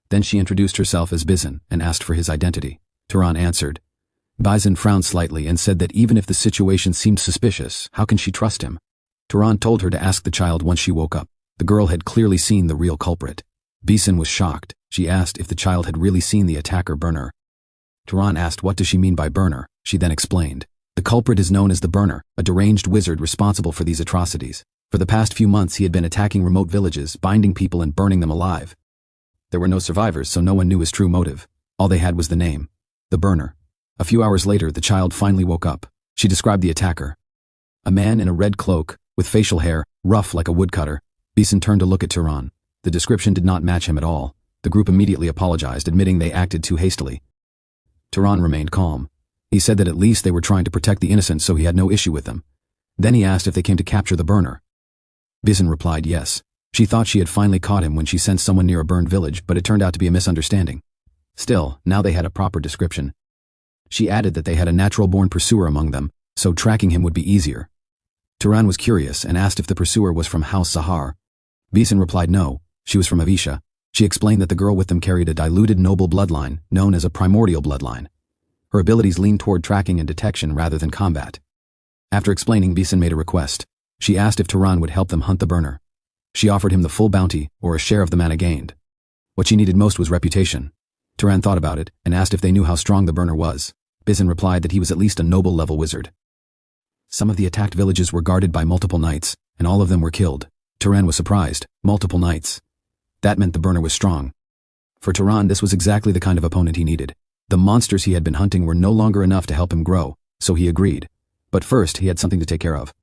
Then she introduced herself as Bison and asked for his identity. Turan answered. Bison frowned slightly and said that even if the situation seemed suspicious, how can she trust him? Turan told her to ask the child once she woke up. The girl had clearly seen the real culprit. Bison was shocked. She asked if the child had really seen the attacker burner. Turan asked what does she mean by burner. She then explained. The culprit is known as the burner, a deranged wizard responsible for these atrocities. For the past few months he had been attacking remote villages, binding people and burning them alive. There were no survivors, so no one knew his true motive. All they had was the name. The burner. A few hours later, the child finally woke up. She described the attacker. A man in a red cloak, with facial hair, rough like a woodcutter. Bison turned to look at Turan. The description did not match him at all. The group immediately apologized, admitting they acted too hastily. Turan remained calm. He said that at least they were trying to protect the innocent, so he had no issue with them. Then he asked if they came to capture the burner. Bison replied yes. She thought she had finally caught him when she sent someone near a burned village, but it turned out to be a misunderstanding. Still, now they had a proper description. She added that they had a natural-born pursuer among them, so tracking him would be easier. Turan was curious and asked if the pursuer was from House Sahar. Bison replied no, she was from Avisha. She explained that the girl with them carried a diluted noble bloodline, known as a primordial bloodline. Her abilities leaned toward tracking and detection rather than combat. After explaining, Bison made a request. She asked if Turan would help them hunt the burner. She offered him the full bounty, or a share of the mana gained. What she needed most was reputation. Turan thought about it, and asked if they knew how strong the burner was. Bison replied that he was at least a noble-level wizard. Some of the attacked villages were guarded by multiple knights, and all of them were killed. Turan was surprised. Multiple knights. That meant the burner was strong. For Turan, this was exactly the kind of opponent he needed. The monsters he had been hunting were no longer enough to help him grow, so he agreed. But first, he had something to take care of.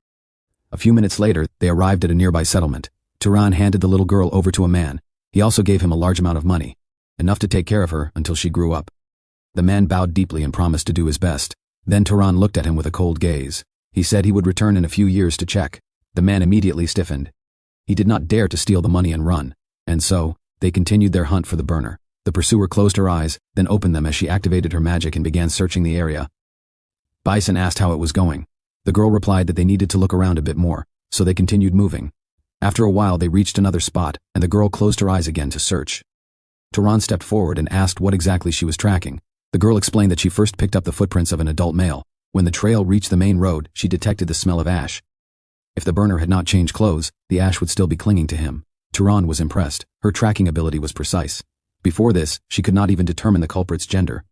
A few minutes later, they arrived at a nearby settlement. Turan handed the little girl over to a man. He also gave him a large amount of money, enough to take care of her until she grew up. The man bowed deeply and promised to do his best. Then Turan looked at him with a cold gaze. He said he would return in a few years to check. The man immediately stiffened. He did not dare to steal the money and run, and so, they continued their hunt for the burner. The pursuer closed her eyes, then opened them as she activated her magic and began searching the area. Bison asked how it was going. The girl replied that they needed to look around a bit more, so they continued moving. After a while they reached another spot, and the girl closed her eyes again to search. Turan stepped forward and asked what exactly she was tracking. The girl explained that she first picked up the footprints of an adult male. When the trail reached the main road, she detected the smell of ash. If the burner had not changed clothes, the ash would still be clinging to him. Turan was impressed. Her tracking ability was precise. Before this, she could not even determine the culprit's gender.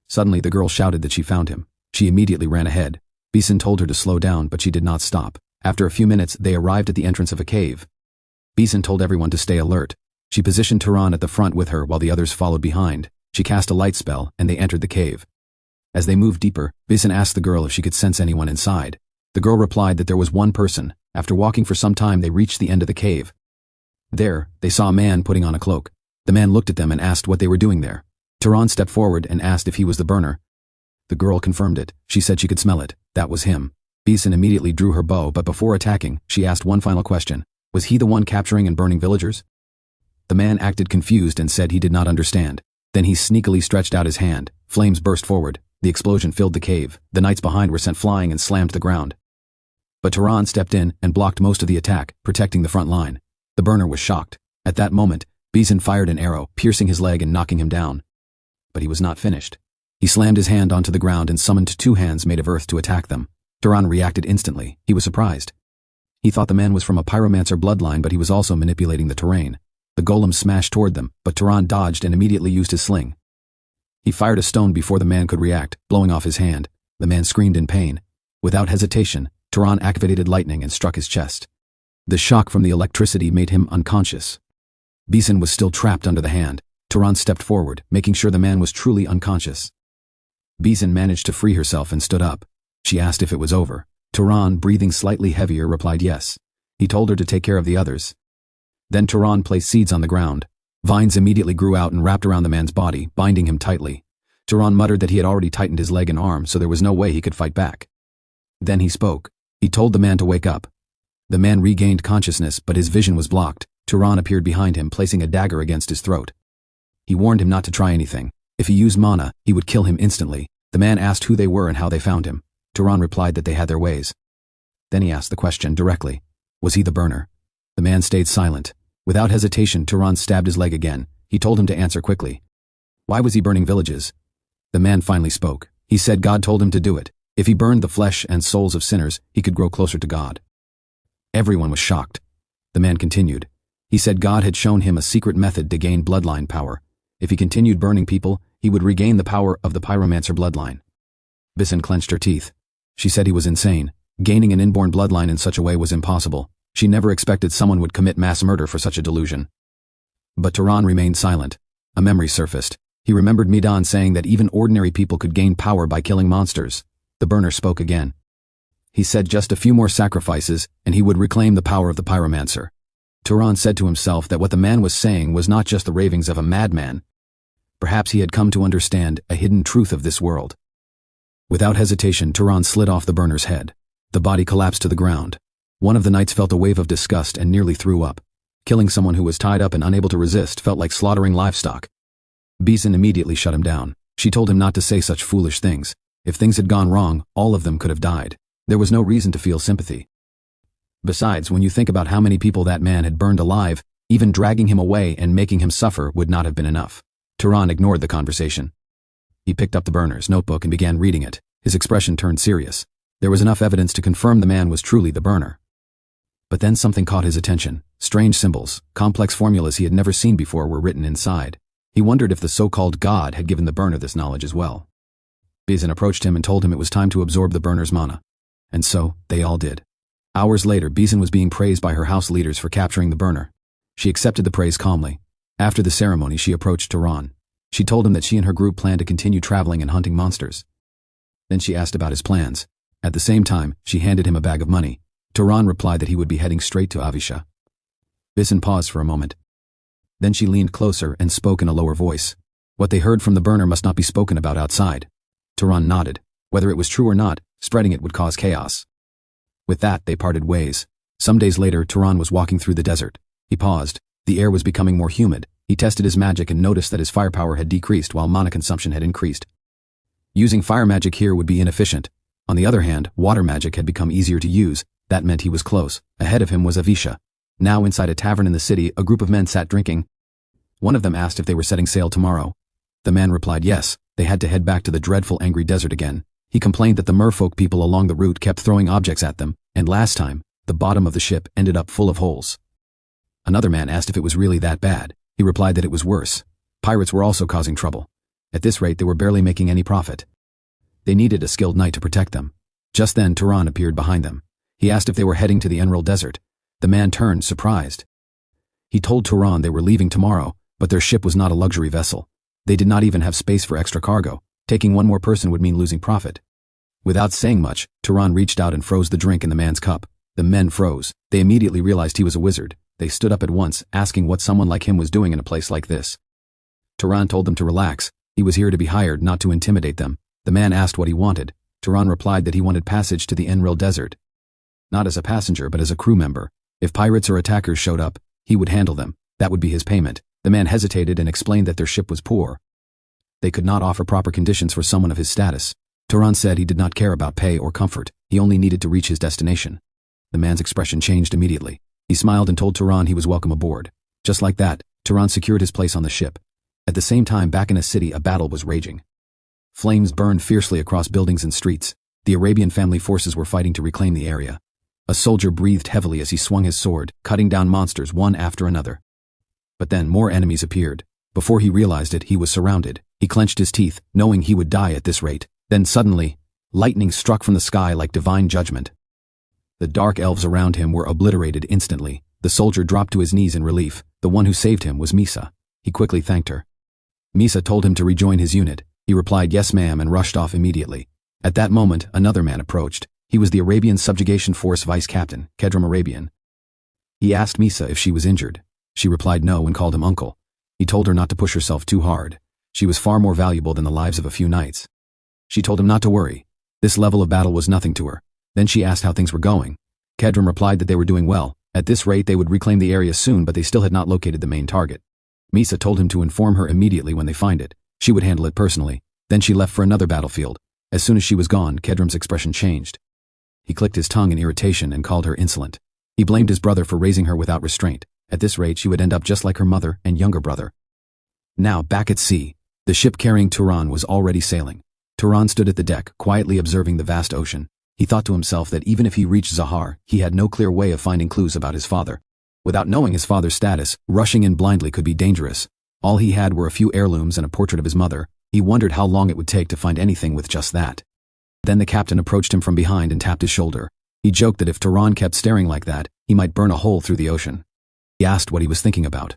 Suddenly the girl shouted that she found him. She immediately ran ahead. Bison told her to slow down, but she did not stop. After a few minutes, they arrived at the entrance of a cave. Bison told everyone to stay alert. She positioned Turan at the front with her while the others followed behind. She cast a light spell, and they entered the cave. As they moved deeper, Bison asked the girl if she could sense anyone inside. The girl replied that there was one person. After walking for some time, they reached the end of the cave. There, they saw a man putting on a cloak. The man looked at them and asked what they were doing there. Turan stepped forward and asked if he was the burner. The girl confirmed it. She said she could smell it. That was him. Bison immediately drew her bow, but before attacking, she asked one final question. Was he the one capturing and burning villagers? The man acted confused and said he did not understand. Then he sneakily stretched out his hand. Flames burst forward. The explosion filled the cave. The knights behind were sent flying and slammed the ground. But Turan stepped in and blocked most of the attack, protecting the front line. The burner was shocked. At that moment, Bison fired an arrow, piercing his leg and knocking him down. But he was not finished. He slammed his hand onto the ground and summoned two hands made of earth to attack them. Turan reacted instantly. He was surprised. He thought the man was from a pyromancer bloodline, but he was also manipulating the terrain. The golem smashed toward them, but Turan dodged and immediately used his sling. He fired a stone before the man could react, blowing off his hand. The man screamed in pain. Without hesitation, Turan activated lightning and struck his chest. The shock from the electricity made him unconscious. Bison was still trapped under the hand. Turan stepped forward, making sure the man was truly unconscious. Bison managed to free herself and stood up. She asked if it was over. Turan, breathing slightly heavier, replied yes. He told her to take care of the others. Then Turan placed seeds on the ground. Vines immediately grew out and wrapped around the man's body, binding him tightly. Turan muttered that he had already tightened his leg and arm, so there was no way he could fight back. Then he spoke. He told the man to wake up. The man regained consciousness, but his vision was blocked. Turan appeared behind him, placing a dagger against his throat. He warned him not to try anything. If he used mana, he would kill him instantly. The man asked who they were and how they found him. Turan replied that they had their ways. Then he asked the question directly. Was he the burner? The man stayed silent. Without hesitation, Turan stabbed his leg again. He told him to answer quickly. Why was he burning villages? The man finally spoke. He said God told him to do it. If he burned the flesh and souls of sinners, he could grow closer to God. Everyone was shocked. The man continued. He said God had shown him a secret method to gain bloodline power. If he continued burning people, he would regain the power of the pyromancer bloodline. Bisan clenched her teeth. She said he was insane. Gaining an inborn bloodline in such a way was impossible. She never expected someone would commit mass murder for such a delusion. But Turan remained silent. A memory surfaced. He remembered Midan saying that even ordinary people could gain power by killing monsters. The burner spoke again. He said just a few more sacrifices, and he would reclaim the power of the pyromancer. Turan said to himself that what the man was saying was not just the ravings of a madman. Perhaps he had come to understand a hidden truth of this world. Without hesitation, Turan slid off the burner's head. The body collapsed to the ground. One of the knights felt a wave of disgust and nearly threw up. Killing someone who was tied up and unable to resist felt like slaughtering livestock. Bisan immediately shut him down. She told him not to say such foolish things. If things had gone wrong, all of them could have died. There was no reason to feel sympathy. Besides, when you think about how many people that man had burned alive, even dragging him away and making him suffer would not have been enough. Turan ignored the conversation. He picked up the burner's notebook and began reading it. His expression turned serious. There was enough evidence to confirm the man was truly the burner. But then something caught his attention. Strange symbols, complex formulas he had never seen before were written inside. He wondered if the so-called God had given the burner this knowledge as well. Bisan approached him and told him it was time to absorb the burner's mana. And so, they all did. Hours later, Bisan was being praised by her house leaders for capturing the burner. She accepted the praise calmly. After the ceremony, she approached Turan. She told him that she and her group planned to continue traveling and hunting monsters. Then she asked about his plans. At the same time, she handed him a bag of money. Turan replied that he would be heading straight to Avisha. Bisan paused for a moment. Then she leaned closer and spoke in a lower voice. What they heard from the burner must not be spoken about outside. Turan nodded. Whether it was true or not, spreading it would cause chaos. With that, they parted ways. Some days later, Turan was walking through the desert. He paused. The air was becoming more humid. He tested his magic and noticed that his firepower had decreased while mana consumption had increased. Using fire magic here would be inefficient. On the other hand, water magic had become easier to use. That meant he was close. Ahead of him was Avisha. Now inside a tavern in the city, a group of men sat drinking. One of them asked if they were setting sail tomorrow. The man replied yes. They had to head back to the dreadful angry desert again. He complained that the merfolk people along the route kept throwing objects at them, and last time, the bottom of the ship ended up full of holes. Another man asked if it was really that bad. He replied that it was worse. Pirates were also causing trouble. At this rate, they were barely making any profit. They needed a skilled knight to protect them. Just then, Turan appeared behind them. He asked if they were heading to the Emerald Desert. The man turned, surprised. He told Turan they were leaving tomorrow, but their ship was not a luxury vessel. They did not even have space for extra cargo. Taking one more person would mean losing profit. Without saying much, Turan reached out and froze the drink in the man's cup. The men froze. They immediately realized he was a wizard. They stood up at once, asking what someone like him was doing in a place like this. Turan told them to relax. He was here to be hired, not to intimidate them. The man asked what he wanted. Turan replied that he wanted passage to the Emerald Desert. Not as a passenger, but as a crew member. If pirates or attackers showed up, he would handle them. That would be his payment. The man hesitated and explained that their ship was poor. They could not offer proper conditions for someone of his status. Turan said he did not care about pay or comfort. He only needed to reach his destination. The man's expression changed immediately. He smiled and told Turan he was welcome aboard. Just like that, Turan secured his place on the ship. At the same time, back in a city, a battle was raging. Flames burned fiercely across buildings and streets. The Arabian family forces were fighting to reclaim the area. A soldier breathed heavily as he swung his sword, cutting down monsters one after another. But then more enemies appeared. Before he realized it, he was surrounded. He clenched his teeth, knowing he would die at this rate. Then suddenly, lightning struck from the sky like divine judgment. The dark elves around him were obliterated instantly. The soldier dropped to his knees in relief. The one who saved him was Misa. He quickly thanked her. Misa told him to rejoin his unit. He replied yes ma'am and rushed off immediately. At that moment, another man approached. He was the Arabian Subjugation Force Vice Captain, Kedram Arabian. He asked Misa if she was injured. She replied no and called him uncle. He told her not to push herself too hard. She was far more valuable than the lives of a few knights. She told him not to worry. This level of battle was nothing to her. Then she asked how things were going. Kedram replied that they were doing well. At this rate they would reclaim the area soon, but they still had not located the main target. Misa told him to inform her immediately when they find it. She would handle it personally. Then she left for another battlefield. As soon as she was gone, Kedram's expression changed. He clicked his tongue in irritation and called her insolent. He blamed his brother for raising her without restraint. At this rate she would end up just like her mother and younger brother. Now, back at sea, the ship carrying Turan was already sailing. Turan stood at the deck, quietly observing the vast ocean. He thought to himself that even if he reached Zahar, he had no clear way of finding clues about his father. Without knowing his father's status, rushing in blindly could be dangerous. All he had were a few heirlooms and a portrait of his mother. He wondered how long it would take to find anything with just that. Then the captain approached him from behind and tapped his shoulder. He joked that if Turan kept staring like that, he might burn a hole through the ocean. He asked what he was thinking about.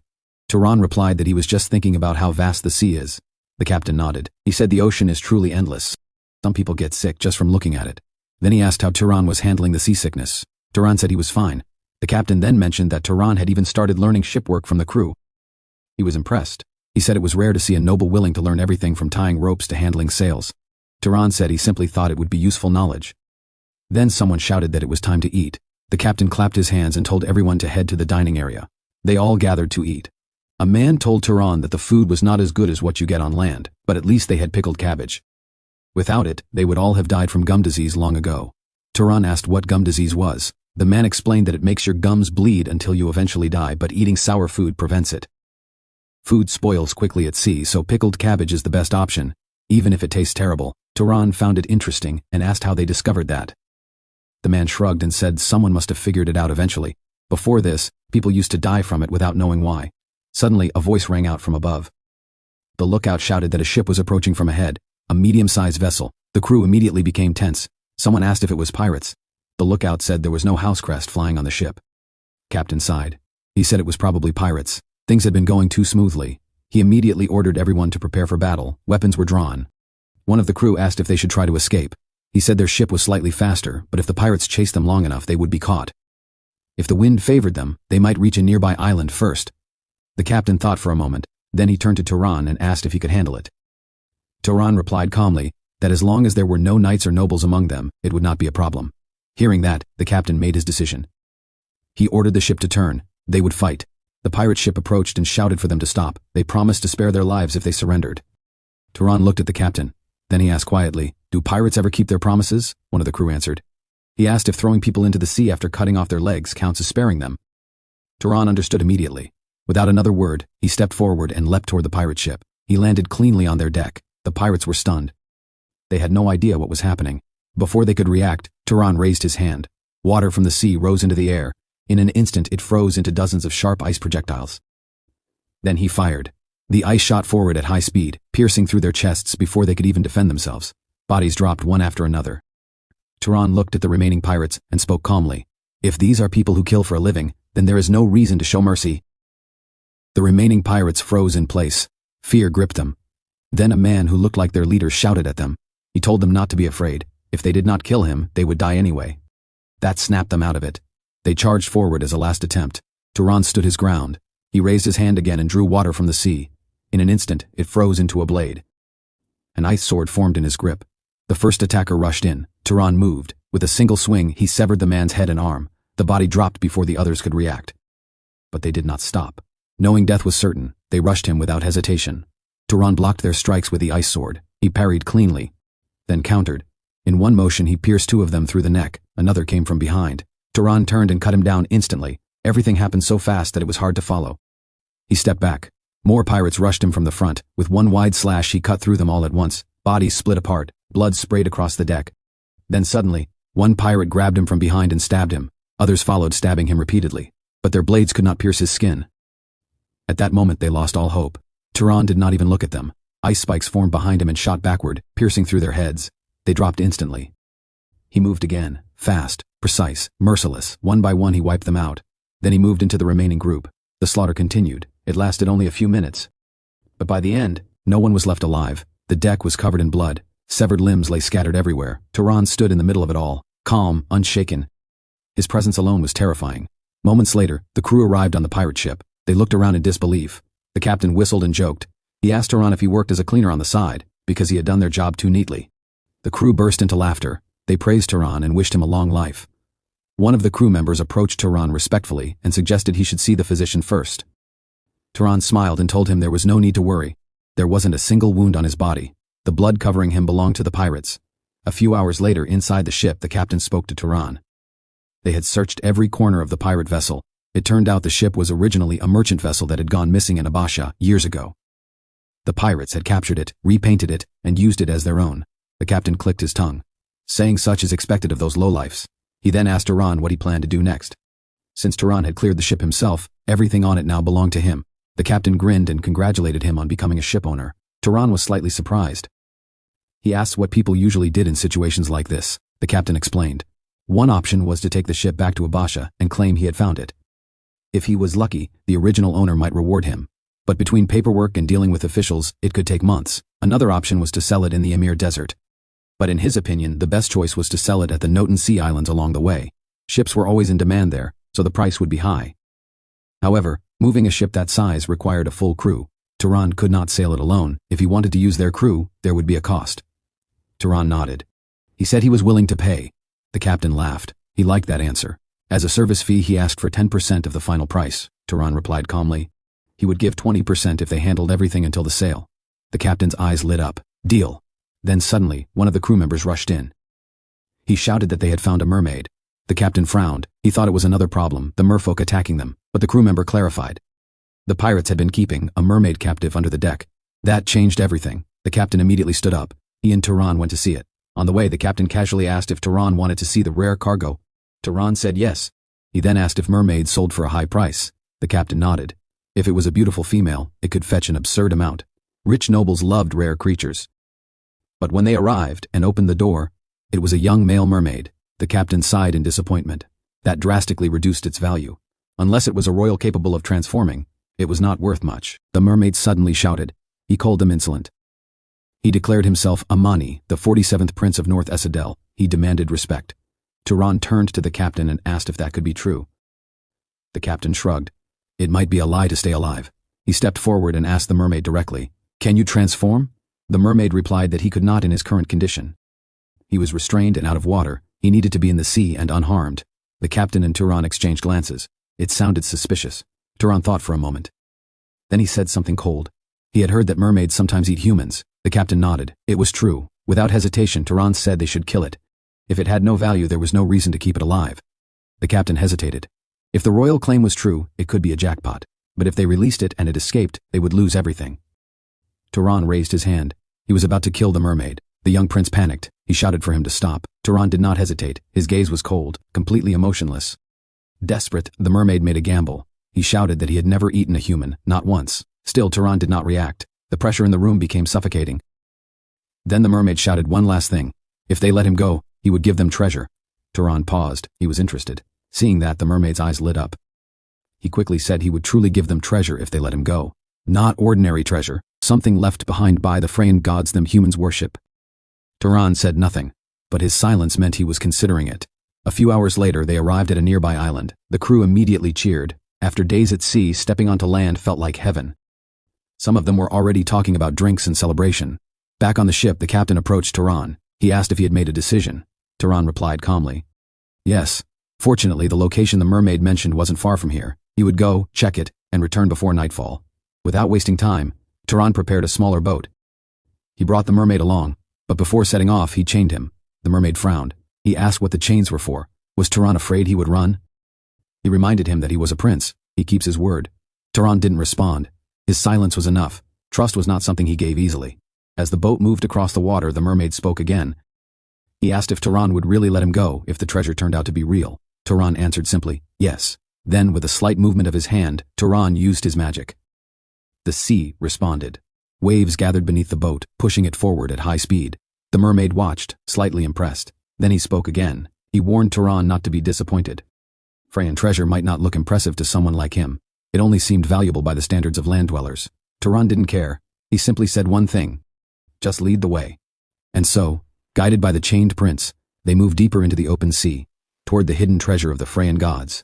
Turan replied that he was just thinking about how vast the sea is. The captain nodded. He said the ocean is truly endless. Some people get sick just from looking at it. Then he asked how Turan was handling the seasickness. Turan said he was fine. The captain then mentioned that Turan had even started learning shipwork from the crew. He was impressed. He said it was rare to see a noble willing to learn everything from tying ropes to handling sails. Turan said he simply thought it would be useful knowledge. Then someone shouted that it was time to eat. The captain clapped his hands and told everyone to head to the dining area. They all gathered to eat. A man told Turan that the food was not as good as what you get on land, but at least they had pickled cabbage. Without it, they would all have died from gum disease long ago. Turan asked what gum disease was. The man explained that it makes your gums bleed until you eventually die, but eating sour food prevents it. Food spoils quickly at sea, so pickled cabbage is the best option, even if it tastes terrible. Turan found it interesting and asked how they discovered that. The man shrugged and said someone must have figured it out eventually. Before this, people used to die from it without knowing why. Suddenly, a voice rang out from above. The lookout shouted that a ship was approaching from ahead, a medium-sized vessel. The crew immediately became tense. Someone asked if it was pirates. The lookout said there was no house crest flying on the ship. Captain sighed. He said it was probably pirates. Things had been going too smoothly. He immediately ordered everyone to prepare for battle. Weapons were drawn. One of the crew asked if they should try to escape. He said their ship was slightly faster, but if the pirates chased them long enough, they would be caught. If the wind favored them, they might reach a nearby island first. The captain thought for a moment. Then he turned to Turan and asked if he could handle it. Turan replied calmly that as long as there were no knights or nobles among them, it would not be a problem. Hearing that, the captain made his decision. He ordered the ship to turn. They would fight. The pirate ship approached and shouted for them to stop. They promised to spare their lives if they surrendered. Turan looked at the captain. Then he asked quietly, "Do pirates ever keep their promises?" One of the crew answered. He asked if throwing people into the sea after cutting off their legs counts as sparing them. Turan understood immediately. Without another word, he stepped forward and leapt toward the pirate ship. He landed cleanly on their deck. The pirates were stunned. They had no idea what was happening. Before they could react, Turan raised his hand. Water from the sea rose into the air. In an instant it froze into dozens of sharp ice projectiles. Then he fired. The ice shot forward at high speed, piercing through their chests before they could even defend themselves. Bodies dropped one after another. Turan looked at the remaining pirates and spoke calmly. "If these are people who kill for a living, then there is no reason to show mercy." The remaining pirates froze in place. Fear gripped them. Then a man who looked like their leader shouted at them. He told them not to be afraid. If they did not kill him, they would die anyway. That snapped them out of it. They charged forward as a last attempt. Turan stood his ground. He raised his hand again and drew water from the sea. In an instant, it froze into a blade. An ice sword formed in his grip. The first attacker rushed in. Turan moved. With a single swing, he severed the man's head and arm. The body dropped before the others could react. But they did not stop. Knowing death was certain, they rushed him without hesitation. Turan blocked their strikes with the ice sword. He parried cleanly, then countered. In one motion he pierced two of them through the neck. Another came from behind. Turan turned and cut him down instantly. Everything happened so fast that it was hard to follow. He stepped back. More pirates rushed him from the front. With one wide slash he cut through them all at once. Bodies split apart. Blood sprayed across the deck. Then suddenly, one pirate grabbed him from behind and stabbed him. Others followed, stabbing him repeatedly. But their blades could not pierce his skin. At that moment they lost all hope. Turan did not even look at them. Ice spikes formed behind him and shot backward, piercing through their heads. They dropped instantly. He moved again, fast, precise, merciless. One by one he wiped them out. Then he moved into the remaining group. The slaughter continued. It lasted only a few minutes. But by the end, no one was left alive. The deck was covered in blood. Severed limbs lay scattered everywhere. Turan stood in the middle of it all, calm, unshaken. His presence alone was terrifying. Moments later, the crew arrived on the pirate ship. They looked around in disbelief. The captain whistled and joked. He asked Turan if he worked as a cleaner on the side, because he had done their job too neatly. The crew burst into laughter. They praised Turan and wished him a long life. One of the crew members approached Turan respectfully and suggested he should see the physician first. Turan smiled and told him there was no need to worry. There wasn't a single wound on his body. The blood covering him belonged to the pirates. A few hours later, inside the ship, the captain spoke to Turan. They had searched every corner of the pirate vessel. It turned out the ship was originally a merchant vessel that had gone missing in Abasha years ago. The pirates had captured it, repainted it, and used it as their own. The captain clicked his tongue. Saying such is expected of those lowlifes. He then asked Turan what he planned to do next. Since Turan had cleared the ship himself, everything on it now belonged to him. The captain grinned and congratulated him on becoming a ship owner. Turan was slightly surprised. He asked what people usually did in situations like this. The captain explained. One option was to take the ship back to Abasha and claim he had found it. If he was lucky, the original owner might reward him. But between paperwork and dealing with officials, it could take months. Another option was to sell it in the Emir Desert. But in his opinion, the best choice was to sell it at the Noten Sea Islands along the way. Ships were always in demand there, so the price would be high. However, moving a ship that size required a full crew. Turan could not sail it alone. If he wanted to use their crew, there would be a cost. Turan nodded. He said he was willing to pay. The captain laughed. He liked that answer. As a service fee, he asked for 10% of the final price. Turan replied calmly. He would give 20% if they handled everything until the sale. The captain's eyes lit up. Deal. Then suddenly, one of the crew members rushed in. He shouted that they had found a mermaid. The captain frowned. He thought it was another problem, the merfolk attacking them, but the crew member clarified. The pirates had been keeping a mermaid captive under the deck. That changed everything. The captain immediately stood up. He and Turan went to see it. On the way, the captain casually asked if Turan wanted to see the rare cargo. Turan said yes. He then asked if mermaids sold for a high price. The captain nodded. If it was a beautiful female, it could fetch an absurd amount. Rich nobles loved rare creatures. But when they arrived and opened the door, it was a young male mermaid. The captain sighed in disappointment. That drastically reduced its value. Unless it was a royal capable of transforming, it was not worth much. The mermaid suddenly shouted. He called them insolent. He declared himself Amani, the 47th prince of North Essadel. He demanded respect. Turan turned to the captain and asked if that could be true. The captain shrugged. It might be a lie to stay alive. He stepped forward and asked the mermaid directly, "Can you transform?" The mermaid replied that he could not in his current condition. He was restrained and out of water. He needed to be in the sea and unharmed. The captain and Turan exchanged glances. It sounded suspicious. Turan thought for a moment. Then he said something cold. He had heard that mermaids sometimes eat humans. The captain nodded. It was true. Without hesitation, Turan said they should kill it. If it had no value, there was no reason to keep it alive. The captain hesitated. If the royal claim was true, it could be a jackpot. But if they released it and it escaped, they would lose everything. Turan raised his hand. He was about to kill the mermaid. The young prince panicked. He shouted for him to stop. Turan did not hesitate. His gaze was cold, completely emotionless. Desperate, the mermaid made a gamble. He shouted that he had never eaten a human, not once. Still, Turan did not react. The pressure in the room became suffocating. Then the mermaid shouted one last thing. If they let him go, he would give them treasure. Turan paused. He was interested. Seeing that, the mermaid's eyes lit up. He quickly said he would truly give them treasure if they let him go. Not ordinary treasure, something left behind by the Freyan gods them humans worship. Turan said nothing, but his silence meant he was considering it. A few hours later, they arrived at a nearby island. The crew immediately cheered. After days at sea, stepping onto land felt like heaven. Some of them were already talking about drinks and celebration. Back on the ship, the captain approached Turan. He asked if he had made a decision. Turan replied calmly. Yes. Fortunately, the location the mermaid mentioned wasn't far from here. He would go, check it, and return before nightfall. Without wasting time, Turan prepared a smaller boat. He brought the mermaid along, but before setting off, he chained him. The mermaid frowned. He asked what the chains were for. Was Turan afraid he would run? He reminded him that he was a prince. He keeps his word. Turan didn't respond. His silence was enough. Trust was not something he gave easily. As the boat moved across the water, the mermaid spoke again. He asked if Turan would really let him go if the treasure turned out to be real. Turan answered simply, yes. Then, with a slight movement of his hand, Turan used his magic. The sea responded. Waves gathered beneath the boat, pushing it forward at high speed. The mermaid watched, slightly impressed. Then he spoke again. He warned Turan not to be disappointed. Freyan treasure might not look impressive to someone like him. It only seemed valuable by the standards of land dwellers. Turan didn't care. He simply said one thing. Just lead the way. And so, guided by the chained prince, they moved deeper into the open sea, toward the hidden treasure of the Freyan gods.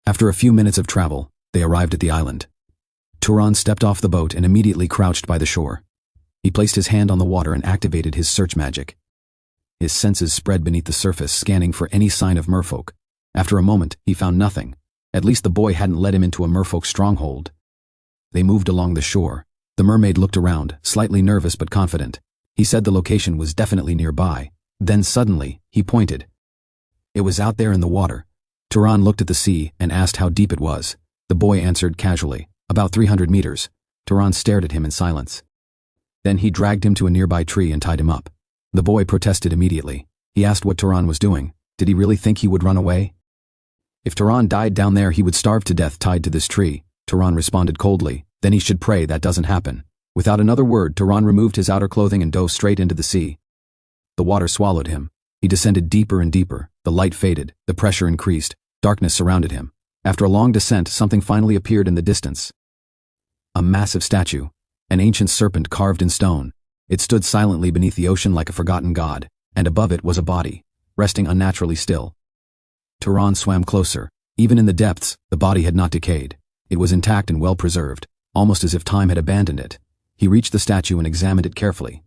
After a few minutes of travel, they arrived at the island. Turan stepped off the boat and immediately crouched by the shore. He placed his hand on the water and activated his search magic. His senses spread beneath the surface, scanning for any sign of merfolk. After a moment, he found nothing. At least the boy hadn't led him into a merfolk stronghold. They moved along the shore. The mermaid looked around, slightly nervous but confident. He said the location was definitely nearby. Then suddenly, he pointed. It was out there in the water, Turan looked at the sea and asked how deep it was. The boy answered casually, about 300 meters. Turan stared at him in silence. Then he dragged him to a nearby tree and tied him up. The boy protested immediately. He asked what Turan was doing. Did he really think he would run away? If Turan died down there, he would starve to death tied to this tree. Turan responded coldly. Then he should pray that doesn't happen. Without another word, Turan removed his outer clothing and dove straight into the sea. The water swallowed him. He descended deeper and deeper. The light faded. The pressure increased. Darkness surrounded him. After a long descent, something finally appeared in the distance. A massive statue. An ancient serpent carved in stone. It stood silently beneath the ocean like a forgotten god, and above it was a body, resting unnaturally still. Turan swam closer. Even in the depths, the body had not decayed. It was intact and well preserved, almost as if time had abandoned it. He reached the statue and examined it carefully.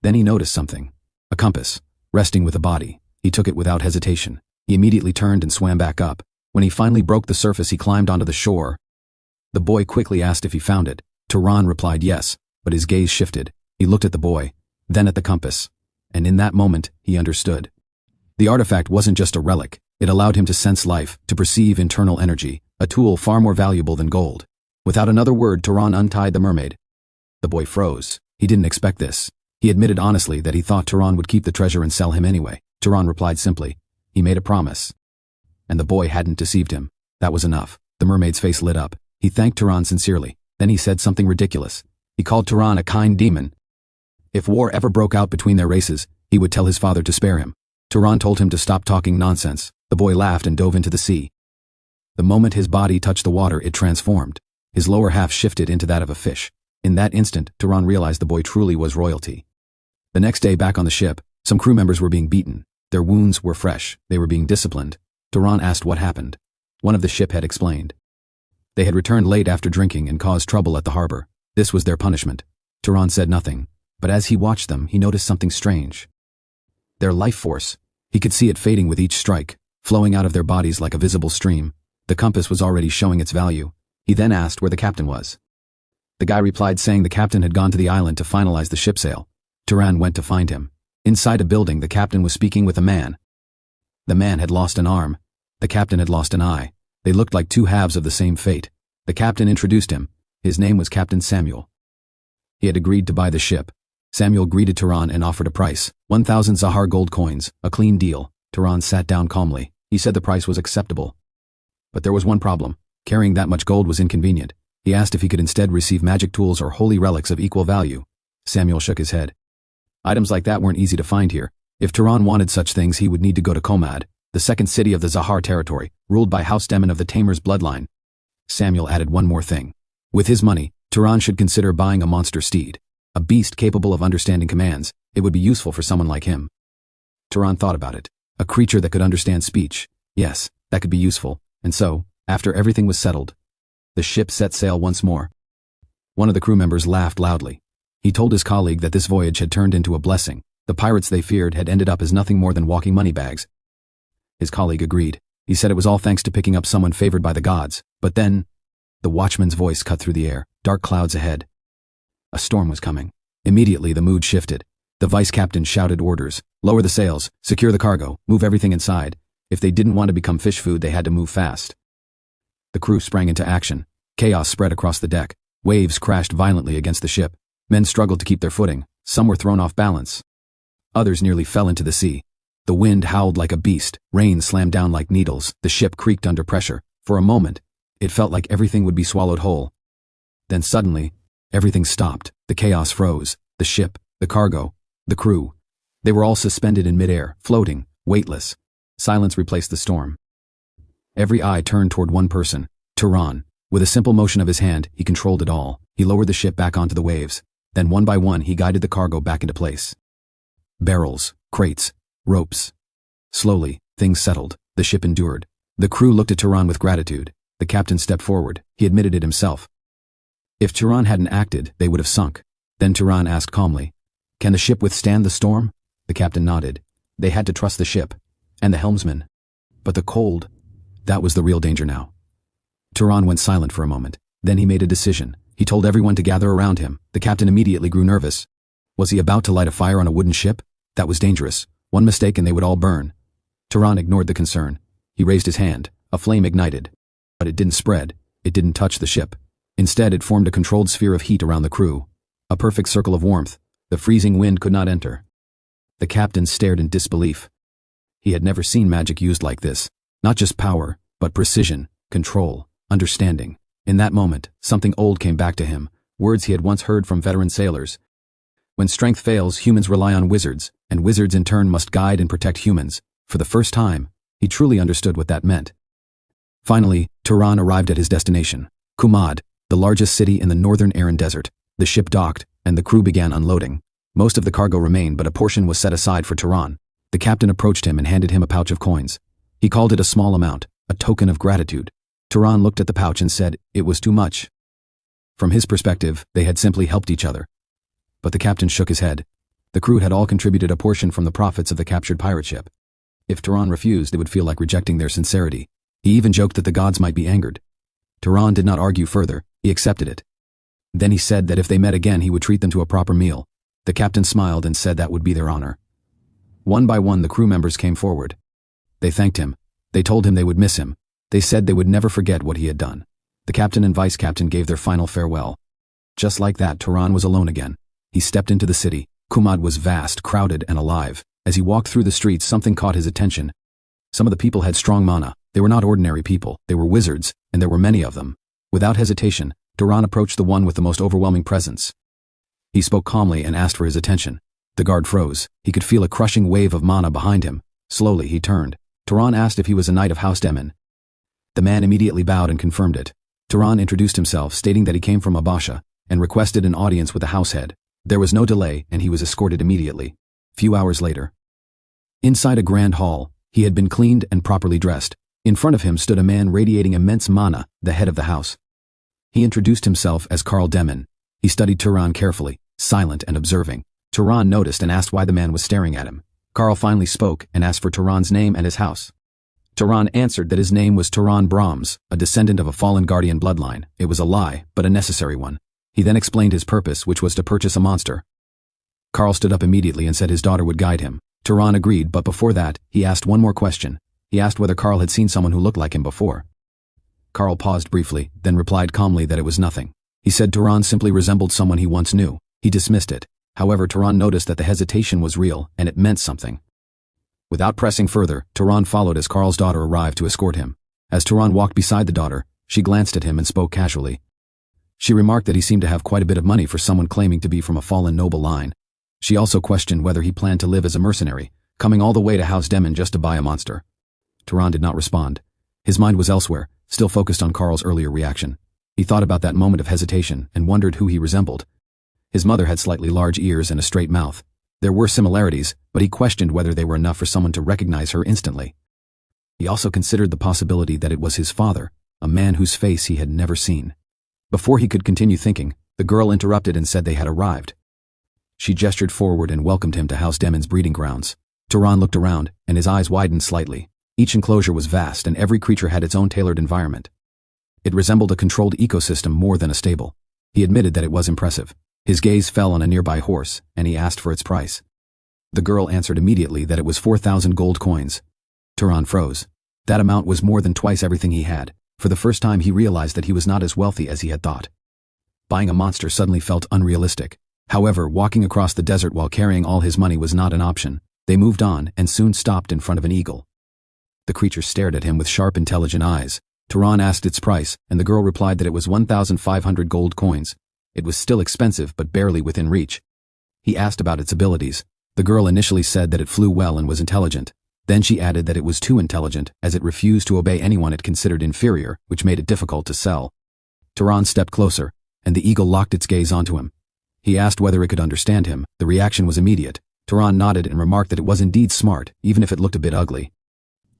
Then he noticed something. A compass, resting with the body. He took it without hesitation. He immediately turned and swam back up. When he finally broke the surface, he climbed onto the shore. The boy quickly asked if he found it. Turan replied yes, but his gaze shifted. He looked at the boy, then at the compass. And in that moment, he understood. The artifact wasn't just a relic. It allowed him to sense life, to perceive internal energy, a tool far more valuable than gold. Without another word, Turan untied the mermaid. The boy froze. He didn't expect this. He admitted honestly that he thought Turan would keep the treasure and sell him anyway. Turan replied simply, he made a promise. And the boy hadn't deceived him. That was enough. The mermaid's face lit up. He thanked Turan sincerely. Then he said something ridiculous. He called Turan a kind demon. If war ever broke out between their races, he would tell his father to spare him. Turan told him to stop talking nonsense. The boy laughed and dove into the sea. The moment his body touched the water, it transformed. His lower half shifted into that of a fish. In that instant, Turan realized the boy truly was royalty. The next day, back on the ship, some crew members were being beaten. Their wounds were fresh. They were being disciplined. Turan asked what happened. One of the shiphead explained. They had returned late after drinking and caused trouble at the harbor. This was their punishment. Turan said nothing, but as he watched them, he noticed something strange. Their life force. He could see it fading with each strike, flowing out of their bodies like a visible stream. The compass was already showing its value. He then asked where the captain was. The guy replied saying the captain had gone to the island to finalize the ship sail. Turan went to find him. Inside a building, the captain was speaking with a man. The man had lost an arm. The captain had lost an eye. They looked like two halves of the same fate. The captain introduced him. His name was Captain Samuel. He had agreed to buy the ship. Samuel greeted Turan and offered a price, 1,000 Zahar gold coins, a clean deal. Turan sat down calmly. He said the price was acceptable. But there was one problem. Carrying that much gold was inconvenient. He asked if he could instead receive magic tools or holy relics of equal value. Samuel shook his head. Items like that weren't easy to find here. If Turan wanted such things, he would need to go to Komad, the second city of the Zahar territory, ruled by House Demon of the Tamer's bloodline. Samuel added one more thing. With his money, Turan should consider buying a monster steed. A beast capable of understanding commands. It would be useful for someone like him. Turan thought about it. A creature that could understand speech. Yes, that could be useful. And so, after everything was settled, the ship set sail once more. One of the crew members laughed loudly. He told his colleague that this voyage had turned into a blessing. The pirates they feared had ended up as nothing more than walking money bags. His colleague agreed. He said it was all thanks to picking up someone favored by the gods. But then, the watchman's voice cut through the air. Dark clouds ahead. A storm was coming. Immediately the mood shifted. The vice captain shouted orders. Lower the sails, secure the cargo, move everything inside. If they didn't want to become fish food, they had to move fast. The crew sprang into action. Chaos spread across the deck. Waves crashed violently against the ship. Men struggled to keep their footing. Some were thrown off balance. Others nearly fell into the sea. The wind howled like a beast. Rain slammed down like needles. The ship creaked under pressure. For a moment, it felt like everything would be swallowed whole. Then suddenly, everything stopped. The chaos froze. The ship, the cargo, the crew. They were all suspended in midair, floating, weightless. Silence replaced the storm. Every eye turned toward one person, Turan. With a simple motion of his hand, he controlled it all. He lowered the ship back onto the waves. Then one by one, he guided the cargo back into place. Barrels, crates, ropes. Slowly, things settled. The ship endured. The crew looked at Turan with gratitude. The captain stepped forward. He admitted it himself. If Turan hadn't acted, they would have sunk. Then Turan asked calmly, "Can the ship withstand the storm?" The captain nodded. They had to trust the ship. And the helmsman. But the cold, that was the real danger now. Turan went silent for a moment. Then he made a decision. He told everyone to gather around him. The captain immediately grew nervous. Was he about to light a fire on a wooden ship? That was dangerous. One mistake and they would all burn. Turan ignored the concern. He raised his hand. A flame ignited. But it didn't spread. It didn't touch the ship. Instead, it formed a controlled sphere of heat around the crew. A perfect circle of warmth. The freezing wind could not enter. The captain stared in disbelief. He had never seen magic used like this. Not just power, but precision, control, understanding. In that moment, something old came back to him, words he had once heard from veteran sailors. When strength fails, humans rely on wizards, and wizards in turn must guide and protect humans. For the first time, he truly understood what that meant. Finally, Turan arrived at his destination, Kumad, the largest city in the northern Aran desert. The ship docked, and the crew began unloading. Most of the cargo remained, but a portion was set aside for Turan. The captain approached him and handed him a pouch of coins. He called it a small amount, a token of gratitude. Turan looked at the pouch and said it was too much. From his perspective, they had simply helped each other. But the captain shook his head. The crew had all contributed a portion from the profits of the captured pirate ship. If Turan refused, it would feel like rejecting their sincerity. He even joked that the gods might be angered. Turan did not argue further. He accepted it. Then he said that if they met again, he would treat them to a proper meal. The captain smiled and said that would be their honor. One by one, the crew members came forward. They thanked him. They told him they would miss him. They said they would never forget what he had done. The captain and vice captain gave their final farewell. Just like that, Turan was alone again. He stepped into the city. Kumad was vast, crowded, and alive. As he walked through the streets, something caught his attention. Some of the people had strong mana. They were not ordinary people. They were wizards, and there were many of them. Without hesitation, Turan approached the one with the most overwhelming presence. He spoke calmly and asked for his attention. The guard froze. He could feel a crushing wave of mana behind him. Slowly, he turned. Turan asked if he was a knight of House Demon. The man immediately bowed and confirmed it. Turan introduced himself, stating that he came from Abasha, and requested an audience with the house head. There was no delay, and he was escorted immediately. Few hours later. Inside a grand hall, he had been cleaned and properly dressed. In front of him stood a man radiating immense mana, the head of the house. He introduced himself as Karl Demon. He studied Turan carefully, silent and observing. Turan noticed and asked why the man was staring at him. Karl finally spoke and asked for Turan's name and his house. Turan answered that his name was Turan Brahms, a descendant of a fallen guardian bloodline. It was a lie, but a necessary one. He then explained his purpose, which was to purchase a monster. Karl stood up immediately and said his daughter would guide him. Turan agreed, but before that, he asked one more question. He asked whether Karl had seen someone who looked like him before. Karl paused briefly, then replied calmly that it was nothing. He said Turan simply resembled someone he once knew. He dismissed it. However, Turan noticed that the hesitation was real, and it meant something. Without pressing further, Turan followed as Karl's daughter arrived to escort him. As Turan walked beside the daughter, she glanced at him and spoke casually. She remarked that he seemed to have quite a bit of money for someone claiming to be from a fallen noble line. She also questioned whether he planned to live as a mercenary, coming all the way to House Demon just to buy a monster. Turan did not respond. His mind was elsewhere, still focused on Karl's earlier reaction. He thought about that moment of hesitation and wondered who he resembled. His mother had slightly large ears and a straight mouth. There were similarities, but he questioned whether they were enough for someone to recognize her instantly. He also considered the possibility that it was his father, a man whose face he had never seen. Before he could continue thinking, the girl interrupted and said they had arrived. She gestured forward and welcomed him to House Demon's breeding grounds. Turan looked around, and his eyes widened slightly. Each enclosure was vast, and every creature had its own tailored environment. It resembled a controlled ecosystem more than a stable. He admitted that it was impressive. His gaze fell on a nearby horse, and he asked for its price. The girl answered immediately that it was 4,000 gold coins. Turan froze. That amount was more than twice everything he had. For the first time, he realized that he was not as wealthy as he had thought. Buying a monster suddenly felt unrealistic. However, walking across the desert while carrying all his money was not an option. They moved on and soon stopped in front of an eagle. The creature stared at him with sharp, intelligent eyes. Turan asked its price, and the girl replied that it was 1,500 gold coins. It was still expensive, but barely within reach. He asked about its abilities. The girl initially said that it flew well and was intelligent. Then she added that it was too intelligent, as it refused to obey anyone it considered inferior, which made it difficult to sell. Turan stepped closer, and the eagle locked its gaze onto him. He asked whether it could understand him. The reaction was immediate. Turan nodded and remarked that it was indeed smart, even if it looked a bit ugly.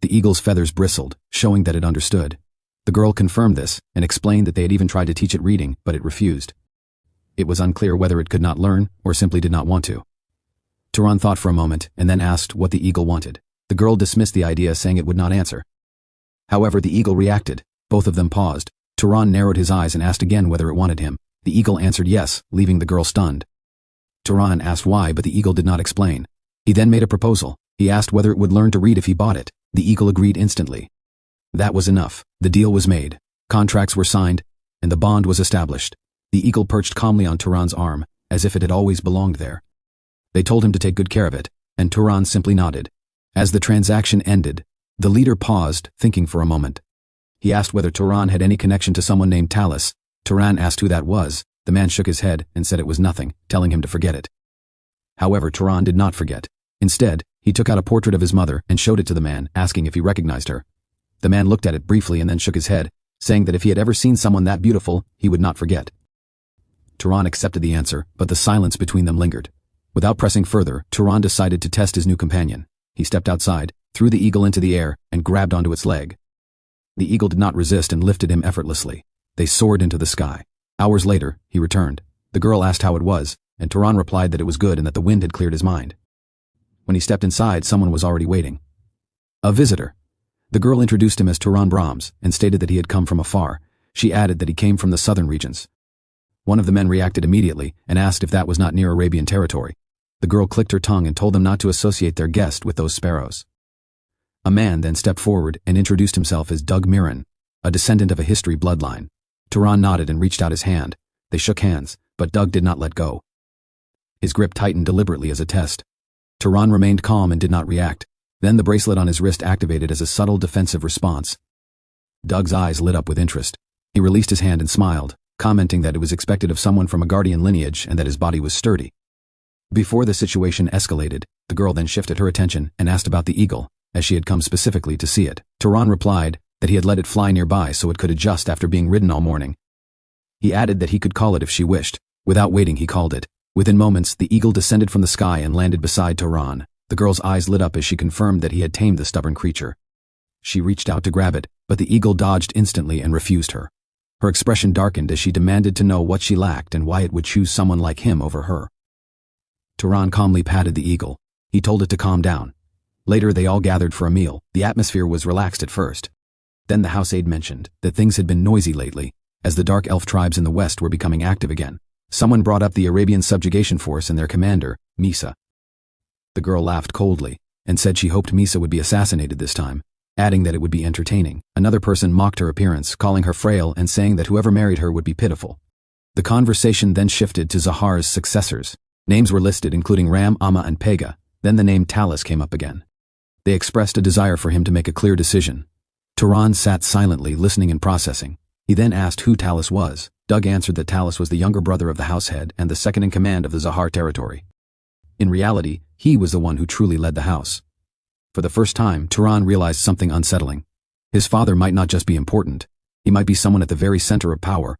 The eagle's feathers bristled, showing that it understood. The girl confirmed this, and explained that they had even tried to teach it reading, but it refused. It was unclear whether it could not learn, or simply did not want to. Turan thought for a moment, and then asked what the eagle wanted. The girl dismissed the idea, saying it would not answer. However, the eagle reacted. Both of them paused. Turan narrowed his eyes and asked again whether it wanted him. The eagle answered yes, leaving the girl stunned. Turan asked why, but the eagle did not explain. He then made a proposal. He asked whether it would learn to read if he bought it. The eagle agreed instantly. That was enough. The deal was made. Contracts were signed, and the bond was established. The eagle perched calmly on Turan's arm, as if it had always belonged there. They told him to take good care of it, and Turan simply nodded. As the transaction ended, the leader paused, thinking for a moment. He asked whether Turan had any connection to someone named Talus. Turan asked who that was. The man shook his head and said it was nothing, telling him to forget it. However, Turan did not forget. Instead, he took out a portrait of his mother and showed it to the man, asking if he recognized her. The man looked at it briefly and then shook his head, saying that if he had ever seen someone that beautiful, he would not forget. Turan accepted the answer, but the silence between them lingered. Without pressing further, Turan decided to test his new companion. He stepped outside, threw the eagle into the air, and grabbed onto its leg. The eagle did not resist and lifted him effortlessly. They soared into the sky. Hours later, he returned. The girl asked how it was, and Turan replied that it was good and that the wind had cleared his mind. When he stepped inside, someone was already waiting. A visitor. The girl introduced him as Turan Brahms and stated that he had come from afar. She added that he came from the southern regions. One of the men reacted immediately and asked if that was not near Arabian territory. The girl clicked her tongue and told them not to associate their guest with those sparrows. A man then stepped forward and introduced himself as Doug Mirren, a descendant of a history bloodline. Turan nodded and reached out his hand. They shook hands, but Doug did not let go. His grip tightened deliberately as a test. Turan remained calm and did not react. Then the bracelet on his wrist activated as a subtle defensive response. Doug's eyes lit up with interest. He released his hand and smiled, commenting that it was expected of someone from a guardian lineage and that his body was sturdy. Before the situation escalated, the girl then shifted her attention and asked about the eagle, as she had come specifically to see it. Turan replied that he had let it fly nearby so it could adjust after being ridden all morning. He added that he could call it if she wished. Without waiting, he called it. Within moments, the eagle descended from the sky and landed beside Turan. The girl's eyes lit up as she confirmed that he had tamed the stubborn creature. She reached out to grab it, but the eagle dodged instantly and refused her. Her expression darkened as she demanded to know what she lacked and why it would choose someone like him over her. Turan calmly patted the eagle. He told it to calm down. Later, they all gathered for a meal. The atmosphere was relaxed at first. Then the house aide mentioned that things had been noisy lately, as the dark elf tribes in the west were becoming active again. Someone brought up the Arabian subjugation force and their commander, Misa. The girl laughed coldly and said she hoped Misa would be assassinated this time, adding that it would be entertaining. Another person mocked her appearance, calling her frail and saying that whoever married her would be pitiful. The conversation then shifted to Zahar's successors. Names were listed including Ram, Amma, and Pega. Then the name Talus came up again. They expressed a desire for him to make a clear decision. Turan sat silently, listening and processing. He then asked who Talus was. Doug answered that Talus was the younger brother of the house head and the second in command of the Zahar territory. In reality, he was the one who truly led the house. For the first time, Turan realized something unsettling. His father might not just be important. He might be someone at the very center of power,